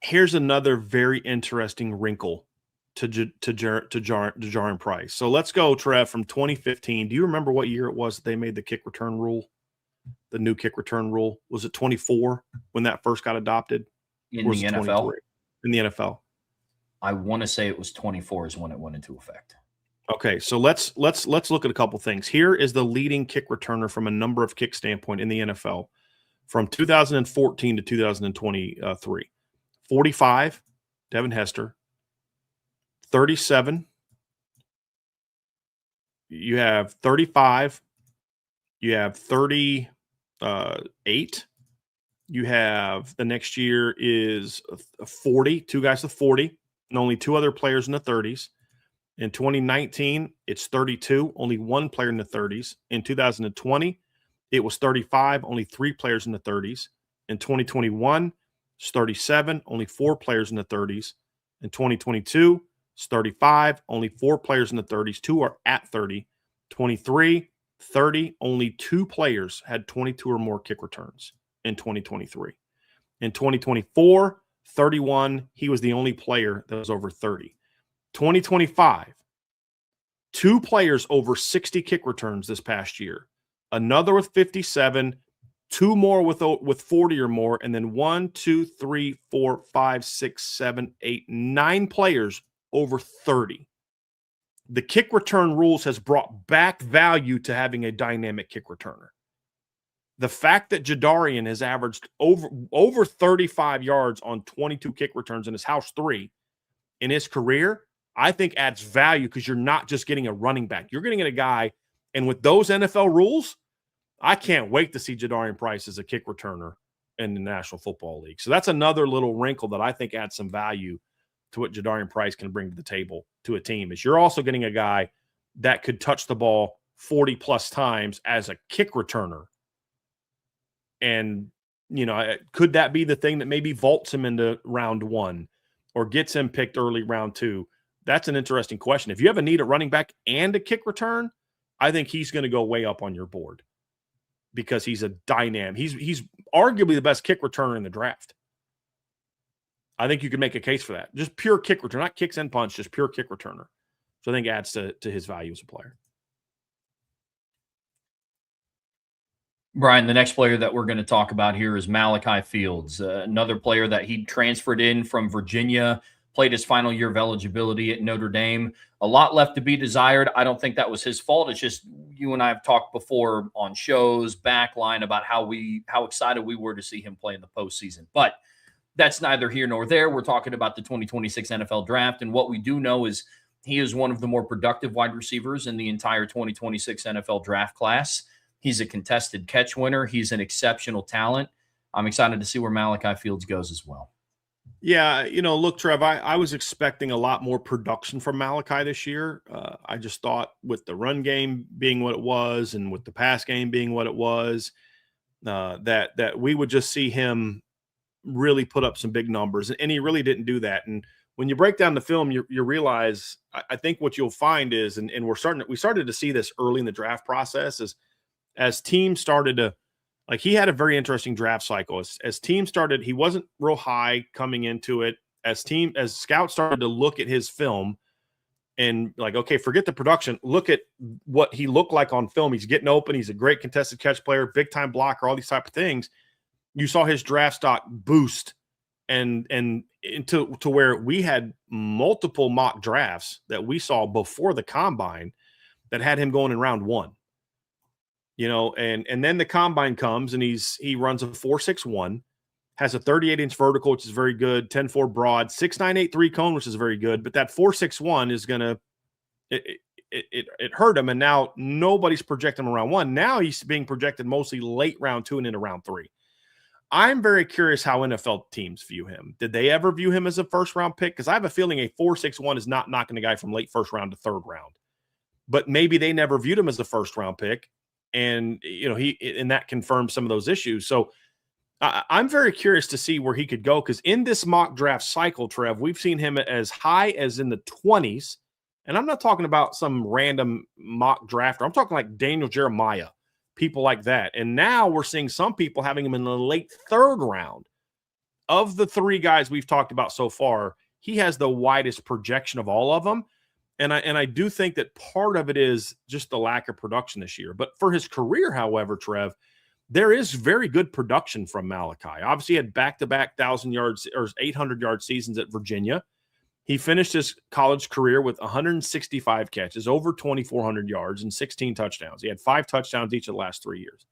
Here's another very interesting wrinkle to Jadarian Price. So let's go, Trev, from 2015. Do you remember what year it was that they made the kick return rule? The new kick return rule? Was it 24 when that first got adopted? In the NFL? In the NFL. I want to say it was 24 is when it went into effect. Okay, so let's look at a couple things. Here is the leading kick returner from a number of kick standpoint in the NFL from 2014 to 2023. 45, Devin Hester. 37. You have 35. You have 38. You have the next year is 40, 2 guys with 40, and only 2 other players in the 30s. In 2019, it's 32, only 1 player in the 30s. In 2020, it was 35, only 3 players in the 30s. In 2021, it's 37, only 4 players in the 30s. In 2022, it's 35, only 4 players in the 30s. 2 are at 30. 23, 30, only 2 players had 22 or more kick returns in 2023. In 2024, 31, he was the only player that was over 30. 2025, 2 players over 60 kick returns this past year. Another with 57, 2 more with 40 or more, and then 1, 2, 3, 4, 5, 6, 7, 8, 9 players over 30. The kick return rules has brought back value to having a dynamic kick returner. The fact that Jadarian has averaged over 35 yards on 22 kick returns in his house 3 in his career, I think adds value because you're not just getting a running back. You're getting a guy, and with those NFL rules, I can't wait to see Jadarian Price as a kick returner in the National Football League. So that's another little wrinkle that I think adds some value to what Jadarian Price can bring to the table to a team. Is you're also getting a guy that could touch the ball 40 plus times as a kick returner. And, could that be the thing that maybe vaults him into round 1 or gets him picked early round 2? That's an interesting question. If you have a need at running back and a kick return, I think he's going to go way up on your board because he's a dynamic. He's arguably the best kick returner in the draft. I think you could make a case for that. Just pure kick return, not kicks and punch, just pure kick returner. So I think adds to his value as a player. Brian, the next player that we're going to talk about here is Malachi Fields, another player that he transferred in from Virginia, played his final year of eligibility at Notre Dame. A lot left to be desired. I don't think that was his fault. It's just you and I have talked before on shows, backline, about how excited we were to see him play in the postseason. But that's neither here nor there. We're talking about the 2026 NFL Draft, and what we do know is he is one of the more productive wide receivers in the entire 2026 NFL Draft class. He's a contested catch winner. He's an exceptional talent. I'm excited to see where Malachi Fields goes as well. Yeah, look, Trev, I was expecting a lot more production from Malachi this year. I just thought with the run game being what it was and with the pass game being what it was, that we would just see him really put up some big numbers, and he really didn't do that. And when you break down the film, you realize, I think what you'll find is, and we started to see this early in the draft process, is as teams started to, like, he had a very interesting draft cycle. As teams started, he wasn't real high coming into it. As scouts started to look at his film and like, okay, forget the production. Look at what he looked like on film. He's getting open. He's a great contested catch player, big time blocker, all these type of things. You saw his draft stock boost and into where we had multiple mock drafts that we saw before the combine that had him going in round 1. And then the combine comes and he runs a 4.61, has a 38-inch vertical, which is very good, 10.4 broad, 6.983 cone, which is very good. But that 4.61 is gonna it hurt him, and now nobody's projecting him around 1. Now he's being projected mostly late round 2 and into round 3. I'm very curious how NFL teams view him. Did they ever view him as a first-round pick? Because I have a feeling a 4.61 is not knocking a guy from late first round to third round. But maybe they never viewed him as a first-round pick. And, and that confirms some of those issues. So I'm very curious to see where he could go, because in this mock draft cycle, Trev, we've seen him as high as in the 20s. And I'm not talking about some random mock drafter. I'm talking like Daniel Jeremiah, people like that. And now we're seeing some people having him in the late third round. Of the 3 guys we've talked about so far, he has the widest projection of all of them. And I do think that part of it is just the lack of production this year. But for his career, however, Trev, there is very good production from Malachi. Obviously, he had back-to-back 1,000 yards or 800-yard seasons at Virginia. He finished his college career with 165 catches, over 2,400 yards, and 16 touchdowns. He had 5 touchdowns each of the last 3 years.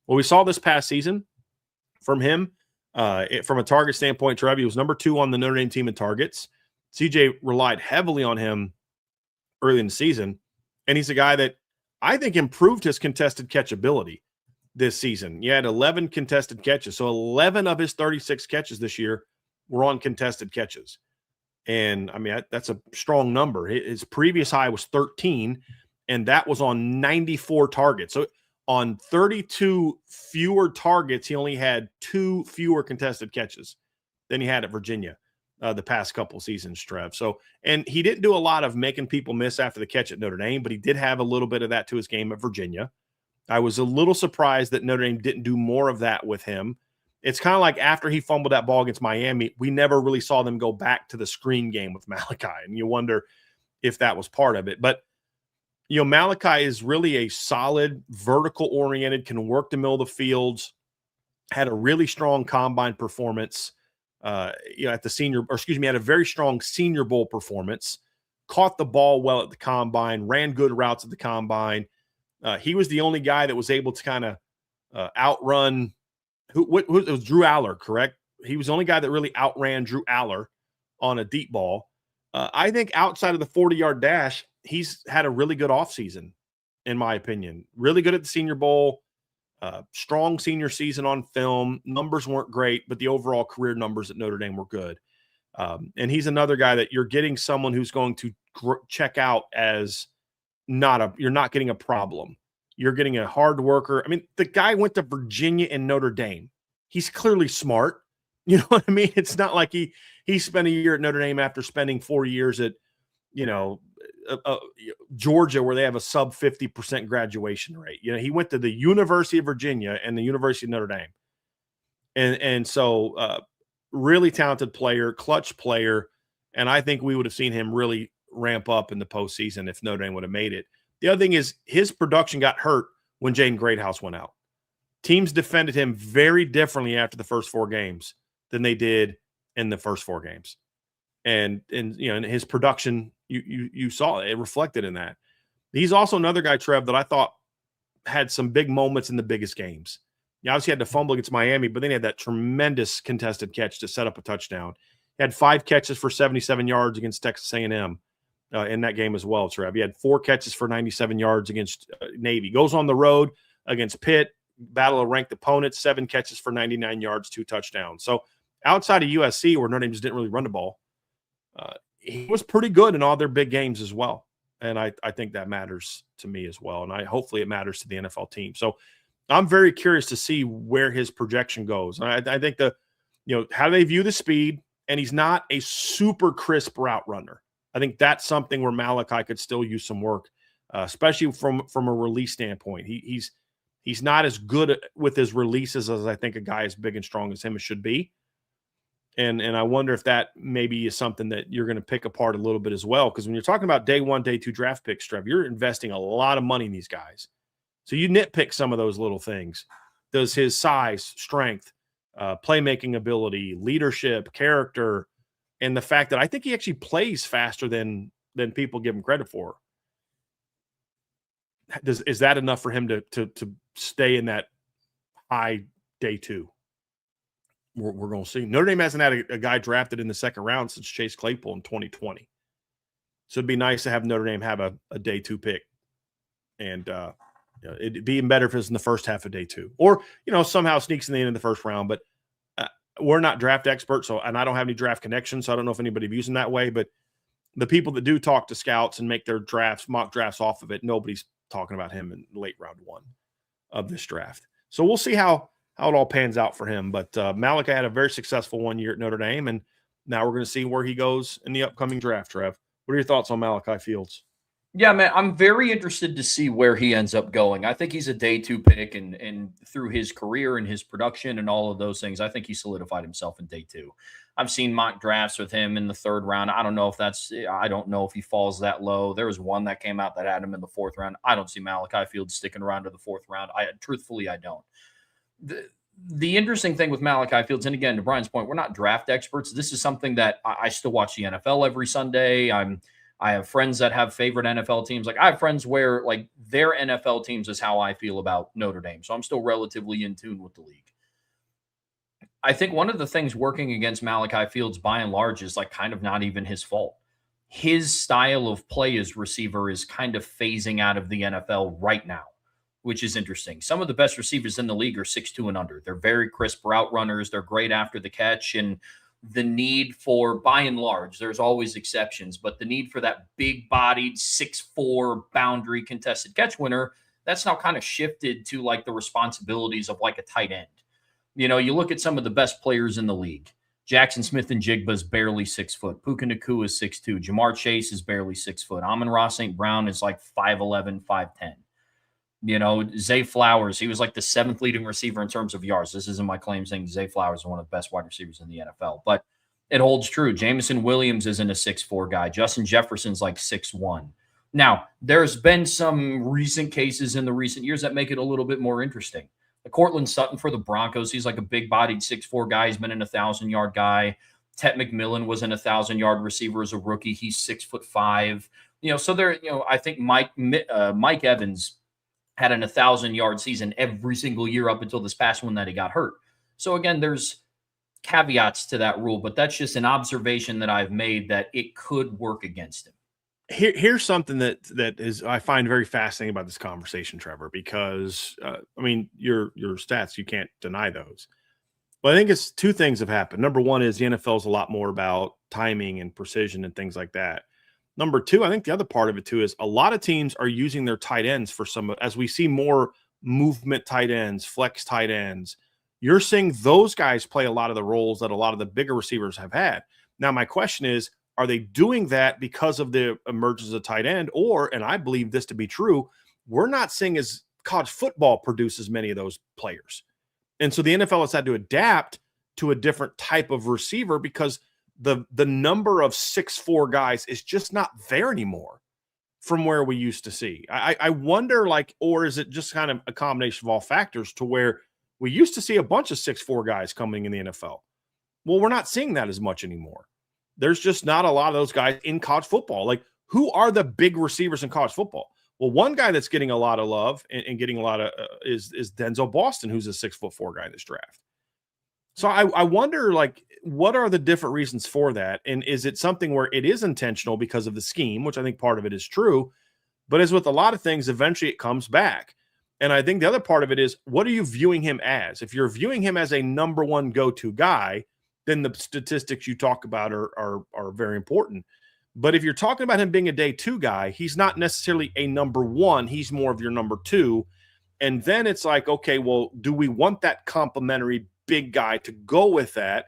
Well, we saw this past season from him, from a target standpoint, Trev, he was number 2 on the Notre Dame team in targets. CJ relied heavily on him early in the season, and he's a guy that I think improved his contested catch ability this season. He had 11 contested catches, so 11 of his 36 catches this year were on contested catches. And, I mean, that's a strong number. His previous high was 13, and that was on 94 targets. So on 32 fewer targets, he only had 2 fewer contested catches than he had at Virginia the past couple seasons, Trev. So, and he didn't do a lot of making people miss after the catch at Notre Dame, but he did have a little bit of that to his game at Virginia. I was a little surprised that Notre Dame didn't do more of that with him. It's kind of like after he fumbled that ball against Miami, we never really saw them go back to the screen game with Malachi, and you wonder if that was part of it. But, Malachi is really a solid, vertical-oriented, can work the middle of the fields, had a really strong combine performance, at the had a very strong Senior Bowl performance, caught the ball well at the combine, ran good routes at the combine. He was the only guy that was able to kind of outrun it was Drew Aller, correct? He was the only guy that really outran Drew Aller on a deep ball. I think outside of the 40-yard dash, he's had a really good offseason, in my opinion. Really good at the Senior Bowl, strong senior season on film. Numbers weren't great, but the overall career numbers at Notre Dame were good. And he's another guy that you're getting someone who's going to check out as you're not getting a problem. You're getting a hard worker. I mean, the guy went to Virginia and Notre Dame. He's clearly smart. You know what I mean? It's not like he spent a year at Notre Dame after spending 4 years at, Georgia, where they have a sub 50% graduation rate. He went to the University of Virginia and the University of Notre Dame. And so really talented player, clutch player. And I think we would have seen him really ramp up in the postseason if Notre Dame would have made it. The other thing is his production got hurt when Jaden Greathouse went out. Teams defended him very differently after the first 4 games than they did in the first 4 games. And his production, you saw it reflected in that. He's also another guy, Trev, that I thought had some big moments in the biggest games. He obviously had to fumble against Miami, but then he had that tremendous contested catch to set up a touchdown. He had 5 catches for 77 yards against Texas A&M. In that game as well, Trev. He had 4 catches for 97 yards against Navy. Goes on the road against Pitt, battle of ranked opponents, 7 catches for 99 yards, 2 touchdowns. So outside of USC, where Notre Dame just didn't really run the ball, he was pretty good in all their big games as well. And I think that matters to me as well. And hopefully it matters to the NFL team. So I'm very curious to see where his projection goes. And I think how do they view the speed? And he's not a super crisp route runner. I think that's something where Malachi could still use some work, especially from a release standpoint. He's not as good with his releases as I think a guy as big and strong as him should be. And I wonder if that maybe is something that you're going to pick apart a little bit as well. Because when you're talking about day 1, day 2 draft picks, Trev, you're investing a lot of money in these guys. So you nitpick some of those little things. Does his size, strength, playmaking ability, leadership, character, and the fact that I think he actually plays faster than people give him credit for. Is that enough for him to stay in that high day 2? We're going to see. Notre Dame hasn't had a guy drafted in the second round since Chase Claypool in 2020. So it'd be nice to have Notre Dame have a day 2 pick. And it'd be even better if it was in the first half of day 2. Or, somehow sneaks in the end of the first round. But we're not draft experts, and I don't have any draft connections, so I don't know if anybody views him that way. But the people that do talk to scouts and make their mock drafts off of it, nobody's talking about him in late round 1 of this draft. So we'll see how it all pans out for him. But Malachi had a very successful 1 year at Notre Dame, and now we're going to see where he goes in the upcoming draft, Trev. What are your thoughts on Malachi Fields? Yeah, man, I'm very interested to see where he ends up going. I think he's a day 2 pick, and through his career and his production and all of those things, I think he solidified himself in day 2. I've seen mock drafts with him in the 3rd round. I don't know if he falls that low. There was one that came out that had him in the 4th round. I don't see Malachi Fields sticking around to the 4th round. Truthfully, I don't. The interesting thing with Malachi Fields, and again, to Brian's point, we're not draft experts. This is something that I still watch the NFL every Sunday. I have friends that have favorite NFL teams. Like I have friends where like their NFL teams is how I feel about Notre Dame. So I'm still relatively in tune with the league. I think one of the things working against Malachi Fields by and large is like kind of not even his fault. His style of play as receiver is kind of phasing out of the NFL right now, which is interesting. Some of the best receivers in the league are 6'2" and under. They're very crisp route runners. They're great after the catch. And the need for, by and large, there's always exceptions, but the need for that big-bodied 6'4" boundary contested catch winner, that's now kind of shifted to like the responsibilities of like a tight end. You look at some of the best players in the league. Jackson Smith-Njigba is barely 6 foot. Puka Nacua is 6'2". Jamar Chase is barely 6 foot. Amon-Ra St. Brown is like 5'11", 5'10". Zay Flowers, he was like the 7th leading receiver in terms of yards. This isn't my claim saying Zay Flowers is one of the best wide receivers in the NFL, but it holds true. Jamison Williams isn't a 6'4" guy. Justin Jefferson's like 6'1". Now, there's been some recent cases in the recent years that make it a little bit more interesting. Cortland Sutton for the Broncos, he's like a big-bodied 6'4" guy. He's been an 1,000-yard guy. Tet McMillan was an 1,000-yard receiver as a rookie. He's 6'5". So there, I think Mike Evans had an 1,000-yard season every single year up until this past one that he got hurt. So again, there's caveats to that rule, but that's just an observation that I've made that it could work against him. Here's something that is I find very fascinating about this conversation, Trevor, because your stats, you can't deny those. But I think it's two things have happened. Number one is the NFL is a lot more about timing and precision and things like that. Number two, I think the other part of it too is a lot of teams are using their tight ends for as we see more movement tight ends, flex tight ends. You're seeing those guys play a lot of the roles that a lot of the bigger receivers have had. Now, my question is, are they doing that because of the emergence of tight end? Or, and I believe this to be true, we're not seeing as college football produces many of those players. And so the NFL has had to adapt to a different type of receiver because the number of 6'4" guys is just not there anymore from where we used to see. I wonder, or is it just kind of a combination of all factors to where we used to see a bunch of 6'4" guys coming in the NFL? Well, we're not seeing that as much anymore. There's just not a lot of those guys in college football. Like, who are the big receivers in college football? Well, one guy that's getting a lot of love and getting a lot of is Denzel Boston, who's a 6'4" guy in this draft. So I wonder, what are the different reasons for that? And is it something where it is intentional because of the scheme, which I think part of it is true, but as with a lot of things, eventually it comes back. And I think the other part of it is, what are you viewing him as? If you're viewing him as a number one go-to guy, then the statistics you talk about are very important. But if you're talking about him being a day two guy, he's not necessarily a number one. He's more of your number two. And then it's like, okay, well, do we want that complimentary big guy to go with that?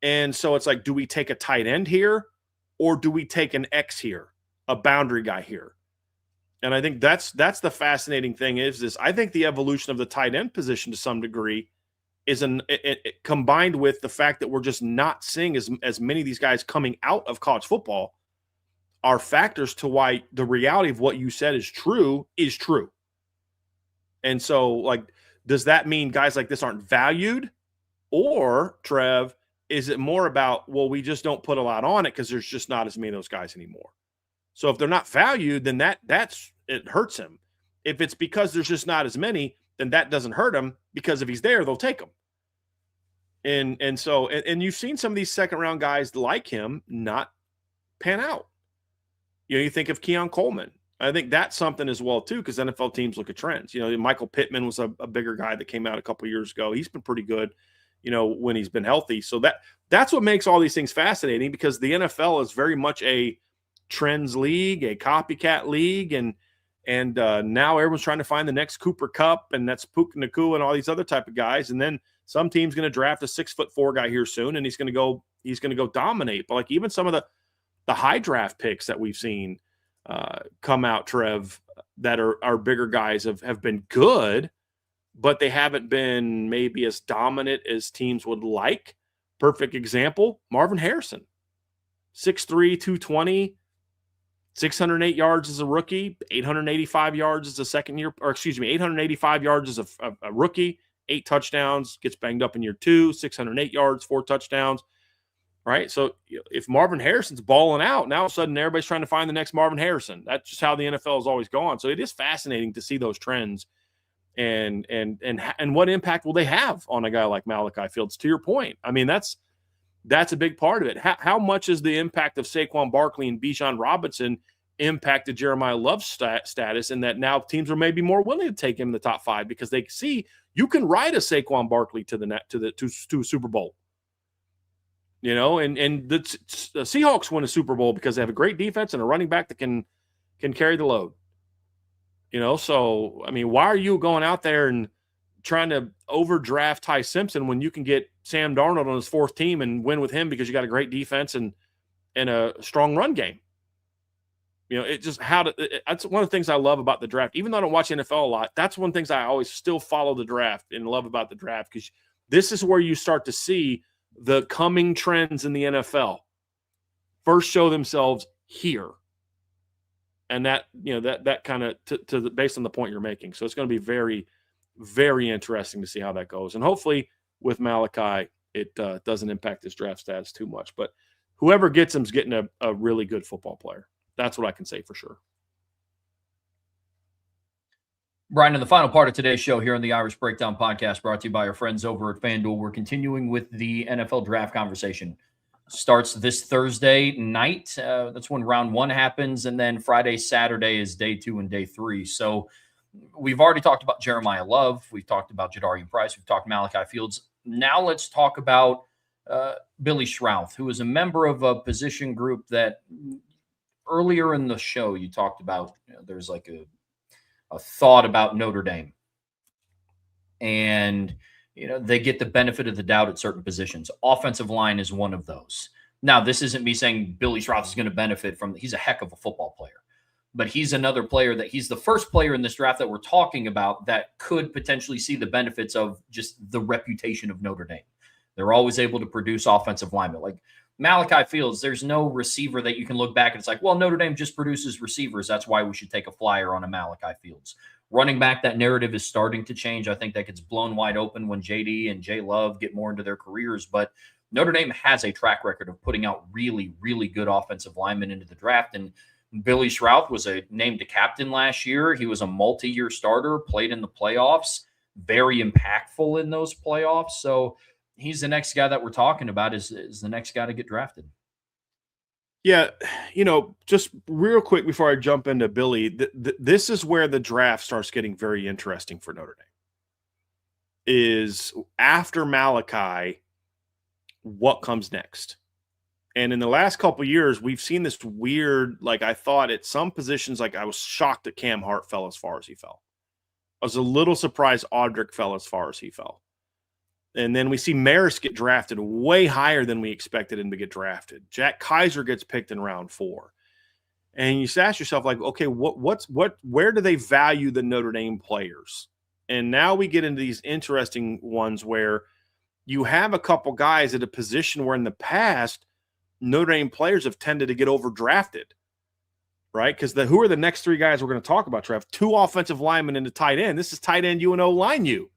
And so it's like, do we take a tight end here, or do we take an X here, a boundary guy here? And I think that's the fascinating thing is this. I think the evolution of the tight end position to some degree is combined with the fact that we're just not seeing as many of these guys coming out of college football are factors to why the reality of what you said is true. And so, does that mean guys like this aren't valued? Or, Trev, is it more about, well, we just don't put a lot on it because there's just not as many of those guys anymore? So if they're not valued, then it hurts him. If it's because there's just not as many, then that doesn't hurt him, because if he's there, they'll take him. And so you've seen some of these second round guys like him not pan out. You think of Keon Coleman. I think that's something as well too, because NFL teams look at trends. Michael Pittman was a bigger guy that came out a couple of years ago. He's been pretty good, when he's been healthy. So that's what makes all these things fascinating, because the NFL is very much a trends league, a copycat league, and now everyone's trying to find the next Cooper Kupp, and that's Puka Nacua and all these other type of guys. And then some team's going to draft a 6'4" guy here soon, and he's going to go dominate. But even some of the high draft picks that we've seen come out, Trev, that are bigger guys have been good, but they haven't been maybe as dominant as teams would like. Perfect example, Marvin Harrison, 6'3", 220, 608 yards as a rookie, 885 yards as a second year, 885 yards as a rookie, 8 touchdowns, gets banged up in year 2, 608 yards, 4 touchdowns. Right. So if Marvin Harrison's balling out, now all of a sudden everybody's trying to find the next Marvin Harrison. That's just how the NFL has always gone. So it is fascinating to see those trends and what impact will they have on a guy like Malachi Fields, to your point. I mean, that's a big part of it. How much is the impact of Saquon Barkley and Bijan Robinson impacted Jeremiah Love's status, in that now teams are maybe more willing to take him in the top 5 because they see you can ride a Saquon Barkley to Super Bowl. And the Seahawks win a Super Bowl because they have a great defense and a running back that can carry the load. So, I mean, why are you going out there and trying to overdraft Ty Simpson when you can get Sam Darnold on his 4th team and win with him because you got a great defense and a strong run game? That's one of the things I love about the draft. Even though I don't watch NFL a lot, that's one of the things I always still follow the draft and love about the draft, because this is where you start to see the coming trends in the NFL first show themselves here. And that kind of based on the point you're making. So it's going to be very, very interesting to see how that goes. And hopefully with Malachi, it doesn't impact his draft status too much. But whoever gets him is getting a really good football player. That's what I can say for sure. Brian, in the final part of today's show here on the Irish Breakdown podcast, brought to you by our friends over at FanDuel, we're continuing with the NFL draft conversation. Starts this Thursday night. That's when round 1 happens. And then Friday, Saturday is day 2 and day 3. So we've already talked about Jeremiah Love. We've talked about Jadarian Price. We've talked Malachi Fields. Now let's talk about Billy Schrauth, who is a member of a position group that earlier in the show you talked about. There's like a thought about Notre Dame. And, they get the benefit of the doubt at certain positions. Offensive line is one of those. Now, this isn't me saying Billy Schrauth is going to benefit from, he's a heck of a football player. But he's another player that he's the first player in this draft that we're talking about that could potentially see the benefits of just the reputation of Notre Dame. They're always able to produce offensive linemen. Like Malachi Fields, there's no receiver that you can look back and it's like, well, Notre Dame just produces receivers. That's why we should take a flyer on a Malachi Fields. Running back, that narrative is starting to change. I think that gets blown wide open when JD and J Love get more into their careers. But Notre Dame has a track record of putting out really, really good offensive linemen into the draft. And Billy Schrauth was named a captain last year. He was a multi-year starter, played in the playoffs, very impactful in those playoffs. So he's the next guy that we're talking about is the next guy to get drafted. Yeah, just real quick before I jump into Billy, this is where the draft starts getting very interesting for Notre Dame. Is after Malachi, what comes next? And in the last couple of years, we've seen this weird, like I thought at some positions, like I was shocked that Cam Hart fell as far as he fell. I was a little surprised Audric fell as far as he fell. And then we see Maris get drafted way higher than we expected him to get drafted. Jack Kaiser gets picked in round 4. And you just ask yourself, like, okay, where do they value the Notre Dame players? And now we get into these interesting ones where you have a couple guys at a position where in the past, Notre Dame players have tended to get overdrafted, right? Because who are the next 3 guys we're going to talk about, Trev? 2 offensive linemen and a tight end. This is tight end UNO line U.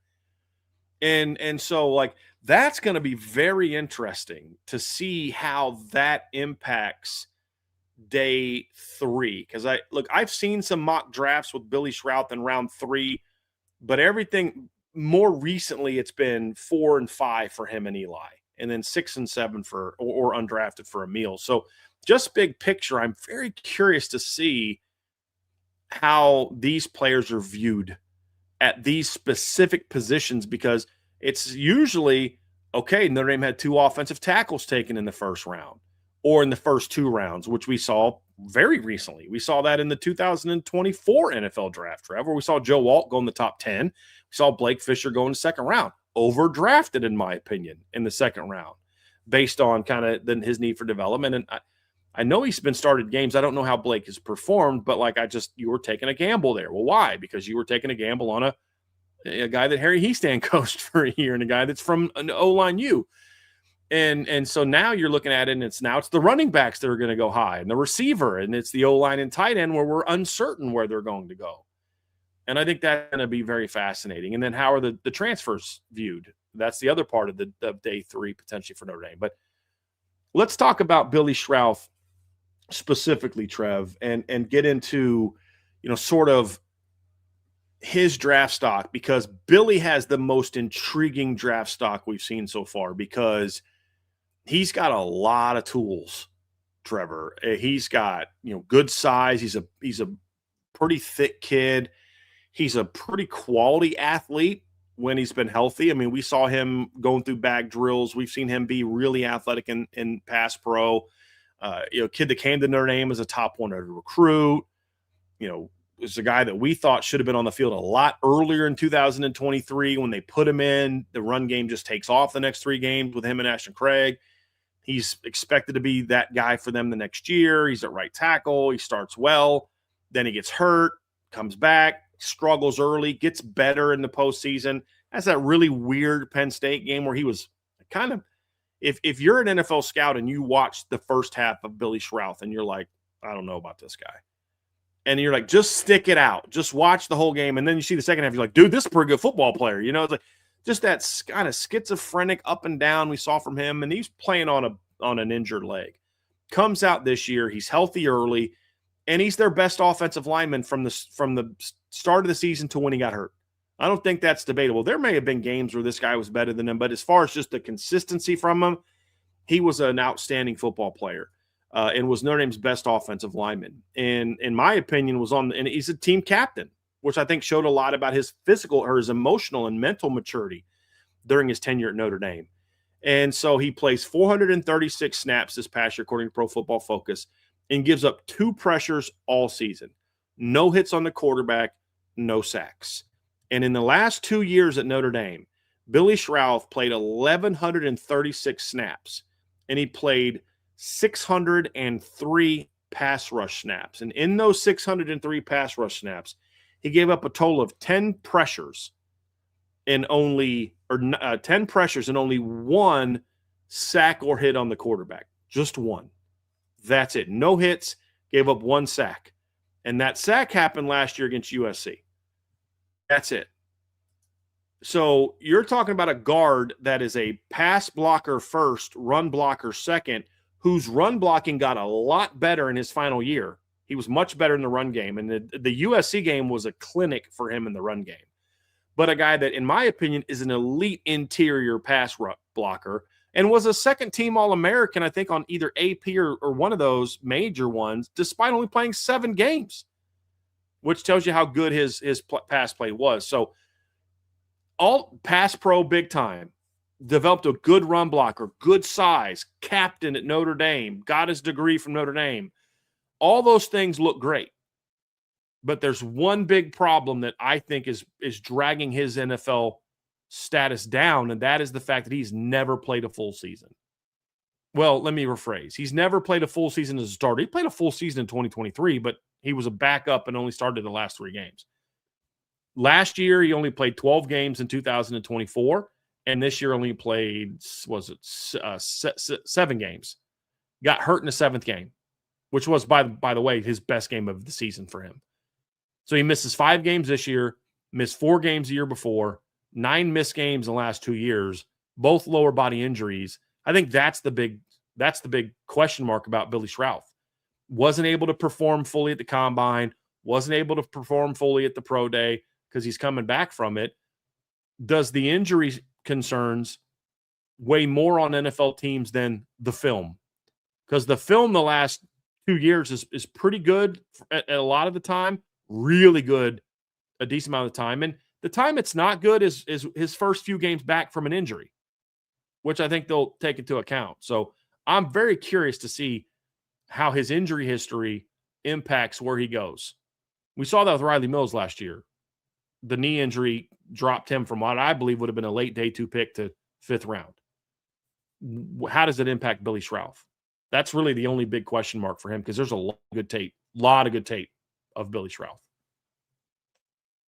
And so, like, that's going to be very interesting to see how that impacts day 3. Because I've seen some mock drafts with Billy Schrauth in round 3, but everything more recently it's been 4 and 5 for him and Eli, and then 6 and 7 for or undrafted for Emil. So just big picture, I'm very curious to see how these players are viewed at these specific positions, because it's usually, okay, Notre Dame had 2 offensive tackles taken in the first round or in the first 2 rounds, which we saw very recently. We saw that in the 2024 NFL draft, Trevor. We saw Joe Alt go in the top 10. We saw Blake Fisher go in the second round. Overdrafted, in my opinion, in the second round, based on kind of his need for development. And I know he's been started games. I don't know how Blake has performed, but you were taking a gamble there. Well, why? Because you were taking a gamble on a guy that Harry Heastan coached for a year and a guy that's from an O-line U. And so now you're looking at it, and it's the running backs that are going to go high and the receiver, and it's the O-line and tight end where we're uncertain where they're going to go. And I think that's going to be very fascinating. And then how are the transfers viewed? That's the other part of day 3 potentially for Notre Dame. But let's talk about Billy Schrauth specifically, Trev, and get into, sort of his draft stock, because Billy has the most intriguing draft stock we've seen so far, because he's got a lot of tools, Trevor. He's got, good size. He's a pretty thick kid. He's a pretty quality athlete when he's been healthy. I mean, we saw him going through bag drills. We've seen him be really athletic in pass pro. Kid that came to Notre Dame as a top 100 recruit. Is a guy that we thought should have been on the field a lot earlier in 2023. When they put him in, the run game just takes off the next 3 games with him and Ashton Craig. He's expected to be that guy for them the next year. He's at right tackle. He starts well. Then he gets hurt, comes back, struggles early, gets better in the postseason. That's that really weird Penn State game where he was kind of, if you're an NFL scout and you watch the first half of Billy Schrauth and you're like, I don't know about this guy. And you're like, just stick it out. Just watch the whole game. And then you see the second half, you're like, dude, this is a pretty good football player. You know, it's like just that kind of schizophrenic up and down we saw from him. And he's playing on an injured leg. Comes out this year. He's healthy early. And he's their best offensive lineman from the start of the season to when he got hurt. I don't think that's debatable. There may have been games where this guy was better than him, but as far as just the consistency from him, he was an outstanding football player and was Notre Dame's best offensive lineman. And in my opinion, and he's a team captain, which I think showed a lot about his physical or his emotional and mental maturity during his tenure at Notre Dame. And so he plays 436 snaps this past year, according to Pro Football Focus, and gives up 2 pressures all season. No hits on the quarterback, no sacks. And in the last 2 years at Notre Dame, Billy Schrauth played 1,136 snaps, and he played 603 pass rush snaps. And in those 603 pass rush snaps, he gave up a total of 10 pressures and only 1 sack or hit on the quarterback. Just one. That's it. No hits, gave up 1 sack. And that sack happened last year against USC. That's it. So you're talking about a guard that is a pass blocker first, run blocker second, whose run blocking got a lot better in his final year. He was much better in the run game. And the USC game was a clinic for him in the run game. But a guy that, in my opinion, is an elite interior pass blocker and was a second-team All-American, I think, on either AP or one of those major ones, despite only playing 7 games, which tells you how good his pass play was. So all pass pro big time, developed a good run blocker, good size, captain at Notre Dame, got his degree from Notre Dame. All those things look great. But there's one big problem that I think is dragging his NFL status down, and that is the fact that he's never played a full season. Well, let me rephrase. He's never played a full season as a starter. He played a full season in 2023, but he was a backup and only started the last 3 games. Last year, he only played 12 games in 2024, and this year only played, 7 games. Got hurt in the 7th game, which was, by the way, his best game of the season for him. So he misses 5 games this year, missed 4 games the year before, 9 missed games in the last 2 years, both lower body injuries. I think that's the big question mark about Billy Schrauth. Wasn't able to perform fully at the combine, wasn't able to perform fully at the pro day because he's coming back from it. Does the injury concerns weigh more on NFL teams than the film? Because the film the last 2 years is pretty good at a lot of the time, really good a decent amount of the time. And the time it's not good is his first few games back from an injury, which I think they'll take into account. So I'm very curious to see how his injury history impacts where he goes. We saw that with Riley Mills last year. The knee injury dropped him from what I believe would have been a late day 2 pick to 5th round. How does it impact Billy Schrauth? That's really the only big question mark for him because there's a lot of good tape of Billy Schrauth.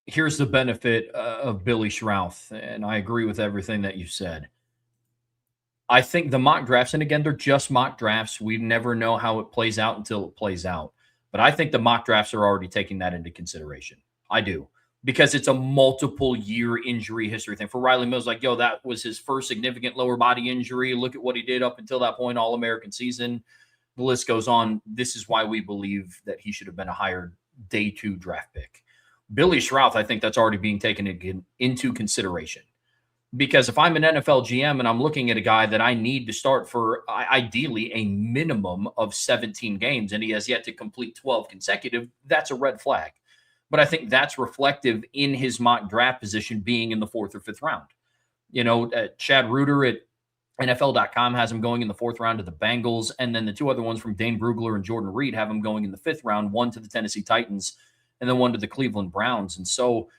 Here's the benefit of Billy Schrauth, and I agree with everything that you said. I think the mock drafts, and again, they're just mock drafts. We never know how it plays out until it plays out. But I think the mock drafts are already taking that into consideration. I do. Because it's a multiple year injury history thing. For Riley Mills, like, yo, that was his first significant lower body injury. Look at what he did up until that point, All-American season. The list goes on. This is why we believe that he should have been a higher day 2 draft pick. Billy Schrauth, I think that's already being taken into consideration. Because if I'm an NFL GM and I'm looking at a guy that I need to start for ideally a minimum of 17 games and he has yet to complete 12 consecutive, that's a red flag. But I think that's reflective in his mock draft position being in the 4th or 5th round. You know, Chad Reuter at NFL.com has him going in the 4th round to the Bengals. And then the 2 other ones from Dane Brugler and Jordan Reed have him going in the 5th round, 1 to the Tennessee Titans and then 1 to the Cleveland Browns. And so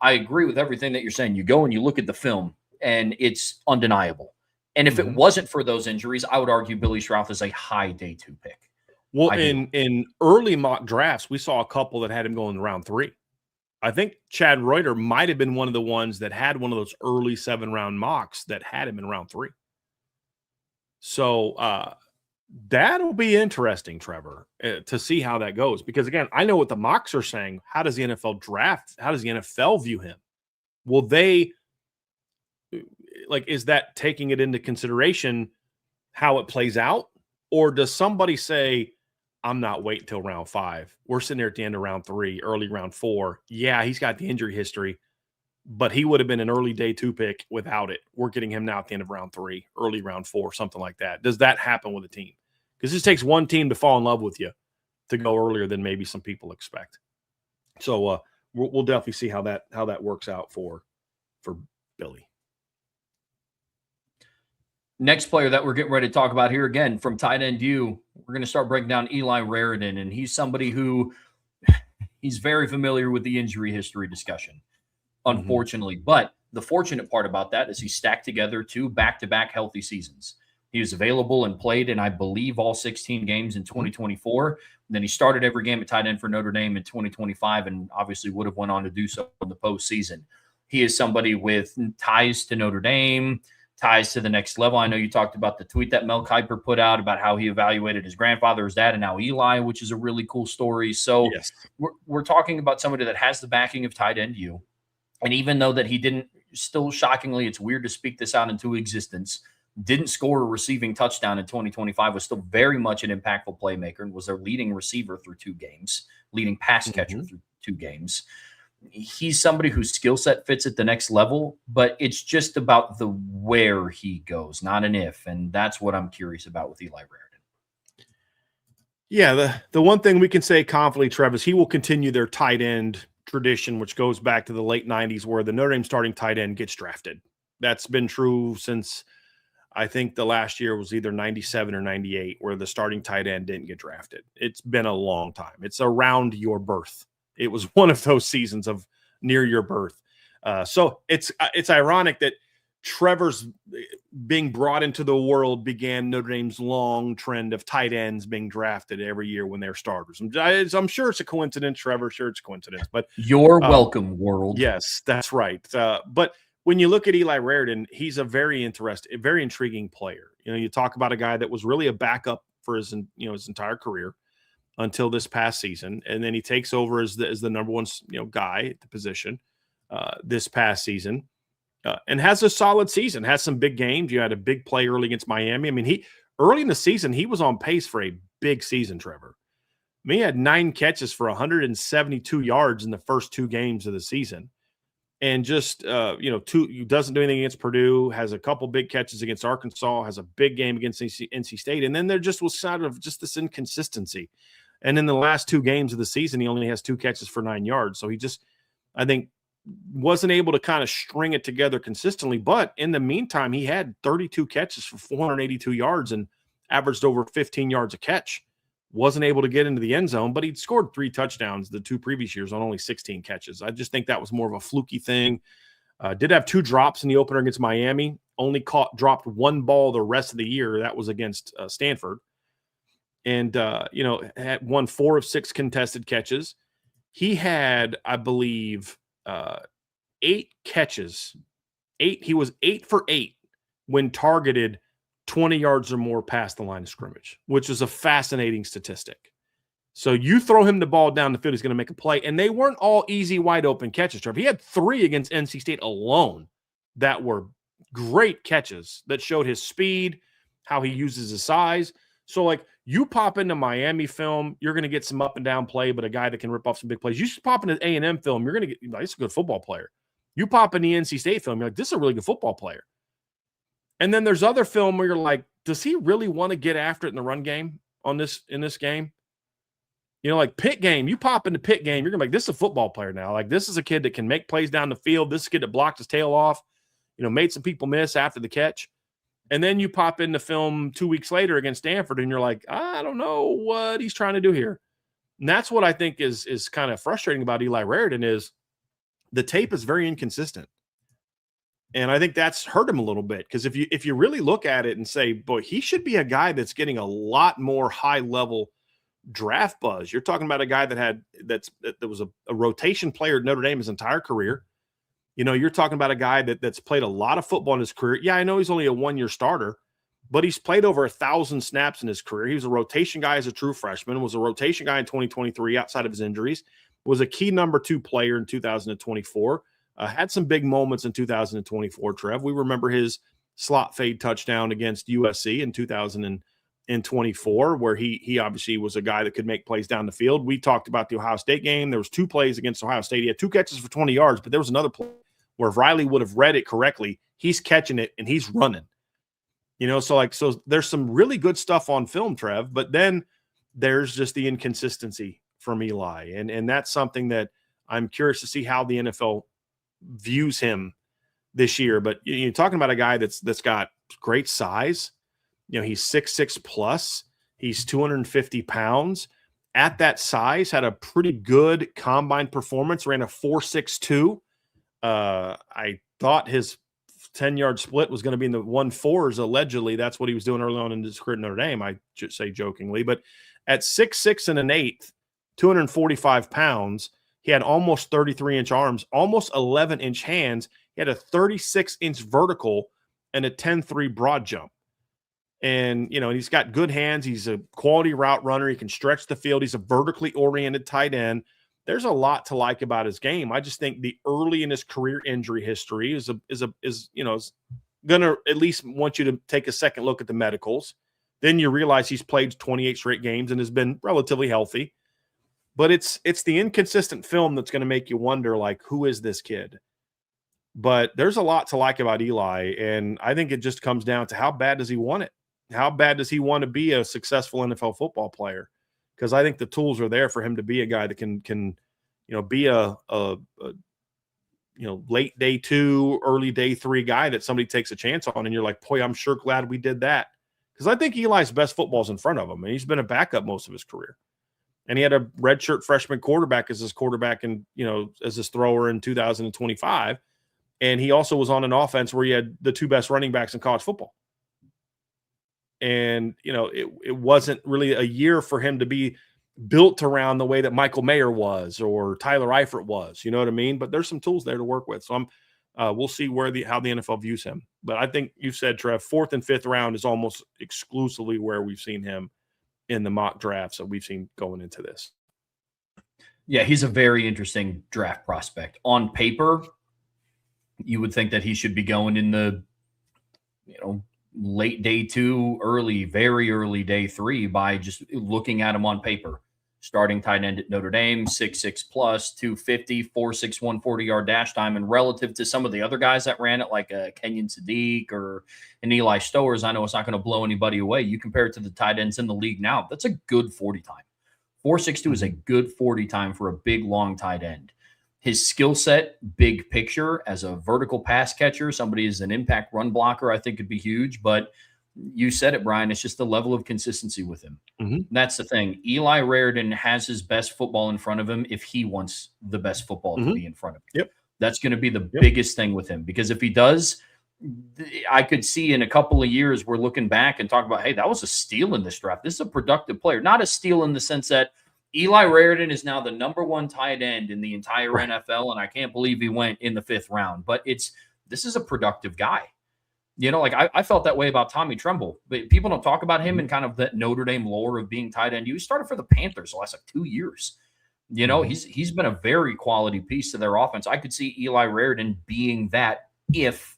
I agree with everything that you're saying. You go and you look at the film and it's undeniable. And if it wasn't for those injuries, I would argue Billy Schrauth is a high day 2 pick. Well, in early mock drafts, we saw a couple that had him going in round 3. I think Chad Reuter might have been one of the ones that had one of those early 7-round mocks that had him in round 3. So That'll be interesting, Trevor, to see how that goes. Because again, I know what the mocks are saying. How does the NFL draft? How does the NFL view him? Will they is that taking it into consideration how it plays out? Or does somebody say, I'm not waiting till round 5. We're sitting there at the end of round 3, early round 4. Yeah, he's got the injury history, but he would have been an early day 2 pick without it. We're getting him now at the end of round 3, early round 4, something like that. Does that happen with a team? Because this takes one team to fall in love with you to go earlier than maybe some people expect. So we'll definitely see how that works out for Billy. Next player that we're getting ready to talk about here, again, from tight end U, we're going to start breaking down Eli Raridan, and he's somebody who he's very familiar with the injury history discussion, unfortunately. But the fortunate part about that is he stacked together 2 back-to-back healthy seasons. He was available and played in, I believe, all 16 games in 2024. And then he started every game at tight end for Notre Dame in 2025 and obviously would have went on to do so in the postseason. He is somebody with ties to Notre Dame, ties to the next level. I know you talked about the tweet that Mel Kiper put out about how he evaluated his grandfather, his dad, and now Eli, which is a really cool story. So yes, we're talking about somebody that has the backing of tight end U. And even though that he didn't, still shockingly, it's weird to speak this out into existence, didn't score a receiving touchdown in 2025, was still very much an impactful playmaker and was their leading receiver through 2 games, leading pass catcher through 2 games. He's somebody whose skill set fits at the next level, but it's just about the where he goes, not an if. And that's what I'm curious about with Eli Raridan. Yeah, the one thing we can say confidently, Trev, is he will continue their tight end tradition, which goes back to the late 90s where the Notre Dame starting tight end gets drafted. That's been true since I think the last year was either 97 or 98 where the starting tight end didn't get drafted. It's been a long time. It's around your birth. It was one of those seasons of near your birth. So it's ironic that Trevor's being brought into the world began Notre Dame's long trend of tight ends being drafted every year when they're starters. I'm sure it's a coincidence, Trevor. Sure it's a coincidence. But you're welcome, world. Yes, that's right. But when you look at Eli Raridan, he's a very intriguing player. You talk about a guy that was really a backup for his entire career until this past season, and then he takes over as the number one guy at the position this past season, and has a solid season. Has some big games. You had a big play early against Miami. I mean, he early in the season he was on pace for a big season. Trevor, he had 9 catches for 172 yards in the first 2 games of the season. And just, doesn't do anything against Purdue, has a couple big catches against Arkansas, has a big game against NC State. And then there just was sort of just this inconsistency. And in the last 2 games of the season, he only has 2 catches for 9 yards. So he just, I think, wasn't able to kind of string it together consistently. But in the meantime, he had 32 catches for 482 yards and averaged over 15 yards a catch. Wasn't able to get into the end zone, but he'd scored 3 touchdowns the 2 previous years on only 16 catches. I just think that was more of a fluky thing. Did have 2 drops in the opener against Miami. Only dropped 1 ball the rest of the year. That was against Stanford. And, had won 4 of 6 contested catches. He had, I believe, 8 catches. He was 8 for 8 when targeted 20 yards or more past the line of scrimmage, which is a fascinating statistic. So you throw him the ball down the field, he's going to make a play. And they weren't all easy, wide open catches, Trevor. He had 3 against NC State alone that were great catches that showed his speed, how he uses his size. So, you pop into Miami film, you're going to get some up and down play, but a guy that can rip off some big plays. You just pop into A&M film, you're going to get, this is a good football player. You pop in the NC State film, you're like, this is a really good football player. And then there's other film where you're like, does he really want to get after it in the run game in this game? Like Pitt game, you pop into Pitt game, you're going to be like, this is a football player now. This is a kid that can make plays down the field. This kid that blocked his tail off, made some people miss after the catch. And then you pop in the film 2 weeks later against Stanford and you're like, I don't know what he's trying to do here. And that's what I think is kind of frustrating about Eli Raridan is the tape is very inconsistent. And I think that's hurt him a little bit because if you really look at it and say, boy, he should be a guy that's getting a lot more high level draft buzz. You're talking about a guy that was a rotation player at Notre Dame his entire career. You're talking about a guy that's played a lot of football in his career. Yeah, I know he's only a 1-year starter, but he's played over 1,000 snaps in his career. He was a rotation guy as a true freshman, was a rotation guy in 2023 outside of his injuries, was a key number 2 player in 2024, had some big moments in 2024, Trev. We remember his slot fade touchdown against USC in 2024, where he obviously was a guy that could make plays down the field. We talked about the Ohio State game. There was 2 plays against Ohio State. He had 2 catches for 20 yards, but there was another play where if Riley would have read it correctly, he's catching it and he's running. So there's some really good stuff on film, Trev, but then there's just the inconsistency from Eli. And that's something that I'm curious to see how the NFL views him this year. But you're talking about a guy that's got great size. He's 6'6 plus. He's 250 pounds. At that size, had a pretty good combine performance, ran a 4.62. I thought his 10-yard split was going to be in the 1.4s. Allegedly, that's what he was doing early on in his career at Notre Dame, I should say jokingly. But at 6'6 and an eighth, 245 pounds, he had almost 33-inch arms, almost 11-inch hands. He had a 36-inch vertical and a 10.3 broad jump. And, he's got good hands. He's a quality route runner. He can stretch the field. He's a vertically oriented tight end. There's a lot to like about his game. I just think the early in his career injury history is going to at least want you to take a second look at the medicals. Then you realize he's played 28 straight games and has been relatively healthy. But it's the inconsistent film that's going to make you wonder, like, who is this kid? But there's a lot to like about Eli, and I think it just comes down to how bad does he want it? How bad does he want to be a successful NFL football player? Because I think the tools are there for him to be a guy that can be a late day 2, early day 3 guy that somebody takes a chance on, and you're like, boy, I'm sure glad we did that. Because I think Eli's best football's in front of him, and he's been a backup most of his career. And he had a redshirt freshman quarterback as his quarterback and, as his thrower in 2025. And he also was on an offense where he had the 2 best running backs in college football. And, it wasn't really a year for him to be built around the way that Michael Mayer was or Tyler Eifert was, you know what I mean? But there's some tools there to work with. So we'll see how the NFL views him. But I think you said, Trev, 4th and 5th round is almost exclusively where we've seen him in the mock drafts that we've seen going into this. Yeah, he's a very interesting draft prospect. On paper, you would think that he should be going in the, late day 2, very early day 3 by just looking at him on paper. Starting tight end at Notre Dame, 6'6 plus, 250, 4.61 40-yard dash time. And relative to some of the other guys that ran it, like Kenyon Sadiq or an Eli Stowers, I know it's not going to blow anybody away. You compare it to the tight ends in the league now, that's a good 40 time. 4.62 is a good 40 time for a big, long tight end. His skill set, big picture, as a vertical pass catcher, somebody is an impact run blocker, I think could be huge. But you said it, Brian, it's just the level of consistency with him. Mm-hmm. That's the thing. Eli Raridan has his best football in front of him if he wants the best football to be in front of him. Yep. That's going to be the biggest thing with him, because if he does, I could see in a couple of years we're looking back and talk about, hey, that was a steal in this draft. This is a productive player. Not a steal in the sense that Eli Raridan is now the number 1 tight end in the entire NFL, and I can't believe he went in the 5th round. But this is a productive guy. I felt that way about Tommy Tremble, but people don't talk about him in kind of that Notre Dame lore of being tight end. He started for the Panthers the last 2 years. He's been a very quality piece to their offense. I could see Eli Raridan being that if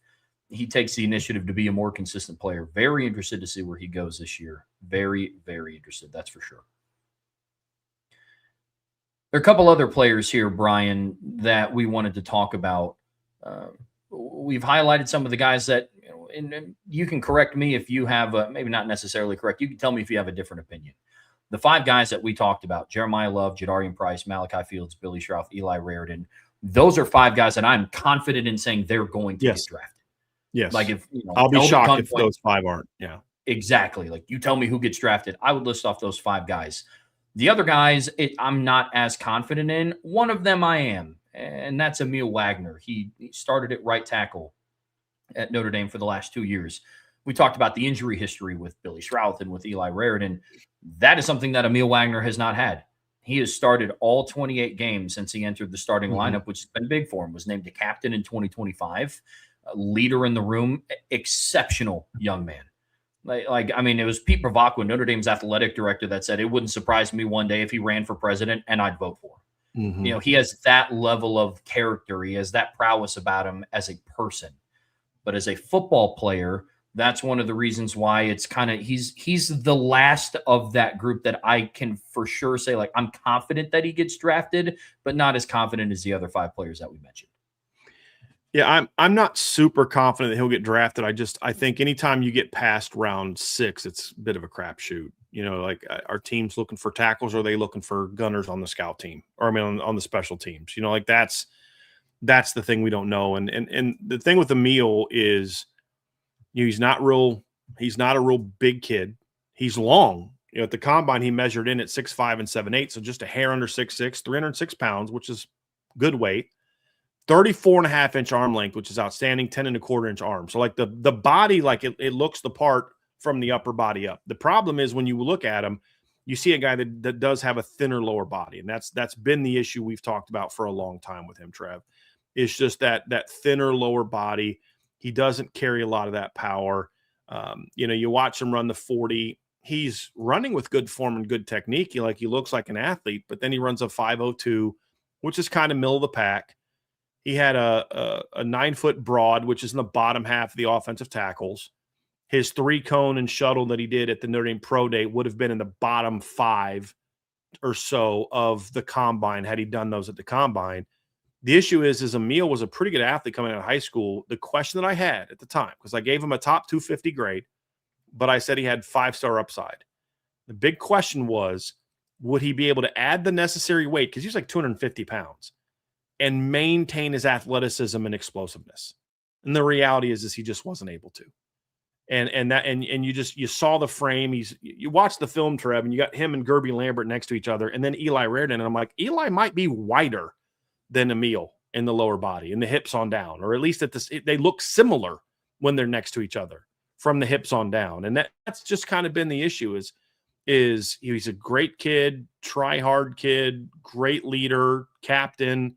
he takes the initiative to be a more consistent player. Very interested to see where he goes this year. Very, very interested. That's for sure. There are a couple other players here, Brian, that we wanted to talk about. We've highlighted some of the guys that, and you can correct me if you have, maybe not necessarily correct. You can tell me if you have a different opinion. The 5 guys that we talked about, Jeremiah Love, Jadarian Price, Malachi Fields, Billy Schrauth, Eli Raridan, those are 5 guys that I'm confident in saying they're going to get drafted. Yes. Like if I'll be shocked if those 5 aren't. Yeah. Exactly. Like you tell me who gets drafted, I would list off those 5 guys. The other guys, I'm not as confident in. One of them I am, and that's Emil Wagner. He started at right tackle at Notre Dame for the last 2 years. We talked about the injury history with Billy Schrauth and with Eli Raridan. That is something that Emil Wagner has not had. He has started all 28 games since he entered the starting lineup, which has been big for him. Was named a captain in 2025, a leader in the room, exceptional young man. I mean, it was Pete Bravacqua, Notre Dame's athletic director, that said it wouldn't surprise me one day if he ran for president and I'd vote for him. Mm-hmm. You know, he has that level of character. He has that prowess about him as a person. But as a football player, that's one of the reasons why it's kind of he's the last of that group that I can for sure say, like, I'm confident that he gets drafted, but not as confident as the other 5 players that we mentioned. Yeah, I'm not super confident that he'll get drafted. I think anytime you get past round 6, it's a bit of a crapshoot. You know, like, are teams looking for tackles, or are they looking for gunners on the scout team, or I mean on the special teams? You know, like that's the thing we don't know. And the thing with Emil is, you know, he's not a real big kid. He's long. You know, at the combine he measured in at 6'5" and 7'8", so just a hair under 6'6", 306 pounds, which is good weight. 34.5-inch arm length, which is outstanding, 10.25-inch arm. So like the body, like it looks the part from the upper body up. The problem is when you look at him, you see a guy that does have a thinner lower body. And that's been the issue we've talked about for a long time with him, Trev. It's just that thinner lower body. He doesn't carry a lot of that power. You know, you watch him run the 40. He's running with good form and good technique. He looks like an athlete, but then he runs a 5.02, which is kind of middle of the pack. He had a 9-foot broad, which is in the bottom half of the offensive tackles. His 3-cone and shuttle that he did at the Notre Dame Pro Day would have been in the bottom 5 or so of the combine had he done those at the combine. The issue is Emil was a pretty good athlete coming out of high school. The question that I had at the time, because I gave him a top 250 grade, but I said he had 5-star upside. The big question was, would he be able to add the necessary weight? Because he was like 250 pounds. And maintain his athleticism and explosiveness. And the reality is he just wasn't able to. And you saw the frame. You watch the film, Trev, and you got him and Gerby Lambert next to each other, and then Eli Reardon. And I'm like, Eli might be wider than Emil in the lower body, and the hips on down, or at least they look similar when they're next to each other from the hips on down. And that's just kind of been the issue is he's a great kid, try hard kid, great leader, captain.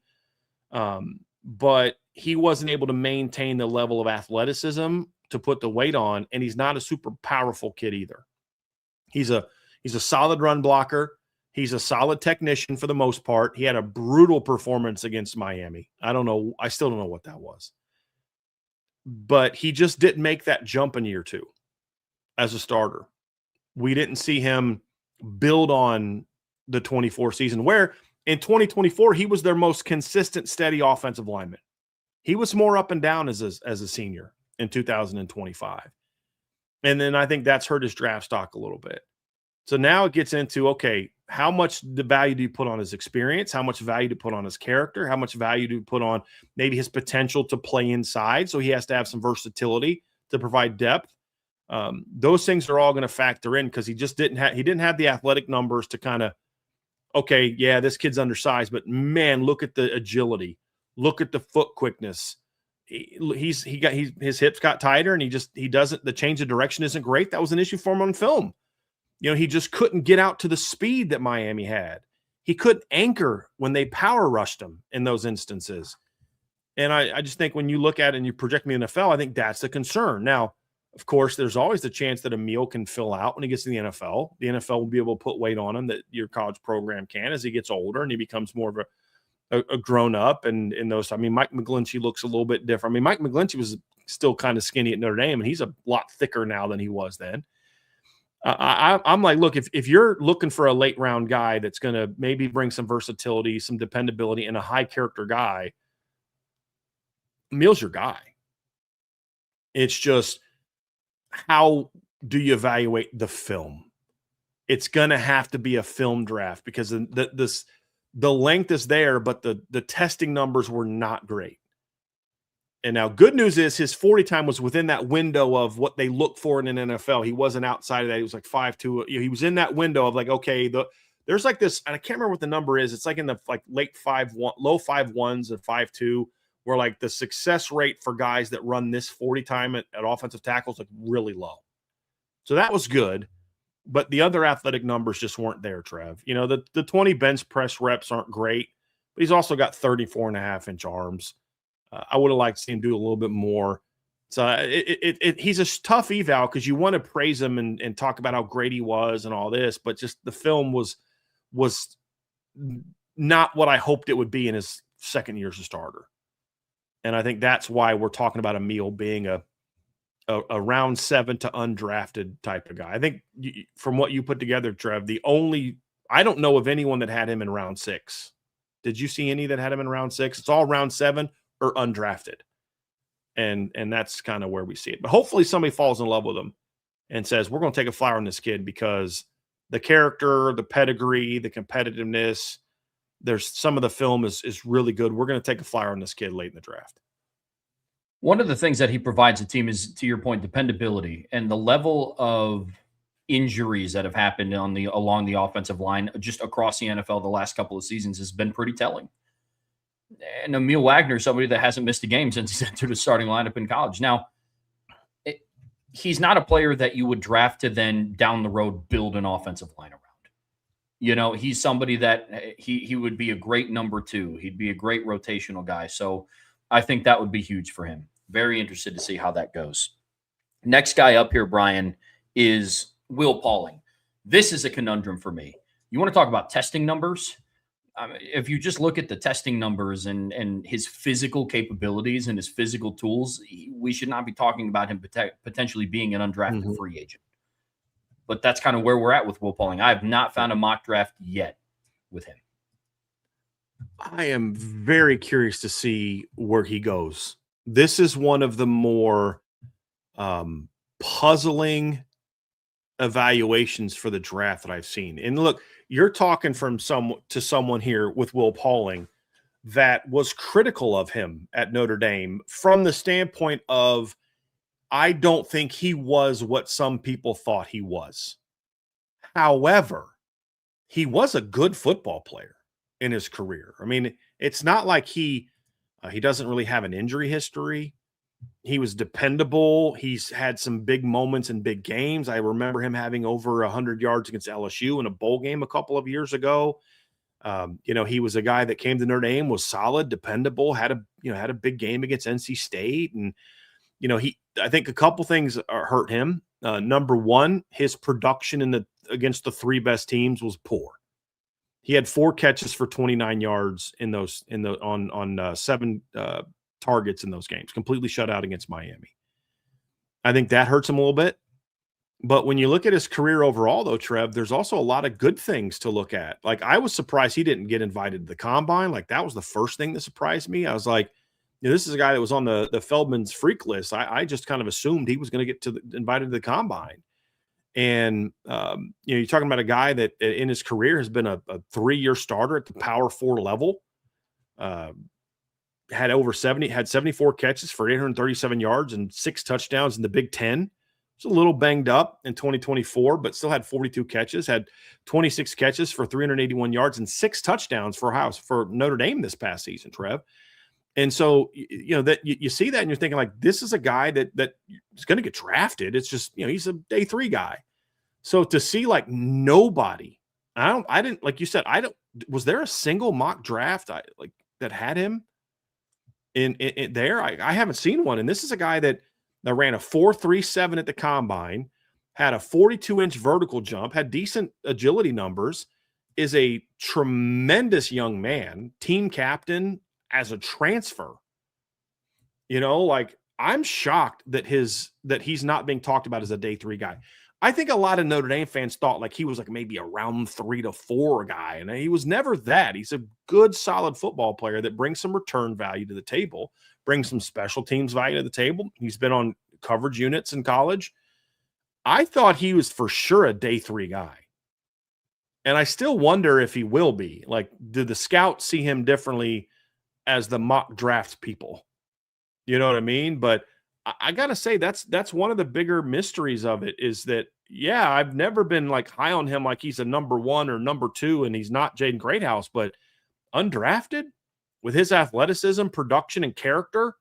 But he wasn't able to maintain the level of athleticism to put the weight on, and he's not a super powerful kid either. He's a solid run blocker. He's a solid technician for the most part. He had a brutal performance against Miami. I still don't know what that was. But he just didn't make that jump in year 2 as a starter. We didn't see him build on the 24 season, where in 2024, he was their most consistent, steady offensive lineman. He was more up and down as a senior in 2025. And then I think that's hurt his draft stock a little bit. So now it gets into, okay, how much the value do you put on his experience? How much value do you put on his character? How much value do you put on maybe his potential to play inside? So he has to have some versatility to provide depth. Those things are all going to factor in, because he didn't have the athletic numbers to kind of, okay, yeah, this kid's undersized, but man, look at the agility. Look at the foot quickness. His hips got tighter, and the change of direction isn't great. That was an issue for him on film. You know, he just couldn't get out to the speed that Miami had. He couldn't anchor when they power rushed him in those instances. And I just think when you look at it and you project me in the NFL, I think that's the concern. Now, of course, there's always the chance that Emil can fill out when he gets to the NFL. The NFL will be able to put weight on him that your college program can as he gets older and he becomes more of a grown up. And in those, I mean, Mike McGlinchey looks a little bit different. I mean, Mike McGlinchey was still kind of skinny at Notre Dame, and he's a lot thicker now than he was then. I'm like, look, if you're looking for a late round guy that's going to maybe bring some versatility, some dependability, and a high character guy, Emil's your guy. It's just, how do you evaluate the film? It's going to have to be a film draft, because the length is there, but the testing numbers were not great. And now good news is his 40 time was within that window of what they look for in an NFL. He wasn't outside of that. He was like 5'2". He was in that window of like, okay, there's like this, and I can't remember what the number is. It's like in the like late 5'1", low 5'1s and 5'2", where like the success rate for guys that run this 40 time at offensive tackles like really low. So that was good, but the other athletic numbers just weren't there, Trev. You know, the 20 bench press reps aren't great, but he's also got 34.5-inch arms. I would have liked to see him do a little bit more. So he's a tough eval because you want to praise him and talk about how great he was and all this, but just the film was not what I hoped it would be in his second year as a starter. And I think that's why we're talking about Emil being a round 7 to undrafted type of guy. I think from what you put together, Trev, I don't know of anyone that had him in round 6. Did you see any that had him in round 6? It's all round 7 or undrafted. And that's kind of where we see it. But hopefully somebody falls in love with him and says, we're going to take a flyer on this kid because the character, the pedigree, the competitiveness, there's some of the film is really good. We're going to take a flyer on this kid late in the draft. One of the things that he provides the team is, to your point, dependability, and the level of injuries that have happened along the offensive line just across the NFL the last couple of seasons has been pretty telling. And Emil Wagner, somebody that hasn't missed a game since he's entered the starting lineup in college. Now, he's not a player that you would draft to then down the road build an offensive line around. You know, he's somebody that he would be a great number 2. He'd be a great rotational guy. So I think that would be huge for him. Very interested to see how that goes. Next guy up here, Brian, is Will Pauling. This is a conundrum for me. You want to talk about testing numbers? If you just look at the testing numbers and his physical capabilities and his physical tools, we should not be talking about him potentially being an undrafted free agent. But that's kind of where we're at with Will Pauling. I have not found a mock draft yet with him. I am very curious to see where he goes. This is one of the more puzzling evaluations for the draft that I've seen. And look, you're talking from someone here with Will Pauling that was critical of him at Notre Dame from the standpoint of, I don't think he was what some people thought he was. However, he was a good football player in his career. I mean, it's not like he doesn't really have an injury history. He was dependable. He's had some big moments in big games. I remember him having over 100 yards against LSU in a bowl game a couple of years ago. He was a guy that came to Notre Dame, was solid, dependable, had a big game against NC State. And, I think a couple things hurt him. Number one, his production against the 3 best teams was poor. He had 4 catches for 29 yards on 7 targets in those games, completely shut out against Miami. I think that hurts him a little bit. But when you look at his career overall, though, Trev, there's also a lot of good things to look at. Like, I was surprised he didn't get invited to the combine. Like, that was the first thing that surprised me. I was like, this is a guy that was on the Feldman's freak list. I just kind of assumed he was going to get invited to the combine. And, you're talking about a guy that in his career has been a 3-year starter at the Power 4 level. Had 74 catches for 837 yards and 6 touchdowns in the Big Ten. Was a little banged up in 2024, but still had 42 catches, had 26 catches for 381 yards and 6 touchdowns for Notre Dame this past season, Trev. And so, that you see that and you're thinking, like, this is a guy that is going to get drafted. It's just, he's a day 3 guy. So to see, like, nobody, like you said, was there a single mock draft that had him in there? I haven't seen one. And this is a guy that ran a 4.37 at the combine, had a 42-inch vertical jump, had decent agility numbers, is a tremendous young man, team captain as a transfer. I'm shocked that he's not being talked about as a day 3 guy. I think a lot of Notre Dame fans thought like he was like maybe a round 3 to 4 guy, and he was never that. He's a good, solid football player that brings some return value to the table, brings some special teams value to the table. He's been on coverage units in college. I thought he was for sure a day 3 guy. And I still wonder if he will be. Like, did the scouts see him differently as the mock draft people? You know what I mean? But I got to say, that's one of the bigger mysteries of it is that, yeah, I've never been like high on him like he's a number 1 or number 2, and he's not Jaden Greathouse, but undrafted with his athleticism, production, and character,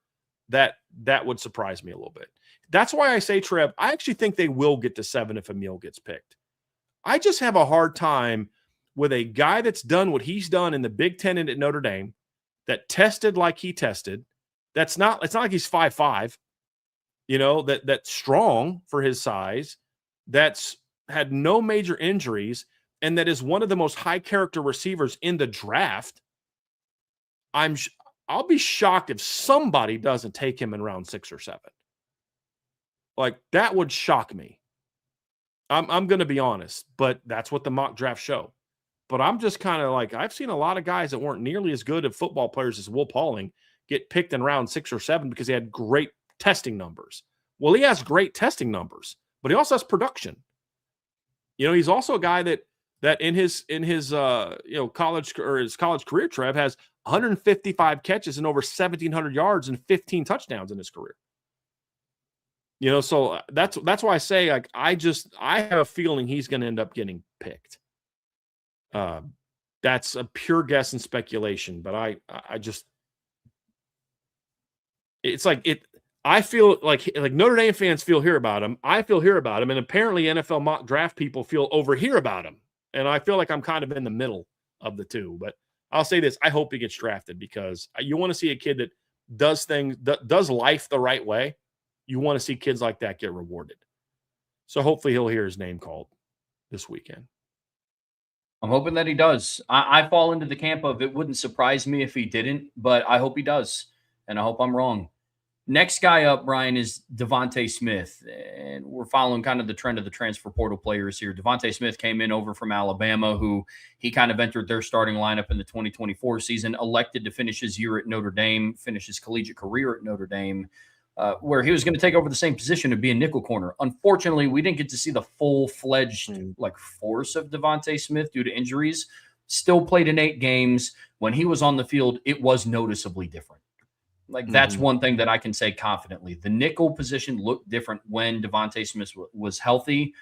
that would surprise me a little bit. That's why I say, Trev, I actually think they will get to 7 if Emil gets picked. I just have a hard time with a guy that's done what he's done in the Big Ten and at Notre Dame, that tested like he tested. It's not like he's 5'5". that's strong for his size, that's had no major injuries, and that is one of the most high character receivers in the draft. I'll be shocked if somebody doesn't take him in round 6 or 7. Like, that would shock me. I'm going to be honest, but that's what the mock draft show. But I'm just kind of like, I've seen a lot of guys that weren't nearly as good at football players as Will Pauling get picked in round 6 or 7 because he had great testing numbers. Well, he has great testing numbers, but he also has production. He's also a guy that in his college or his college career, Trev, has 155 catches and over 1,700 yards and 15 touchdowns in his career. So that's why I say, like, I have a feeling he's going to end up getting picked. That's a pure guess and speculation, but I feel like Notre Dame fans feel here about him. I feel here about him, and apparently NFL mock draft people feel over here about him. And I feel like I'm kind of in the middle of the two. But I'll say this: I hope he gets drafted, because you want to see a kid that does life the right way. You want to see kids like that get rewarded. So hopefully he'll hear his name called this weekend. I'm hoping that he does. I fall into the camp of it wouldn't surprise me if he didn't, but I hope he does, and I hope I'm wrong. Next guy up, Brian, is Devontae Smith, and we're following kind of the trend of the transfer portal players here. Devontae Smith came in over from Alabama, who he kind of entered their starting lineup in the 2024 season, elected to finish his year at Notre Dame, finish his collegiate career at Notre Dame, where he was going to take over the same position and be a nickel corner. Unfortunately, we didn't get to see the full-fledged force of Devontae Smith due to injuries. Still played in 8 games. When he was on the field, it was noticeably different. That's one thing that I can say confidently. The nickel position looked different when Devontae Smith was healthy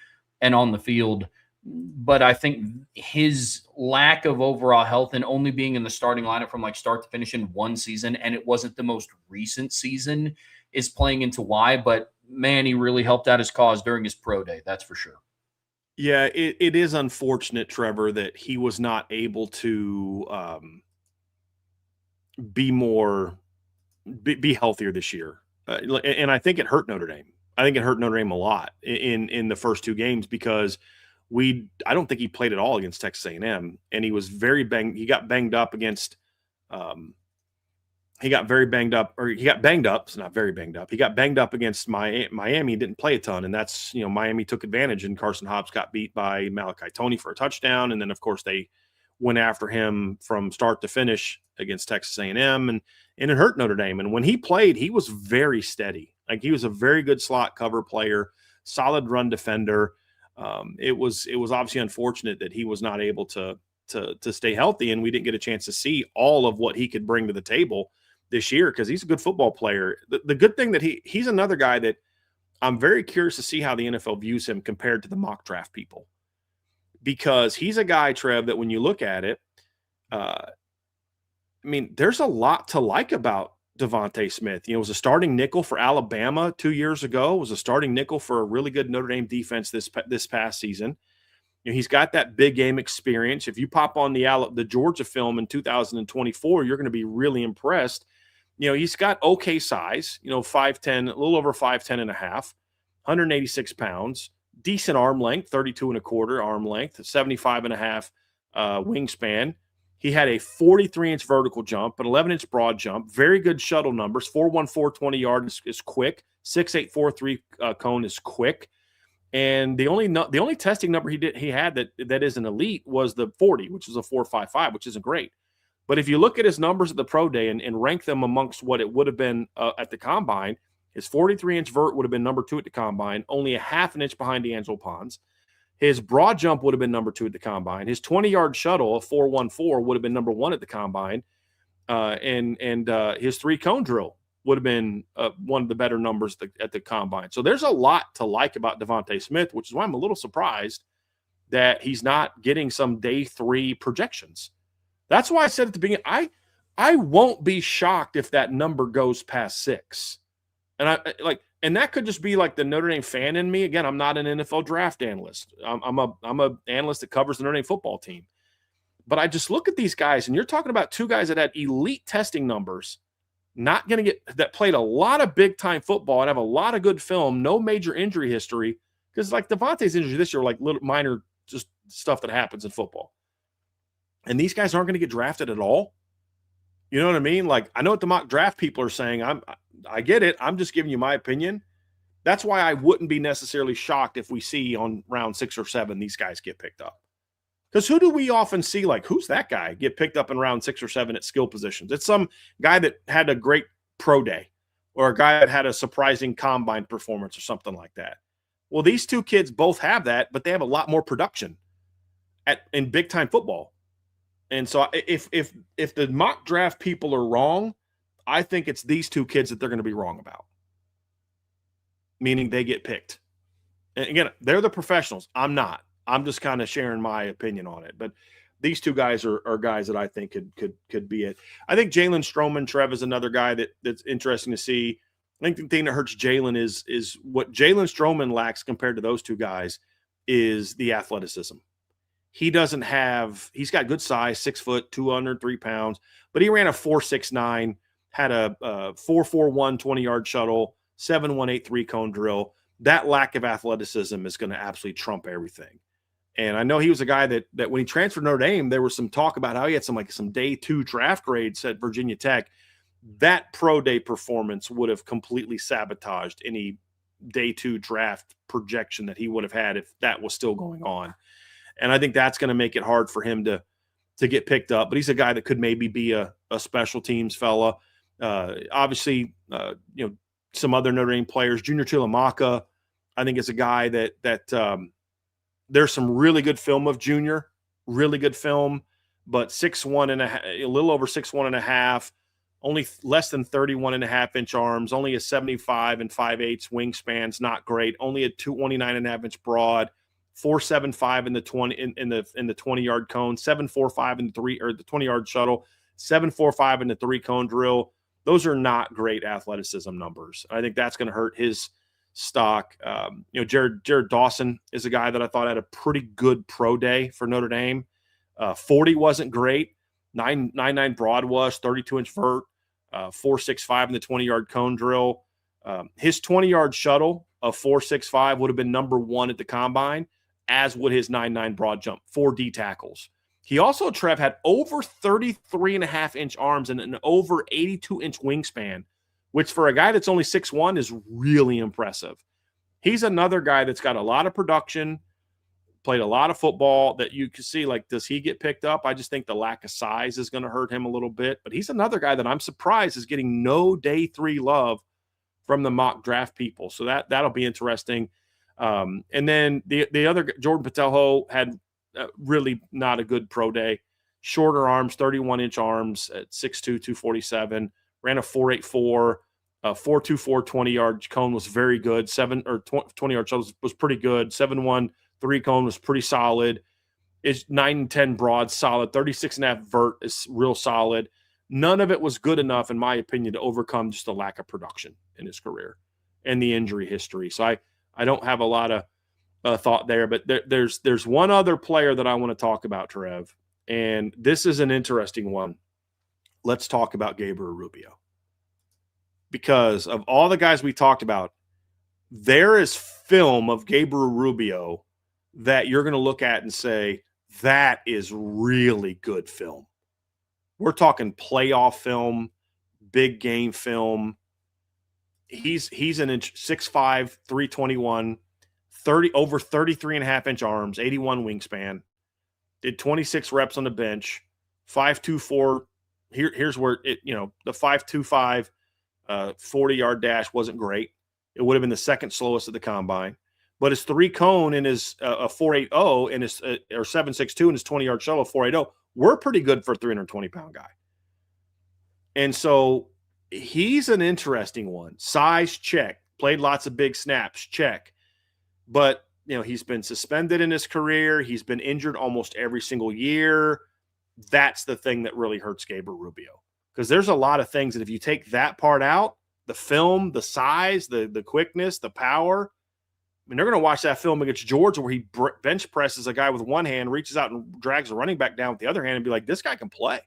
and on the field. But I think his lack of overall health and only being in the starting lineup from start to finish in one season, and it wasn't the most recent season, is playing into why. But man, he really helped out his cause during his pro day. That's for sure. Yeah, it is unfortunate, Trevor, that he was not able to be healthier this year. And I think it hurt Notre Dame. I think it hurt Notre Dame a lot in the first 2 games, because I don't think he played at all against Texas A&M, and he was he got banged up against he got banged up against Miami. He didn't play a ton, and that's, Miami took advantage, and Carson Hobbs got beat by Malachi Toney for a touchdown. And then of course they went after him from start to finish against Texas A&M, and it hurt Notre Dame. And when he played, he was very steady. He was a very good slot cover player, solid run defender. It was obviously unfortunate that he was not able to stay healthy, and we didn't get a chance to see all of what he could bring to the table this year, because he's a good football player. The good thing that he's another guy that I'm very curious to see how the NFL views him compared to the mock draft people, because he's a guy, Trev, that when you look at it, there's a lot to like about Devontae Smith. Was a starting nickel for Alabama 2 years ago, was a starting nickel for a really good Notre Dame defense this past season. He's got that big game experience. If you pop on the Georgia film in 2024, you're going to be really impressed. He's got okay size, 5'10", a little over 5'10 and a half, 186 pounds, decent arm length, 32 and a quarter arm length, 75 and a half wingspan. He had a 43-inch vertical jump, an 11-inch broad jump, very good shuttle numbers. 4.14 20-yard is quick. 6.843 cone is quick. And the only testing number he had that is an elite was the 40, which is a 4.55, which isn't great. But if you look at his numbers at the pro day and rank them amongst what it would have been at the combine, his 43-inch vert would have been number 2 at the combine, only a half an inch behind D'Angelo Pons. His broad jump would have been number 2 at the combine. His 20-yard shuttle, a 4.14, would have been number 1 at the combine. And his 3-cone drill would have been one of the better numbers at the combine. So there's a lot to like about Devontae Smith, which is why I'm a little surprised that he's not getting some day 3 projections. That's why I said at the beginning, I won't be shocked if that number goes past 6. And that could just be like the Notre Dame fan in me. Again, I'm not an NFL draft analyst. I'm a analyst that covers the Notre Dame football team. But I just look at these guys, and you're talking about 2 guys that had elite testing numbers not going to get that played a lot of big time football and have a lot of good film, no major injury history. Because like Devontae's injury this year, like little minor just stuff that happens in football. And these guys aren't going to get drafted at all. You know what I mean? Like, I know what the mock draft people are saying. I get it. I'm just giving you my opinion. That's why I wouldn't be necessarily shocked if we see on round 6 or 7 these guys get picked up. Because who do we often see, like, who's that guy get picked up in round 6 or 7 at skill positions? It's some guy that had a great pro day or a guy that had a surprising combine performance or something like that. Well, these two kids both have that, but they have a lot more production in big-time football. And so if the mock draft people are wrong, I think it's these two kids that they're going to be wrong about, meaning they get picked. And again, they're the professionals. I'm not. I'm just kind of sharing my opinion on it. But these two guys are guys that I think could be it. I think Jalen Stroman, Trev, is another guy that's interesting to see. I think the thing that hurts Jalen is what Jalen Stroman lacks compared to those two guys is the athleticism. He doesn't have – he's got good size, 6 foot, 203 pounds, but he ran a 4.69, had a 4.41 20-yard shuttle, 7.18 3-cone drill. That lack of athleticism is going to absolutely trump everything. And I know he was a guy that when he transferred to Notre Dame, there was some talk about how he had some day 2 draft grades at Virginia Tech. That pro day performance would have completely sabotaged any day 2 draft projection that he would have had if that was still going on. And I think that's going to make it hard for him to get picked up. But he's a guy that could maybe be a special teams fella. Obviously, some other Notre Dame players. Junior Tuilamaka, I think, is a guy that there's some really good film of Junior, really good film, but 6'1 and a little over 6'1 and a half, only less than 31 and a half inch arms, only a 75 and 5/8 wingspan's not great, only a 29 and a half inch broad. 4.75 in the 20-yard cone, 7.45 in the 20-yard shuttle, 7.45 in the 3-cone drill. Those are not great athleticism numbers. I think that's going to hurt his stock. Jared Dawson is a guy that I thought had a pretty good pro day for Notre Dame. 40 wasn't great. 9.99 broad was, 32-inch vert, 4.65 in the 20-yard cone drill. His 20-yard shuttle of 4.65 would have been number 1 at the combine, as would his 9.9 broad jump, 4 D tackles. He also, Trev, had over 33.5-inch arms and an over 82-inch wingspan, which for a guy that's only 6'1 is really impressive. He's another guy that's got a lot of production, played a lot of football that you can see, like, does he get picked up? I just think the lack of size is going to hurt him a little bit. But he's another guy that I'm surprised is getting no day 3 love from the mock draft people. So that'll be interesting. And then the other, Jordan Patelho, had really not a good pro day. Shorter arms, 31-inch arms at 6'2", 247. Ran a 4.84, 4.24 20-yard cone was very good. 20-yard shuttle was pretty good. 7.1 3-cone was pretty solid. It's 9 and 10 broad, solid. 36.5 vert is real solid. None of it was good enough, in my opinion, to overcome just the lack of production in his career and the injury history. So I don't have a lot of thought there, but there's one other player that I want to talk about, Trev, and this is an interesting one. Let's talk about Gabriel Rubio. Because of all the guys we talked about, there is film of Gabriel Rubio that you're going to look at and say, that is really good film. We're talking playoff film, big game film. He's an inch, 6'5", 321, over 33.5-inch arms, 81 wingspan, did 26 reps on the bench, 5.24. Here's where the 5.25 40-yard dash wasn't great. It would have been the second slowest at the combine. But his 3-cone and his 4.80 and his or 7.62 and his 20-yard shuttle 4.80 were pretty good for a 320-pound guy. And so he's an interesting one. Size, check. Played lots of big snaps, check. But, he's been suspended in his career. He's been injured almost every single year. That's the thing that really hurts Gabriel Rubio. Because there's a lot of things that if you take that part out, the film, the size, the quickness, the power, they're going to watch that film against Georgia where he bench presses a guy with one hand, reaches out and drags a running back down with the other hand and be like, this guy can play.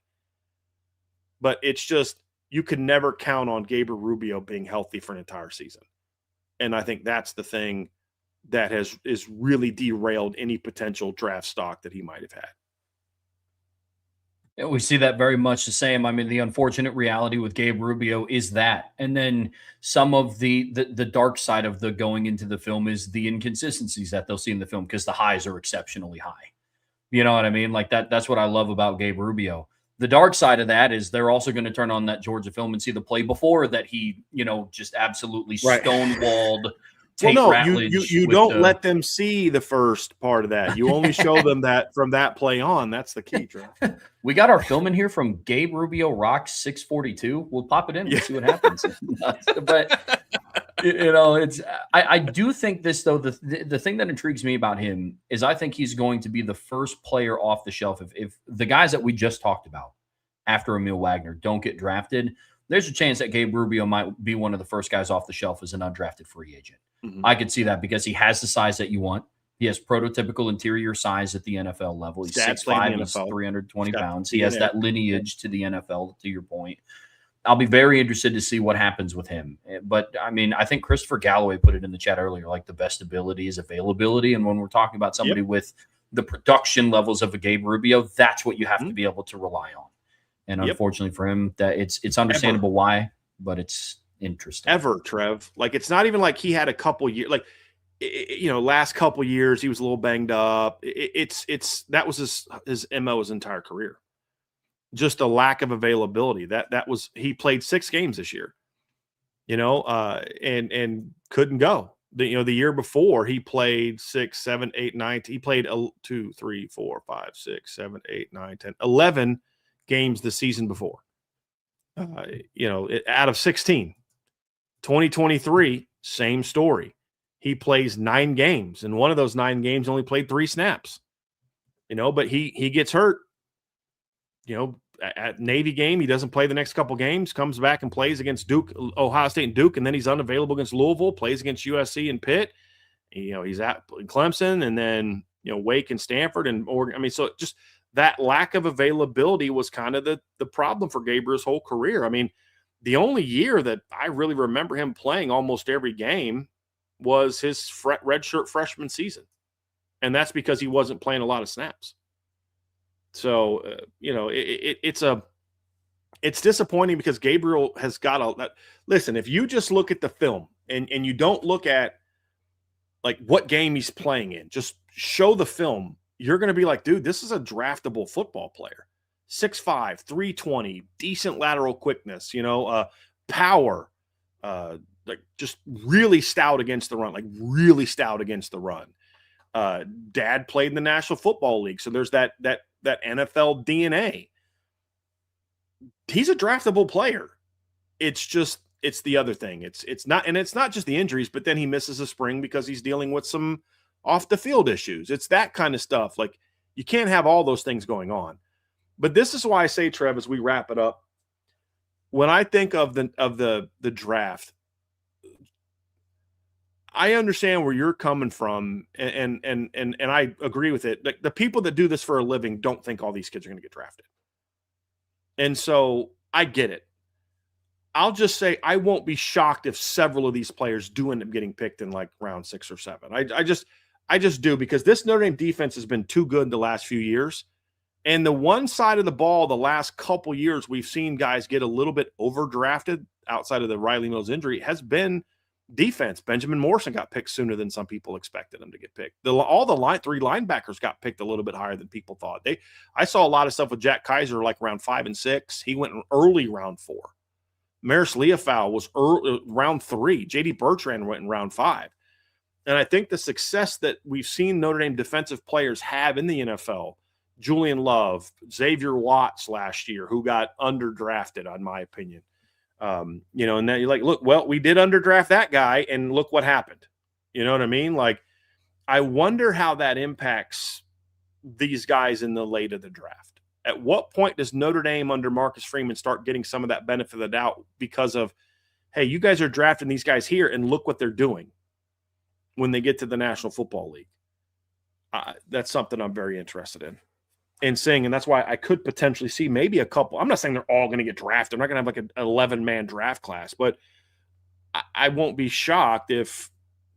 But it's just you could never count on Gabriel Rubio being healthy for an entire season. And I think that's the thing that is really derailed any potential draft stock that he might have had. And we see that very much the same. I mean, the unfortunate reality with Gabe Rubio is that. And then some of the dark side of the going into the film is the inconsistencies that they'll see in the film because the highs are exceptionally high. You know what I mean? Like that's what I love about Gabe Rubio. The dark side of that is they're also going to turn on that Georgia film and see the play before that he, just absolutely stonewalled Well, Tate no, Ratledge. you don't let them see the first part of that. You only show them that from that play on. That's the key, Trev. We got our film in here from Gabe Rubio Rocks 642. We'll pop it in and see what happens. But it's I do think this though. The thing that intrigues me about him is I think he's going to be the first player off the shelf. If the guys that we just talked about after Emil Wagner don't get drafted, there's a chance that Gabe Rubio might be one of the first guys off the shelf as an undrafted free agent. Mm-hmm. I could see that because he has the size that you want. He has prototypical interior size at the NFL level. He's 6'5", he's 320 pounds. He has that lineage to the NFL, to your point. I'll be very interested to see what happens with him. But, I mean, I think Christopher Galloway put it in the chat earlier, like the best ability is availability. And when we're talking about somebody with the production levels of a Gabe Rubio, that's what you have to be able to rely on. And unfortunately for him, that it's understandable why, but it's interesting. Trev. Like, it's not even like he had a couple years, like, last couple years he was a little banged up. That was his MO his entire career. Just a lack of availability. That was, he played 6 games this year, and couldn't go. The year before he played 6, 7, 8, 9. He played 2, 3, 4, 5, 6, 7, 8, 9, 10, 11 games the season before. Out of 16. 2023, same story. He plays 9 games, and one of those 9 games only played 3 snaps. But he gets hurt. At Navy game, he doesn't play the next couple games, comes back and plays against Duke, Ohio State and Duke, and then he's unavailable against Louisville, plays against USC and Pitt. He's at Clemson, and then, Wake and Stanford and Oregon. I mean, so just that lack of availability was kind of the problem for Gabriel's whole career. I mean, the only year that I really remember him playing almost every game was his redshirt freshman season. And that's because he wasn't playing a lot of snaps. So, it's disappointing because Gabriel has got listen, if you just look at the film and you don't look at like what game he's playing in, just show the film, you're going to be like, dude, this is a draftable football player. 6'5", 320, decent lateral quickness, power, like just really stout against the run, Dad played in the National Football League, so there's that NFL DNA. He's a draftable player. It's the other thing. It's not just the injuries, but then he misses a spring because he's dealing with some off the field issues. It's that kind of stuff. Like, you can't have all those things going on. But this is why I say, Trev, as we wrap it up, when I think of the draft, I understand where you're coming from, and I agree with it. Like, the people that do this for a living don't think all these kids are going to get drafted. And so I get it. I'll just say I won't be shocked if several of these players do end up getting picked in like round 6 or 7. I just do, because this Notre Dame defense has been too good the last few years. And the one side of the ball, the last couple years, we've seen guys get a little bit overdrafted outside of the Riley Mills injury, has been defense. Benjamin Morrison got picked sooner than some people expected him to get picked. All the 3 linebackers got picked a little bit higher than people thought. I saw a lot of stuff with Jack Kaiser like round 5 and 6. He went in early round 4. Maris Leofau was early, round 3. J.D. Bertrand went in round 5. And I think the success that we've seen Notre Dame defensive players have in the NFL, Julian Love, Xavier Watts last year, who got underdrafted, in my opinion. And then you're like, look, well, we did underdraft that guy, and look what happened. You know what I mean? Like, I wonder how that impacts these guys in the late of the draft. At what point does Notre Dame under Marcus Freeman start getting some of that benefit of the doubt because of, hey, you guys are drafting these guys here, and look what they're doing when they get to the National Football League? That's something I'm very interested in. and saying, and that's why I could potentially see maybe a couple. I'm not saying they're all going to get drafted. I'm not going to have like an 11-man draft class, but I won't be shocked if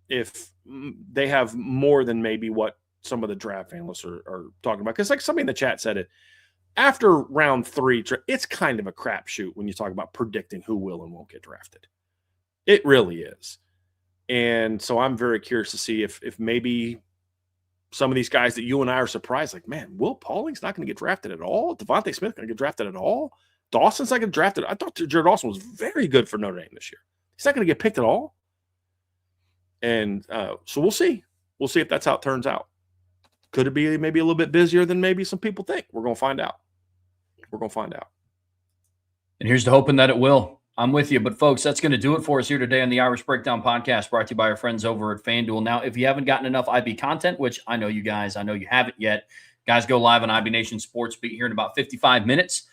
they have more than maybe what some of the draft analysts are talking about. Because like somebody in the chat said it, after round 3, it's kind of a crapshoot when you talk about predicting who will and won't get drafted. It really is. And so I'm very curious to see if maybe some of these guys that you and I are surprised, like, man, Will Pauling's not going to get drafted at all. Devontae Smith going to get drafted at all. Dawson's not going to get drafted. I thought Jared Dawson was very good for Notre Dame this year. He's not going to get picked at all. And so we'll see. We'll see if that's how it turns out. Could it be maybe a little bit busier than maybe some people think? We're going to find out. We're going to find out. And here's to hoping that it will. I'm with you. But, folks, that's going to do it for us here today on the Irish Breakdown Podcast, brought to you by our friends over at FanDuel. Now, if you haven't gotten enough IB content, which I know you haven't yet, guys, go live on IB Nation Sports Beat here in about 55 minutes,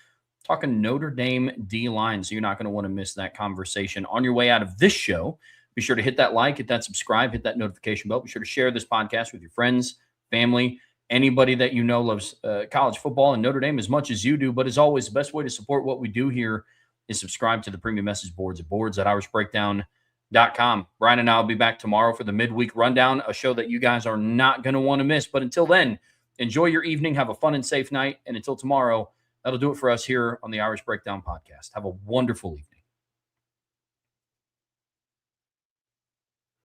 talking Notre Dame D-line. So you're not going to want to miss that conversation. On your way out of this show, be sure to hit that like, hit that subscribe, hit that notification bell. Be sure to share this podcast with your friends, family, anybody that you know loves college football and Notre Dame as much as you do. But as always, the best way to support what we do here is subscribe to the premium message boards at boards.irishbreakdown.com. Brian and I will be back tomorrow for the midweek rundown, a show that you guys are not going to want to miss. But until then, enjoy your evening. Have a fun and safe night. And until tomorrow, that'll do it for us here on the Irish Breakdown Podcast. Have a wonderful evening.